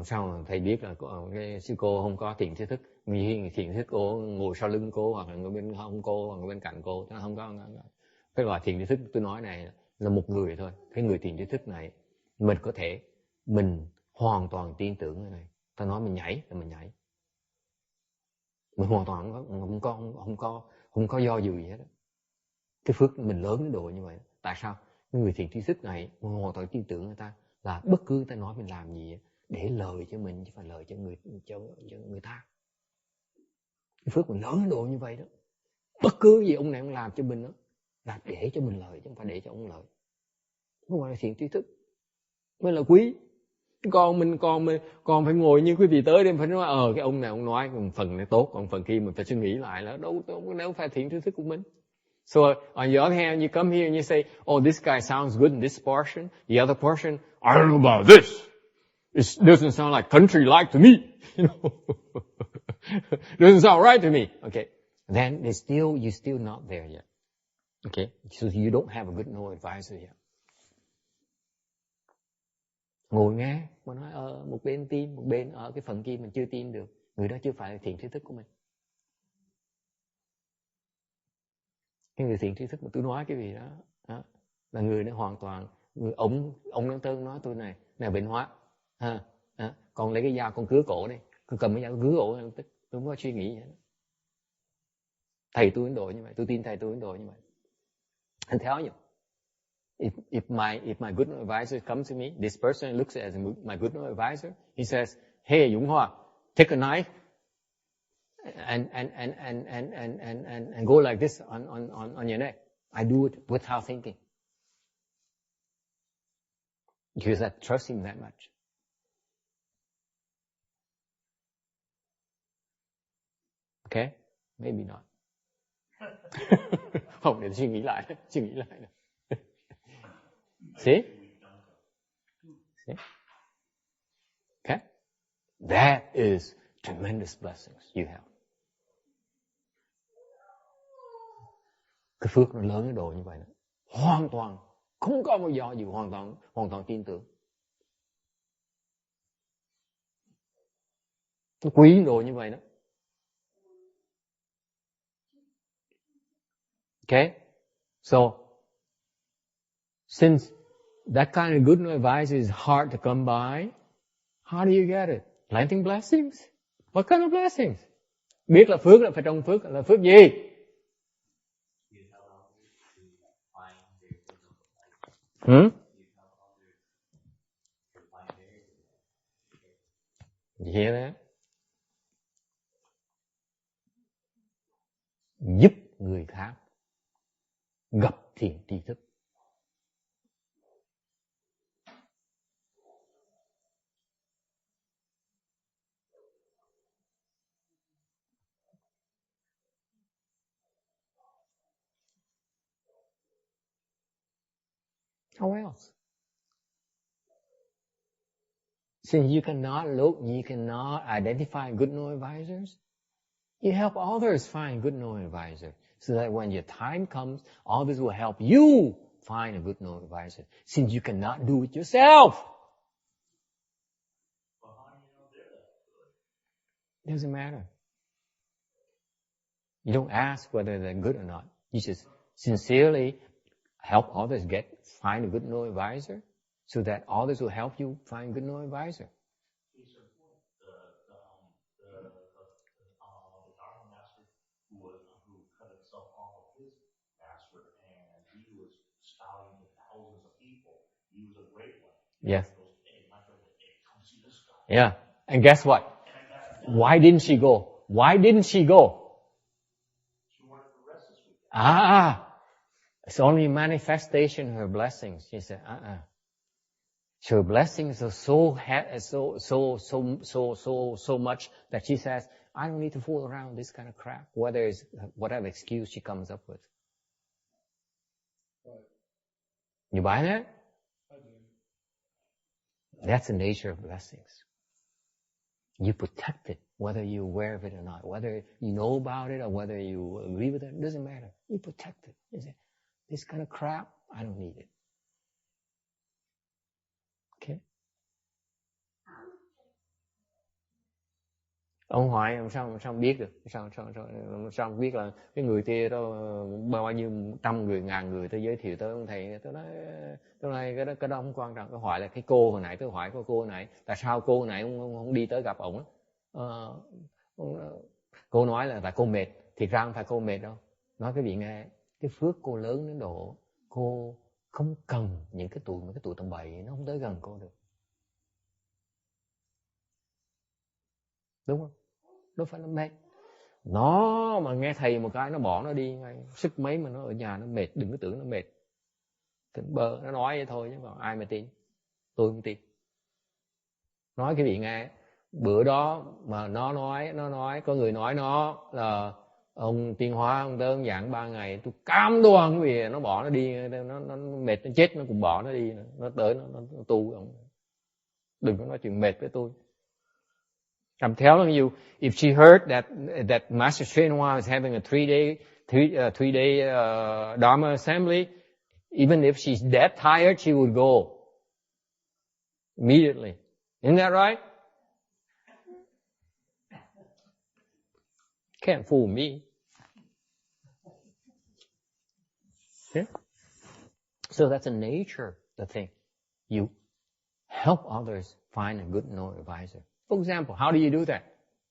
sao thầy biết là cái sư cô không có thiền tri thức? Thiền tri thức cô ngồi sau lưng cô, hoặc là ngồi bên hông cô, hoặc là bên cạnh cô, nó không có. Cái loại thiền tri thức tôi nói này là một người thôi. Cái người thiền tri thức này, mình hoàn toàn tin tưởng cái này. Ta nói mình nhảy là mình nhảy. Mình hoàn toàn không có do dự gì hết. Cái phước mình lớn đến độ như vậy. Tại sao? Người thiền tri thức này mình hoàn toàn tin tưởng người ta là bất cứ người ta nói mình làm gì để lời cho mình chứ phải lời cho người ta. Cái phước mình lớn đến độ như vậy đó. Bất cứ gì ông này ông làm cho mình đó là để cho mình lời chứ không phải để cho ông lời. Không phải là thiền tri thức. Mới là quý. Còn phải ngồi như quý vị tới đây phải nói cái ông này ông nói phần này tốt, còn phần kia mình phải suy nghĩ lại là đâu phải thiền tri thức của mình. So on the other hand, you come here and you say, oh, this guy sounds good in this portion. The other portion, I don't know about this. It doesn't sound like country like to me. You know, doesn't sound right to me. Okay, then you're still not there yet. Okay, so you don't have a good no advisor yet. Ngồi nghe, mà nói một bên tin, một bên ở cái phần kia mình chưa tin được. Người đó chưa phải là thiền tri thức của mình. Cái người thiền tri thức mà tôi nói cái gì đó là người nó hoàn toàn, ông Năng Tân nói tôi này bệnh hóa. Còn lấy cái dao con cứa cổ đi, con cầm cái dao con cứa cổ lập tức, tôi không có suy nghĩ vậy. Thầy tôi Ấn Độ như vậy, tôi tin thầy tôi Ấn Độ như vậy. And tell you, if my good advisor comes to me, this person looks as my good advisor, he says, hey Dũng Hoa, take a knife and go like this on your neck. I do it without thinking. Because I trust him that much. Okay? Maybe not. Không, để suy nghĩ lại. See? Okay? That is tremendous blessings you have. Cái phước nó lớn cái độ như vậy đó. Hoàn toàn, không có một do gì, hoàn toàn tin tưởng. Nó quý độ như vậy đó. Okay? So, since that kind of good advice is hard to come by, how do you get it? Planting blessings? What kind of blessings? Biết là phước là phải trồng phước, là phước gì? You hear that? Giúp người khác gặp thiện tri thức. How else? Since you cannot identify good no advisors, you help others find good no advisor, so that when your time comes, others will help you find a good no advisor, since you cannot do it yourself. Doesn't matter. You don't ask whether they're good or not. You just sincerely help others find a good no advisor, so that others will help you find a good no advisor. Yes. Yeah. And guess what? Why didn't she go? She wanted to rest this weekend. It's only manifestation of her blessings. She said, So her blessings are so much that she says, I don't need to fool around with this kind of crap, whether it's whatever excuse she comes up with. You buy that? That's the nature of blessings. You protect it, whether you're aware of it or not, whether you know about it or whether you agree with it, it doesn't matter. You protect it. You say, this kind of crap, I don't need it. Okay? Ông hỏi sao biết được? Sao biết là cái người kia đó bao nhiêu trăm người, ngàn người tôi giới thiệu tới ông thầy, tôi nói cái đó không quan trọng. Tôi hỏi là cái cô hồi nãy, tôi hỏi cô này, tại sao cô này không đi tới gặp ổng? Cô nói là tại cô mệt. Thiệt ra không phải cô mệt đâu. Nói cái vị nghe, cái phước cô lớn đến độ cô không cần những cái tụi tầm bậy nó không tới gần cô được. Đúng không? Đâu phải nó mệt. Nó mà nghe thầy một cái nó bỏ nó đi ngay. Sức mấy mà nó ở nhà nó mệt, đừng có tưởng nó mệt. Tỉnh bơ, nó nói vậy thôi chứ còn ai mà tin. Tôi không tin. Nói cái vị nghe, bữa đó mà nó nói có người nói nó là ông Tiên Hóa, ông tới ông giảng 3 ngày, tôi cam đoan vì nó bỏ nó đi, nó mệt, nó chết nó cũng bỏ nó đi, nó tới nó tu ông. Đừng có nói chuyện mệt với tôi. I'm telling you, if she heard that Master Train Hoa is having a three day Dharma assembly, even if she's that tired, she would go immediately. Isn't that right? Can't fool me. Okay? So that's the nature of the thing. You help others find a good no advisor. For example, how do you do that?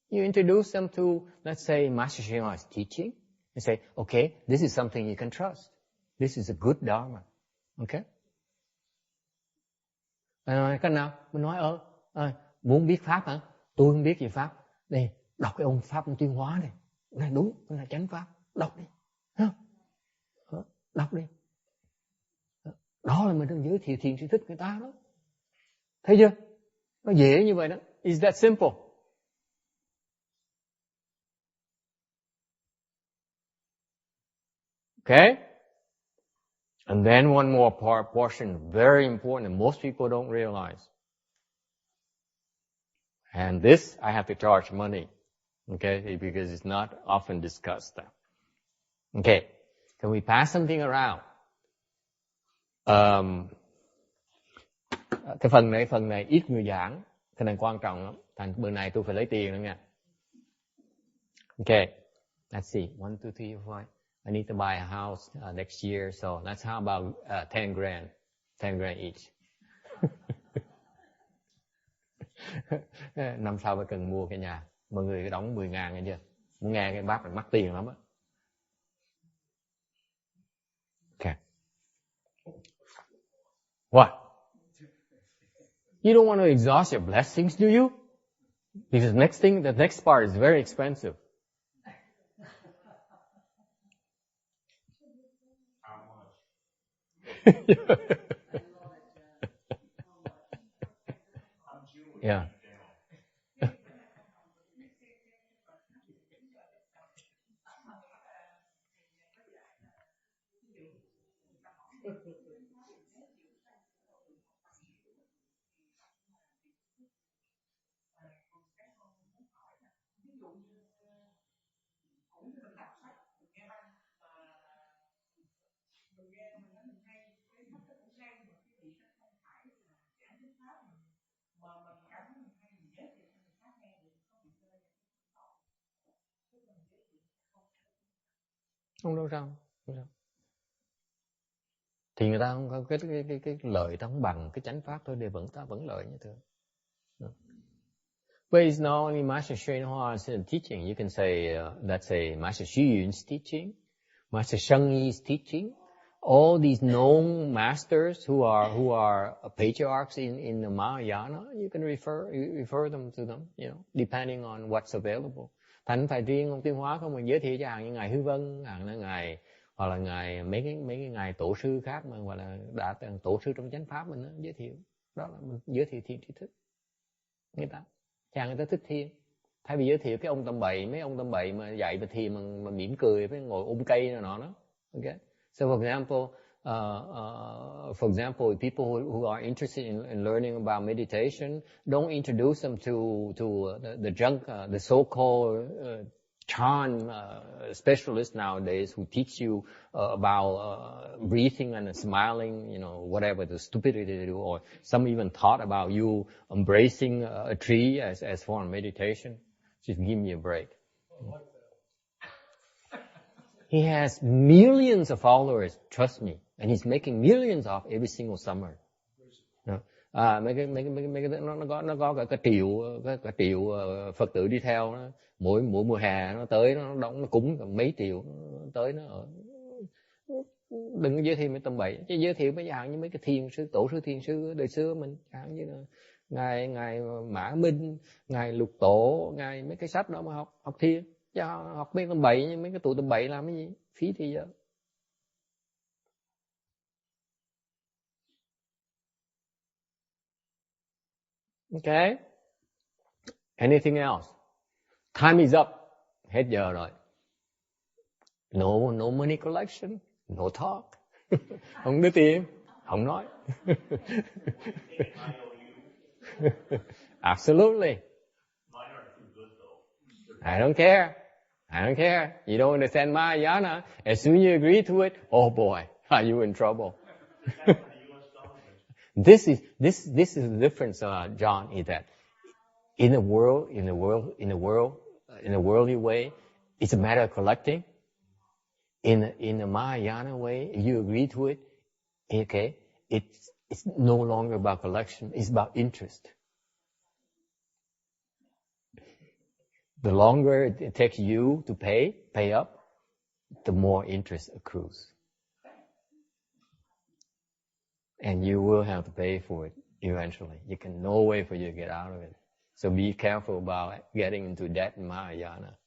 You introduce them to, let's say, Master Srima's teaching. You say, okay, this is something you can trust. This is a good Dharma. Okay? Cách nào? Mình nói, muốn biết Pháp hả? Tôi không biết gì Pháp. Đây, đọc cái ông Pháp ông Tuyên Hóa này. Này đúng, cái là chánh Pháp. Đọc đi. Đọc đi. Đó là mình đang giới thiệu thiền sư thích người ta đó. Thấy chưa? Nó dễ như vậy đó. It's that simple. Okay? And then one more portion, very important, and most people don't realize. And this, I have to charge money. Okay? Because it's not often discussed. Okay. Can we pass something around? Cái phần này ít người giảng. Cái này quan trọng lắm. Thành bữa này tôi phải lấy tiền nữa nha. Okay. Let's see. 1, 2, 3, 4. I need to buy a house next year, so let's how about 10 grand? 10 grand each. Năm sau phải cần mua cái nhà. Mọi người đóng 10.000 nghe chưa? Muốn nghe cái bác này mắc tiền lắm á. Okay. What? You don't want to exhaust your blessings, do you? Because the next part is very expensive. Yeah. Không đâu sao. Thì người ta không có cái lợi ta không bằng cái chánh pháp thôi, để ta vẫn lợi như thường. But it's not only Master Hsuan Hua's teaching. You can say that's a Master Xu Yun's teaching, Master Sheng Yi's teaching. All these known masters who are patriarchs in the Mahayana, you can refer them to them, depending on what's available. Thành phải riêng ông Tuyên Hóa không, mình giới thiệu cho hàng như ngài Hư Vân, hàng là ngài hoặc là ngài mấy cái ngài tổ sư khác mà gọi là đã tổ sư trong chánh pháp mình đó, giới thiệu. Đó là mình giới thiệu thiền tri thức. Người ta thích thiền. Thay vì giới thiệu cái ông mấy ông tầm bậy mà dạy về thiền mà mỉm cười với ngồi ôm cây nọ đó. Okay. So for example, people who are interested in learning about meditation, don't introduce them to the junk, the so-called Chan specialists nowadays who teach you about breathing and smiling, whatever the stupidity they do, or some even taught about you embracing a tree as form of meditation. Just give me a break. He has millions of followers, trust me, and he's making millions off every single summer. Mấy cái nó có cả triệu Phật tử đi theo nó. Mỗi mùa hè nó tới nó cúng mấy triệu nó tới nó ở. Đừng có giới thiệu mấy tầm bậy, chứ giới thiệu mấy dạng như mấy cái thiền sư, tổ sư thiền sư đời xưa mình, dạng như là ngài Mã Minh, ngài Lục Tổ, ngài mấy cái sách đó mà học thiền. Chứ học mấy tầm bậy, mấy cái tụi tầm bậy làm cái gì, phí thì giờ. Okay. Anything else? Time is up. Hết giờ rồi. No money collection, no talk. Không đưa tiền, không nói. Absolutely. I don't care. You don't understand Mahayana. As soon as you agree to it, oh boy, are you in trouble? This is the difference, John, is that in a worldly way, it's a matter of collecting. In a Mahayana way, if you agree to it, Okay? It's no longer about collection, it's about interest. The longer it takes you to pay up, the more interest accrues. And you will have to pay for it eventually. You can no way for you to get out of it. So be careful about getting into debt in Mahayana,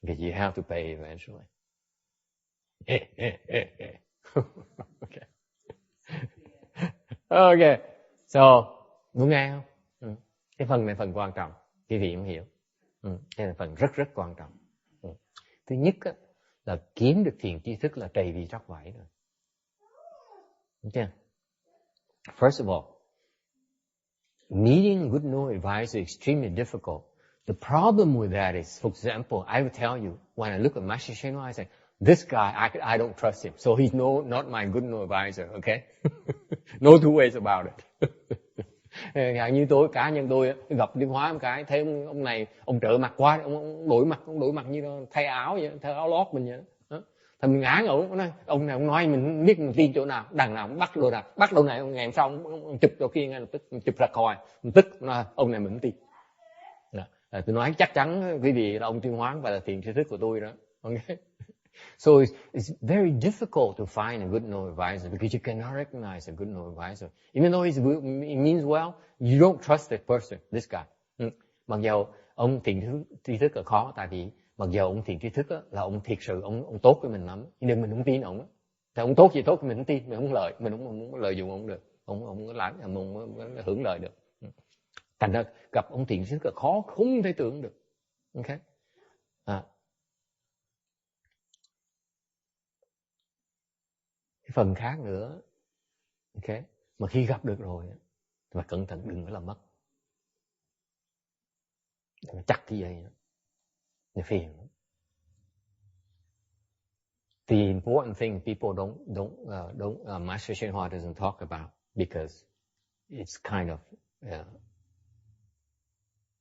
because you have to pay eventually. Okay. Okay. So, muốn nghe không? Cái phần này phần quan trọng, quý vị cũng hiểu. Cái này phần rất rất quan trọng. Thứ nhất á, là kiếm được thiền tri thức là trầy vì tróc vải rồi. Đúng chưa? First of all, meeting good no advisor is extremely difficult. The problem with that is, for example, I would tell you, when I look at Master Shenhua, I say, this guy, I don't trust him. So he's not my good no advisor, okay? No two ways about it. Như tôi, cá nhân tôi, gặp Điên Hóa một cái, thấy ông này, ông trợ mặt quá, ông đổi mặt như thay áo vậy, thay áo lót mình vậy. Thì mình ngán ông này ông nói mình biết mình tin chỗ nào, đằng nào cũng bắt đâu này, ngày hôm sau ông chụp chỗ kia ngay lập tức, chụp ra coi, mình tức, ông này mình không tin. Tôi nói chắc chắn quý vị là ông Tuyên Hóa và là thiền tri thức của tôi đó. Okay? So it's very difficult to find a good no advisor because you cannot recognize a good no advisor. Even though it means well, you don't trust that person, this guy. Mặc dù ông thiền tri thức là khó, tại vì mặc dù ông thiền tri thức là ông thiệt sự ông tốt với mình lắm, nhưng mình không tin ông. Thì ông tốt gì tốt mình không tin, mình không lợi dụng ông được, ông không hưởng lợi được. Thành ra gặp ông thiền tri thức là khó, không thể tưởng được. Okay? Cái phần khác nữa, okay, mà khi gặp được rồi thì phải cẩn thận đừng có làm mất. Đừng có chặt cái dây nữa, nó phiền. The important thing people Master Shenhua doesn't talk about because it's kind of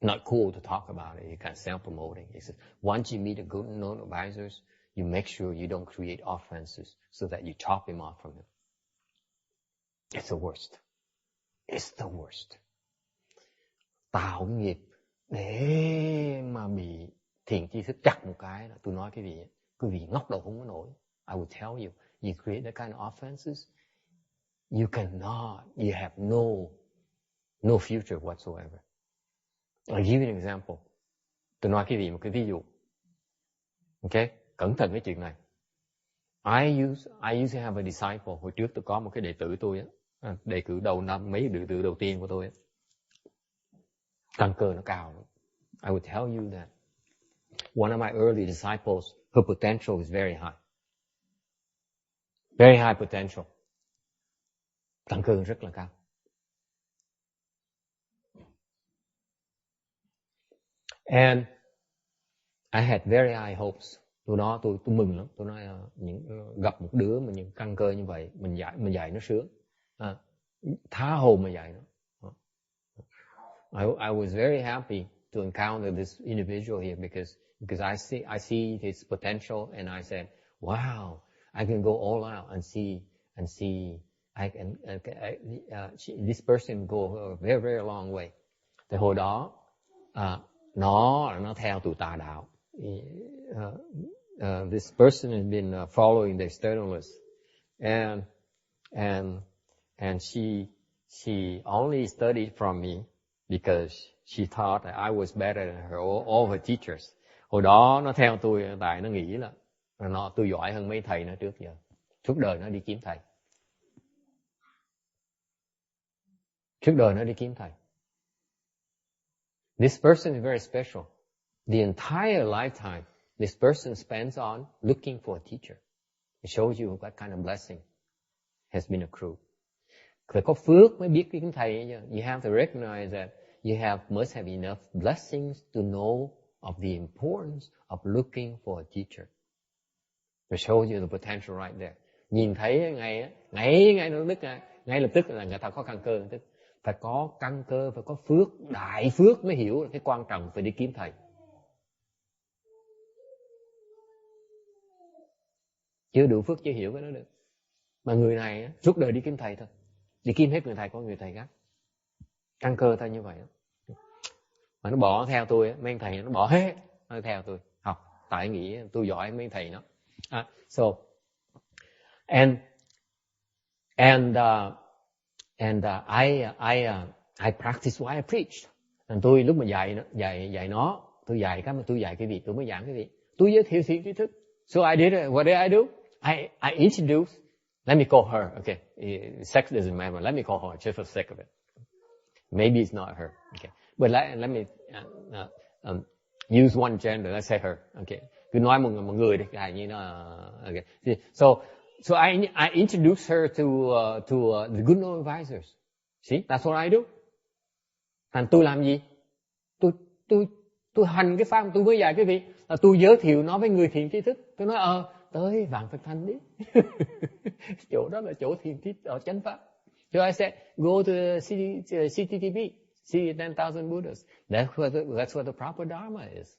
not cool to talk about it. It's kind of self-promoting. He says, once you meet a good known advisors, you make sure you don't create offenses so that you chop him off from him. It's the worst. It's the worst. Tạo nghiệp để mà bị thiền tri thức chặt một cái là tôi nói quý vị ngóc đầu không có nổi. I will tell you, you create that kind of offenses, you have no future whatsoever. I'll give you an example. Tôi nói quý vị một cái ví dụ. Okay? Cẩn thận cái chuyện này. I used to have a disciple. Hồi trước tôi có một cái đệ tử tôi á, đề cử đầu năm, mấy đệ tử đầu tiên của tôi á. Căn cơ nó cao lắm. I would tell you that one of my early disciples, her potential is very high. Very high potential. Căn cơ rất là cao. And I had very high hopes. Tôi mừng lắm. Tôi nói gặp một đứa mà những căn cơ như vậy, mình dạy nó sướng. Tha hồ mà dạy nó. I was very happy to encounter this individual here because I see his potential and I said, wow, I can go all out and see this person go a very very long way. Thì hồi đó nó theo tụi tà đạo. This person has been following the externalists, and she only studied from me because she thought that I was better than all her teachers. Hồi đó nó theo tôi tại nó nghĩ là tôi giỏi hơn mấy thầy nó trước giờ. Suốt đời nó đi kiếm thầy. This person is very special. The entire lifetime, this person spends on looking for a teacher. It shows you what kind of blessing has been accrued. Phải có phước mới biết kiếm thầy chứ. You have to recognize that you must have enough blessings to know of the importance of looking for a teacher. It shows you the potential right there. Nhìn thấy ngay lập tức là người ta có căn cơ. Phải có căn cơ, phải có phước, đại phước mới hiểu cái quan trọng phải đi kiếm thầy. Chưa đủ phước chưa hiểu cái đó được. Mà người này suốt đời đi kiếm thầy thôi. Đi kiếm hết người thầy, có người thầy khác. Căn cơ ta như vậy đó. Mà nó bỏ theo tôi, mấy thầy nó bỏ hết, nó theo tôi học. Tại nghĩ tôi giỏi mấy thầy nó. So, and I practice what I preach. And tôi lúc mà dạy nó, tôi dạy cái gì, tôi mới giảng cái gì. Tôi giới thiệu thiện tri thức. So I did it. What did I do? I introduced. Let me call her. Okay, sex doesn't matter. Let me call her just for the sake of it. Maybe it's not her. Okay, but let me use one gender. Let's say her. Okay, cứ nói một người đi, cái như nó. Okay, so I introduced her to the good no advisors. See, that's what I do. Thành tôi làm gì? Tôi hành cái pháp tôi mới dạy cái vị là tôi giới thiệu nó với người thiện tri thức. Tôi nói tới Vạn Phật Thành đi. Chỗ đó là chỗ thiện tri ở chánh pháp. So I said go to CTTB, see 10,000 Buddhas. That's what the proper Dharma is.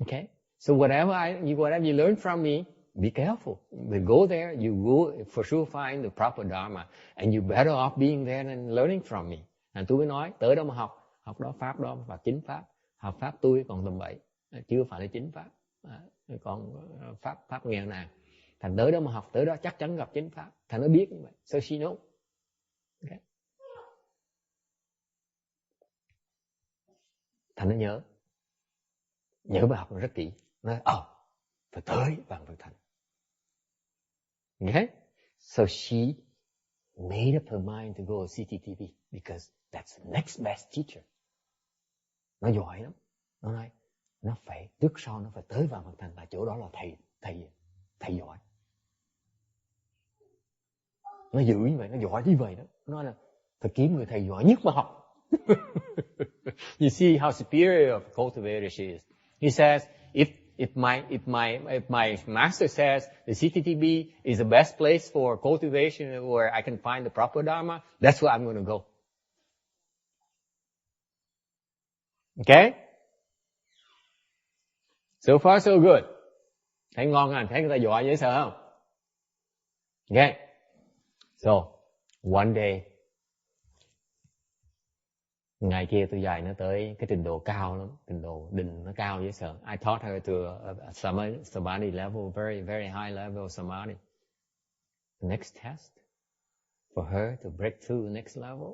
Okay? So whatever you learn from me, be careful. When go there, you will for sure find the proper Dharma. And you better off being there and learning from me. And tôi mới nói, tới đó mà học đó, pháp đó và chính pháp. Học pháp tôi còn tầm bậy, chưa phải là chính pháp. Còn pháp nghèo nàn. Thành tới đó mà học, tới đó chắc chắn gặp chính pháp. Thành nó biết như vậy. So she knows. Okay. Thành nó nhớ bài học nó rất kỹ. Nói, phải tới Vạn Phật Thành. Okay? So she made up her mind to go to CTTV because that's the next best teacher. Nó giỏi lắm. Nó nói, nó phải, trước sau nó phải tới Vạn Phật Thành, tại chỗ đó là thầy giỏi. Nó giữ như vậy, nó giỏi như vậy đó. Nó nói là phải kiếm người thầy giỏi nhất mà học. You see how superior of cultivator she is. He says, if my master says the CTTB is the best place for cultivation where I can find the proper Dharma, that's where I'm going to go. Okay? So far so good. Thấy ngon hả? Thấy người ta giỏi dễ sợ không? Okay. So, one day, ngày kia tôi dạy nó tới cái trình độ cao lắm, trình độ định nó cao dễ sợ. I taught her to a samadhi level, very, very high level samadhi. The next test for her to break through the next level.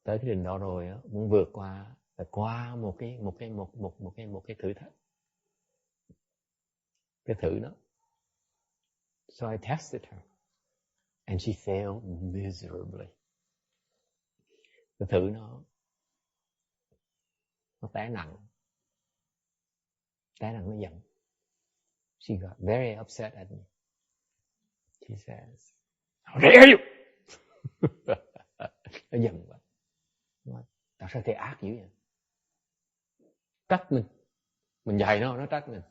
Tới cái trình độ rồi muốn vượt qua, phải qua một cái thử thách. Cái thử đó. So I tested her. And she failed miserably. Cái thử nó té nặng nó giận. She got very upset at me. She says, "How dare you?" Nó giận quá. Tại sao thầy ác dữ vậy? Trách mình dạy nó trách mình.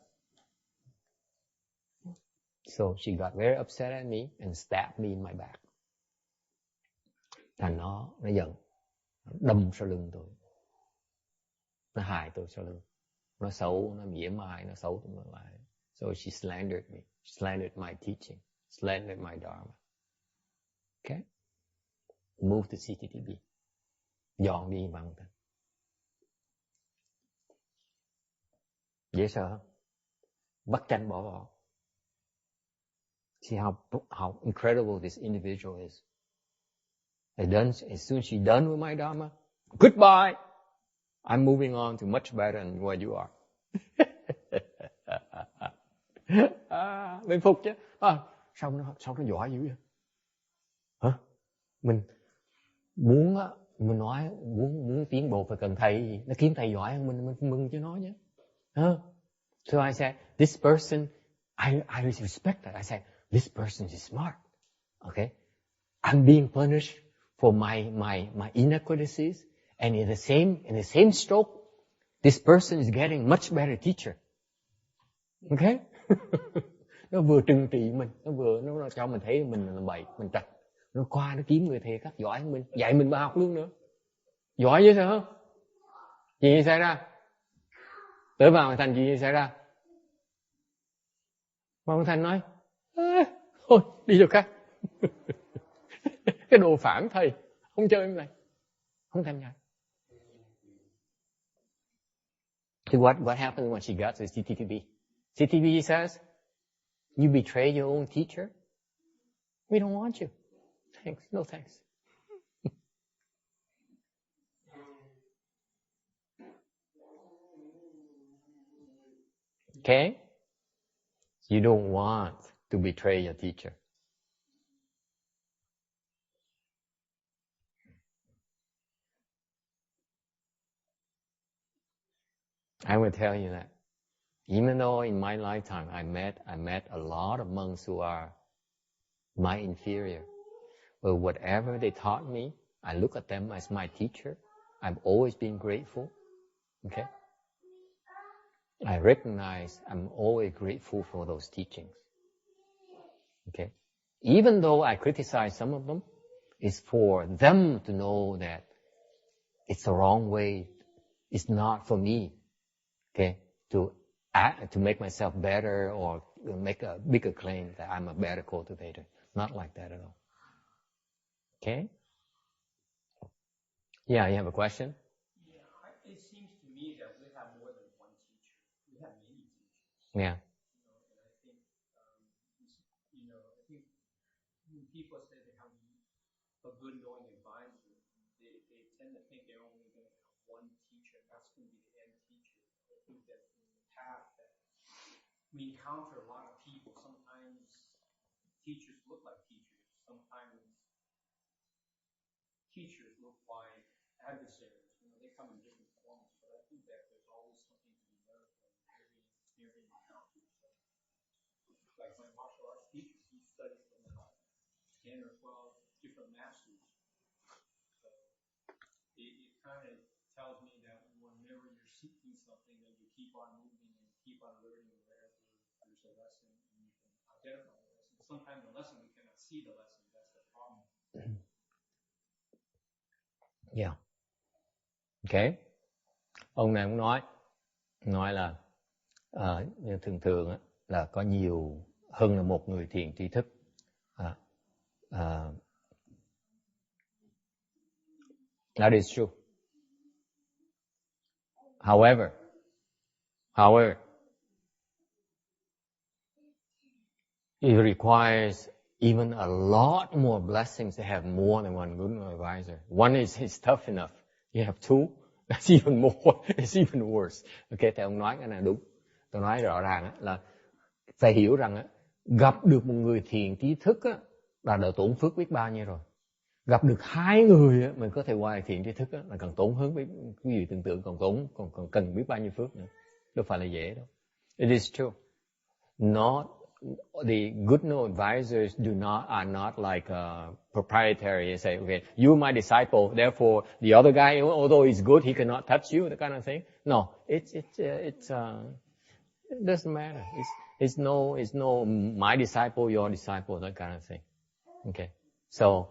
So she got very upset at me and stabbed me in my back. Thành nó giận, nó đâm sau lưng tôi. Nó hại tôi sau lưng. Nó xấu, nó mỉa mai, nó xấu tôi lại. So she slandered me. Slandered my teaching. Slandered my Dharma. Okay? Move to CTTB. Dọn đi bằng thân. Dễ sợ không? Bắt tranh bỏ. See how incredible this individual is. As soon as she's done with my Dharma, goodbye. I'm moving on to much better than where you are. Mình phục chứ. Sao nó giỏi dữ vậy? Hả? Mình muốn tiến bộ phải cần thầy. Nó kiếm thầy giỏi hơn mình mừng cho nó nhé. So I said, this person, I respect that. I said, this person is smart. Okay? I'm being punished for my inequalities. And in the same stroke, this person is getting much better teacher. Okay? Nó vừa trừng trị mình, nó cho mình thấy mình là bậy, mình trật. Nó qua nó kiếm người thầy khác giỏi hơn mình, dạy mình bài học luôn nữa. Giỏi dễ sợ không? Chuyện gì xảy ra? Tới vào thành chuyện gì xảy ra? Hoàng Thành nói, Thôi, đi chỗ khác. Cái đồ phản thầy, không chơi cái này. Không tham gia. So what happened when she got to CTTB? CTTB says, you betray your own teacher? We don't want you. Thanks, no thanks. Okay? You don't want to betray your teacher. I will tell you that. Even though in my lifetime I met a lot of monks who are my inferior. But whatever they taught me, I look at them as my teacher. I've always been grateful. Okay? I recognize I'm always grateful for those teachings. Okay? Even though I criticize some of them, it's for them to know that it's the wrong way. It's not for me, okay, to make myself better or make a bigger claim that I'm a better cultivator. Not like that at all. Okay? Yeah, you have a question? Yeah, it seems to me that we have more than one teacher. We have many teachers. Yeah. And I think, I think when people say they have a good knowing advisor, they tend to think they're only going to have one teacher, and that's going to be the end teacher. I think that in the path that we encounter a lot of people, sometimes teachers look like teachers. Sometimes teachers look like adversaries. They come in different forms, but I think that there's always something to be learned from every encounter. So, like my martial arts teacher, he studied from about 10 or 12 different masters. So it kind of tells me that whenever you're seeking something, that you keep on moving and keep on learning wherever there's a lesson, and you can identify the lesson. Sometimes the lesson, we cannot see the lesson. That's the problem. Yeah. Okay. Ông này cũng nói là thường thường là có nhiều hơn là một người thiền tri thức. That is true. However, it requires even a lot more blessings to have more than one good advisor. One is tough enough. You have two, that's even more. It's even worse. Okay, thì ông nói cái này đúng. Tôi nói rõ ràng là phải hiểu rằng gặp được một người thiền trí thức là đã tổn phước biết bao nhiêu rồi. Gặp được hai người mình có thể qua lại thiền trí thức là càng tổn hơn, quý vị tưởng tượng còn cần biết bao nhiêu phước nữa. Đâu phải là dễ đâu. It is true. The good no advisors are not like proprietary. They say, okay, you're my disciple, therefore the other guy, although he's good, he cannot touch you, that kind of thing. No, it doesn't matter. It's no my disciple, your disciple, that kind of thing. Okay, so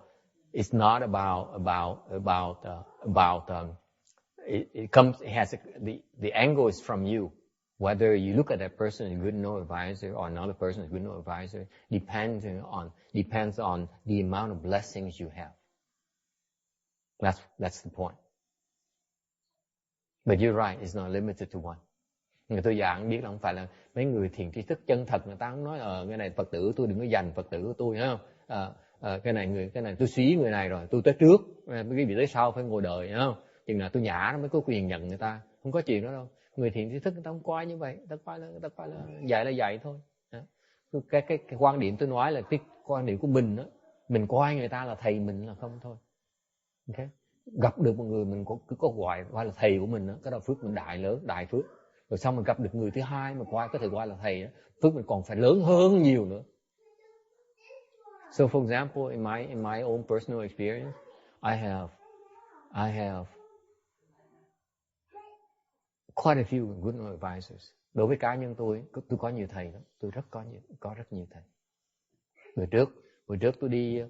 it's not the angle is from you. Whether you look at that person as a good no advisor or another person as a good no advisor depends on the amount of blessings you have. That's the point. But you're right, it's not limited to one. Người tôi giảng biết là không phải là mấy người thiền tri thức chân thật người ta không nói cái này Phật tử của tôi, đừng có giành Phật tử của tôi, thấy không? Cái này tôi suy người này rồi, tôi tới trước, cái vị tới sau phải ngồi đợi, thấy không? Chừng nào tôi nhả nó mới có quyền nhận người ta, không có chuyện đó đâu. Người thiền tri thức người ta không coi như vậy, người ta coi là dạy thôi. Cái quan điểm tôi nói là cái quan điểm của mình đó, mình coi người ta là thầy mình là không thôi. Okay? Gặp được một người mình cứ có gọi là thầy của mình đó, cái đó phước mình đại phước. Rồi xong mình gặp được người thứ hai mà có thể gọi là thầy đó, phước mình còn phải lớn hơn nhiều nữa. So for example, in my own personal experience, I have quite a few good advisors. Đối với cá nhân tôi có nhiều thầy đó, tôi có rất nhiều thầy. Bữa trước tôi đi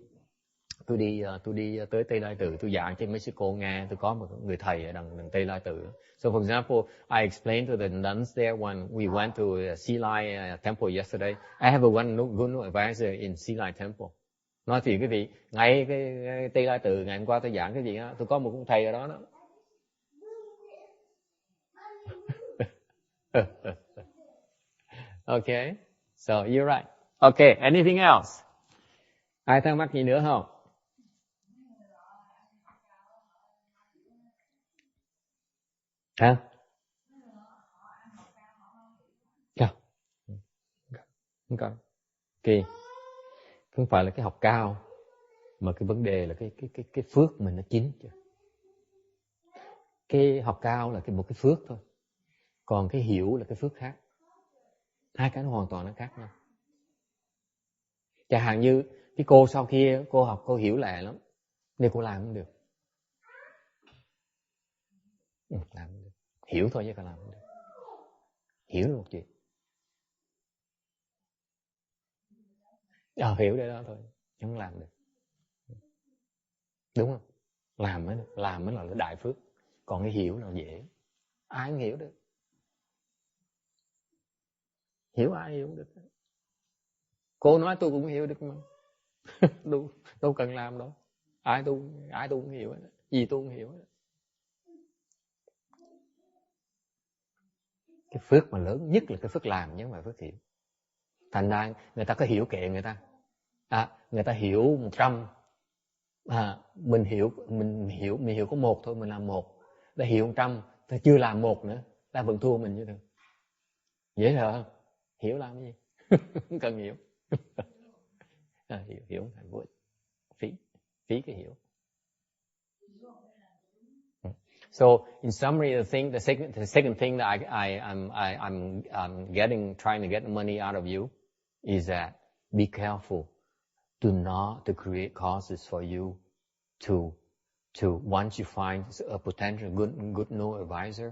tôi đi tới Tây Lai Tự, tôi giảng trên Mexico nghe, tôi có một người thầy ở đằng Tây Lai Tự. So for example, I explained to the nuns there when we went to Silai Temple yesterday. I have one good advisor in Silai Temple. Nói thì quý vị, ngay cái Tây Lai Tự ngày hôm qua tôi giảng cái gì á, tôi có một thầy ở đó đó. Okay, so you're right. Okay, anything else? Ai thắc mắc gì nữa không? Hả? Không có. Okay. Không phải là cái học cao, mà cái vấn đề là cái phước mình nó chín chưa. Cái học cao là một cái phước thôi, còn cái hiểu là cái phước khác. Hai cái nó hoàn toàn nó khác nhau. Chẳng hạn như cái cô sau khi cô học cô hiểu lẹ lắm, nên cô làm không được. Làm không được. Hiểu thôi chứ còn làm không được. Hiểu là một chuyện. Hiểu đây đó thôi, không làm được. Đúng không? Làm mới là đại phước. Còn cái hiểu là dễ. Ai cũng hiểu được. Hiểu ai hiểu được. Cô nói tôi cũng hiểu được mà. Đâu cần làm đâu. Ai tôi cũng hiểu hết. Gì tôi cũng hiểu hết. Cái phước mà lớn nhất là cái phước làm chứ không phải phước hiểu. Thành ra người ta có hiểu kệ người ta. Người ta hiểu 100. Mình hiểu có 1 thôi, mình làm 1. Ta hiểu 100, ta chưa làm 1 nữa, ta vẫn thua mình như thường. Dễ sợ không? Hiểu làm cái gì? Không cần hiểu. Hiểu thành vui. Phí cái hiểu. So in summary, the second thing that I'm trying to get money out of you is that be careful to create causes for you to once you find a potential good no advisor,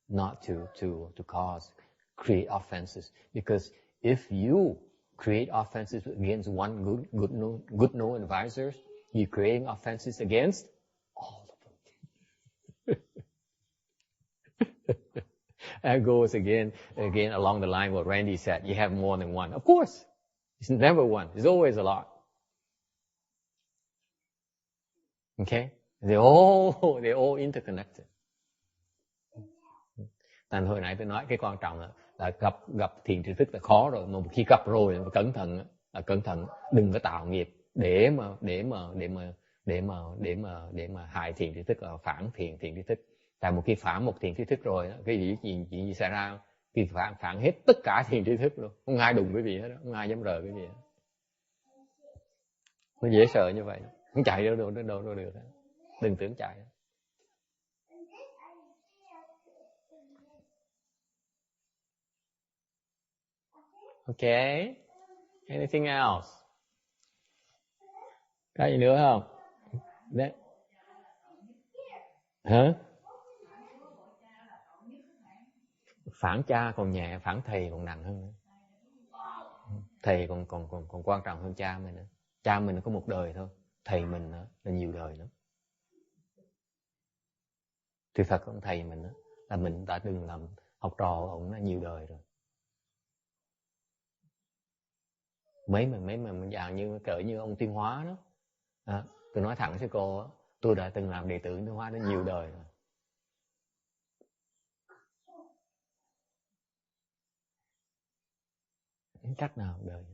not to create offenses, because if you create offenses against one good no advisor, you're creating offenses against all of them. That goes again along the line what Randy said. You have more than one. Of course, it's never one. It's always a lot. Okay, they're all interconnected. Thành hồi nãy tôi nói cái quan trọng là gặp thiền tri thức là khó rồi, mà khi gặp rồi cẩn thận đừng có tạo nghiệp để mà hại thiền tri thức, phản thiền tri thức. Tại một khi phản một thiền tri thức rồi, cái gì xảy ra? Khi phản hết tất cả thiền tri thức luôn, không ai đụng cái gì hết, không ai dám rờ cái gì hết. Nó dễ sợ như vậy, không chạy đâu được, đừng tưởng chạy. Okay, anything else? Có gì nữa không? Đấy. Hả? Phản cha còn nhẹ, phản thầy còn nặng hơn nữa. Thầy còn quan trọng hơn cha mình nữa. Cha mình có một đời thôi, thầy mình là nhiều đời nữa. Thì thật ông thầy mình là mình đã từng làm học trò của ông là nhiều đời rồi. Mấy mà dạng như cỡ như ông Tuyên Hóa đó. Tôi nói thẳng với cô, tôi đã từng làm đệ tử Tuyên Hóa đến nhiều đời rồi. Chắc nào một đời.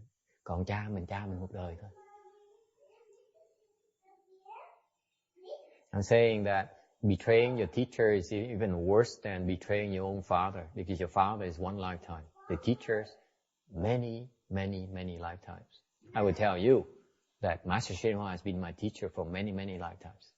Còn cha mình một đời thôi. I'm saying that betraying your teacher is even worse than betraying your own father, because your father is one lifetime. The teachers, many lifetimes. I would tell you that Master Shenhua has been my teacher for many lifetimes.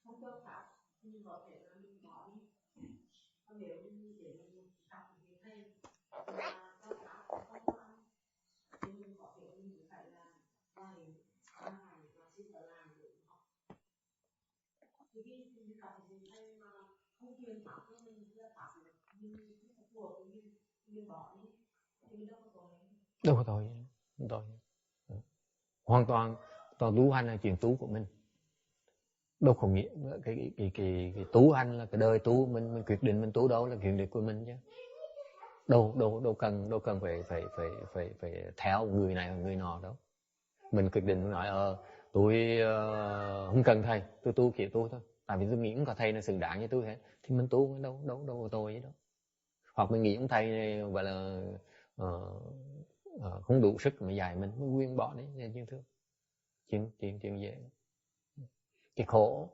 Không cho pháp nhưng có thể là mình bỏ đi. Nếu như để mình đọc thì thêm mà cho pháp không Đâu có tội, không tội. Hoàn toàn tu hành là chuyện tu của mình. Đâu có nghĩa cái tu hành là cái đời tu mình quyết định mình tu đâu là chuyện của mình chứ. Đâu cần phải theo người này hoặc người nọ đâu. Mình quyết định nói tôi không cần thầy, tôi tu kiểu tôi thôi. Tại vì tôi nghĩ không có thầy nào xứng đáng với tôi hết, thì mình tu đâu có tôi gì đâu. Hoặc mình nghĩ ông thầy này gọi là không đủ sức mà dạy mình quyên bỏ đấy, là chuyện thương. Chuyện dễ. Cái khổ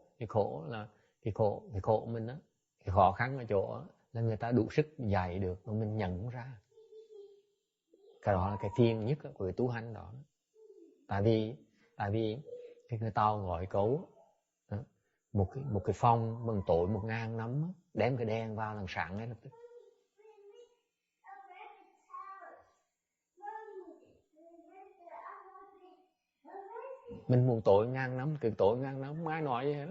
là cái khổ của mình á, cái khó khăn ở chỗ á, là người ta đủ sức dạy được mà mình nhận không ra. Cái đó là cái phiền nhất của cái tu hành đó. Tại vì cái người Tàu gọi cấu một cái phòng bằng tối 1000 năm, đem cái đèn vào làm sáng ngay lập tức. Mình muốn tối 1000 năm, cứ tối 1000 năm không ai nói gì hết.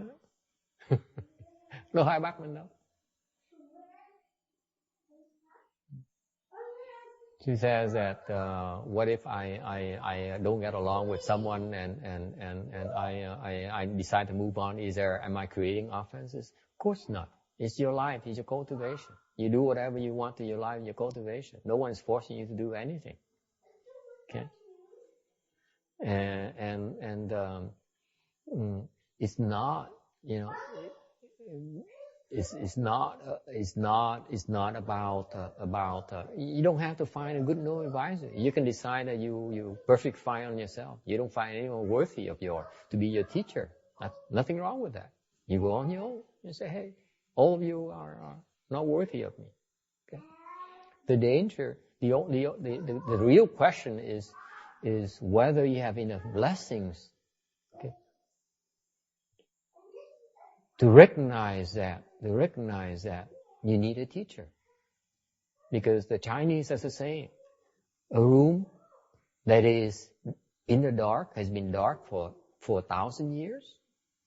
Đâu ai bắt mình đâu. She says that what if I don't get along with someone and I decide to move on? Am I creating offenses? Of course not. It's your life. It's your cultivation. You do whatever you want to your life, your cultivation. No one is forcing you to do anything. Okay. And it's not, you know, it's not about you don't have to find a good no advisor. You can decide that you perfect fine on yourself. You don't find anyone worthy of to be your teacher. Nothing wrong with that. You go on your own and say, hey, all of you are not worthy of me. Okay. The danger, the real question is whether you have enough blessings, okay, to recognize that you need a teacher. Because the Chinese has a saying, a room that is in the dark, has been dark for 1,000 years,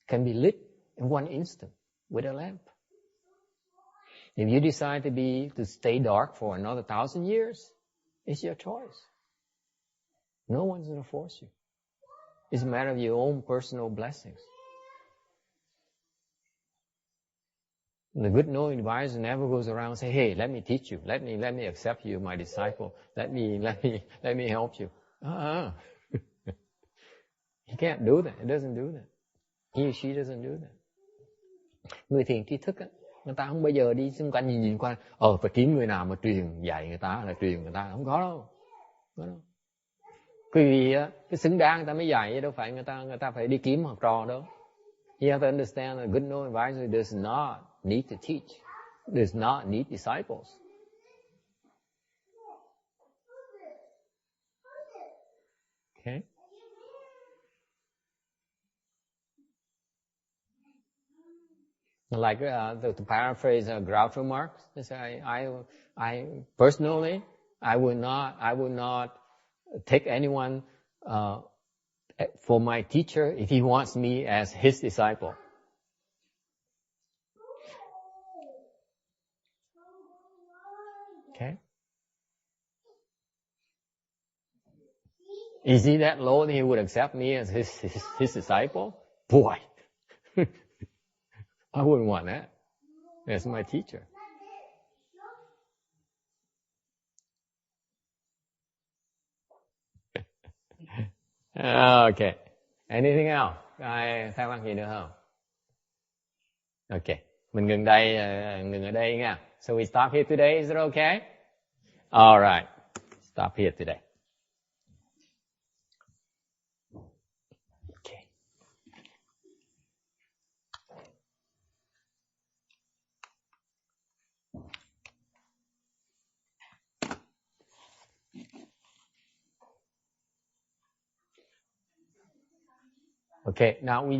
can be lit in one instant with a lamp. If you decide to stay dark for another 1,000 years, it's your choice. No one's going to force you. It's a matter of your own personal blessings. The good knowing advisor never goes around and say, hey, let me teach you. Let me accept you, my disciple. Let me help you. He can't do that. He doesn't do that. He or she doesn't do that. Người thiền tri thức á, người ta không bao giờ đi xung quanh nhìn qua, phải kiếm người nào mà truyền dạy người ta, là truyền người ta, không có đâu. Vì cái xứng đáng người ta mới dạy, đâu phải người ta phải đi kiếm học trò đâu. You have to understand that good knowing advisor does not need to teach, does not need disciples. Okay. Like to paraphrase Groucho Marx, I personally, I would not take anyone for my teacher if he wants me as his disciple. Okay. Is he that low that he would accept me as his disciple? Boy, I wouldn't want that as my teacher. Okay. Anything else? Ai thắc mắc gì nữa không? Okay. Mình ngừng ở đây nha. So we stop here today. Is it okay? All right. Stop here today. Okay. Okay. Now we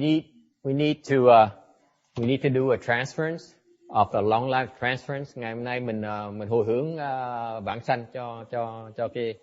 need to do a transference of the long life transference. Ngày hôm nay mình hồi hướng vãng sanh cho cái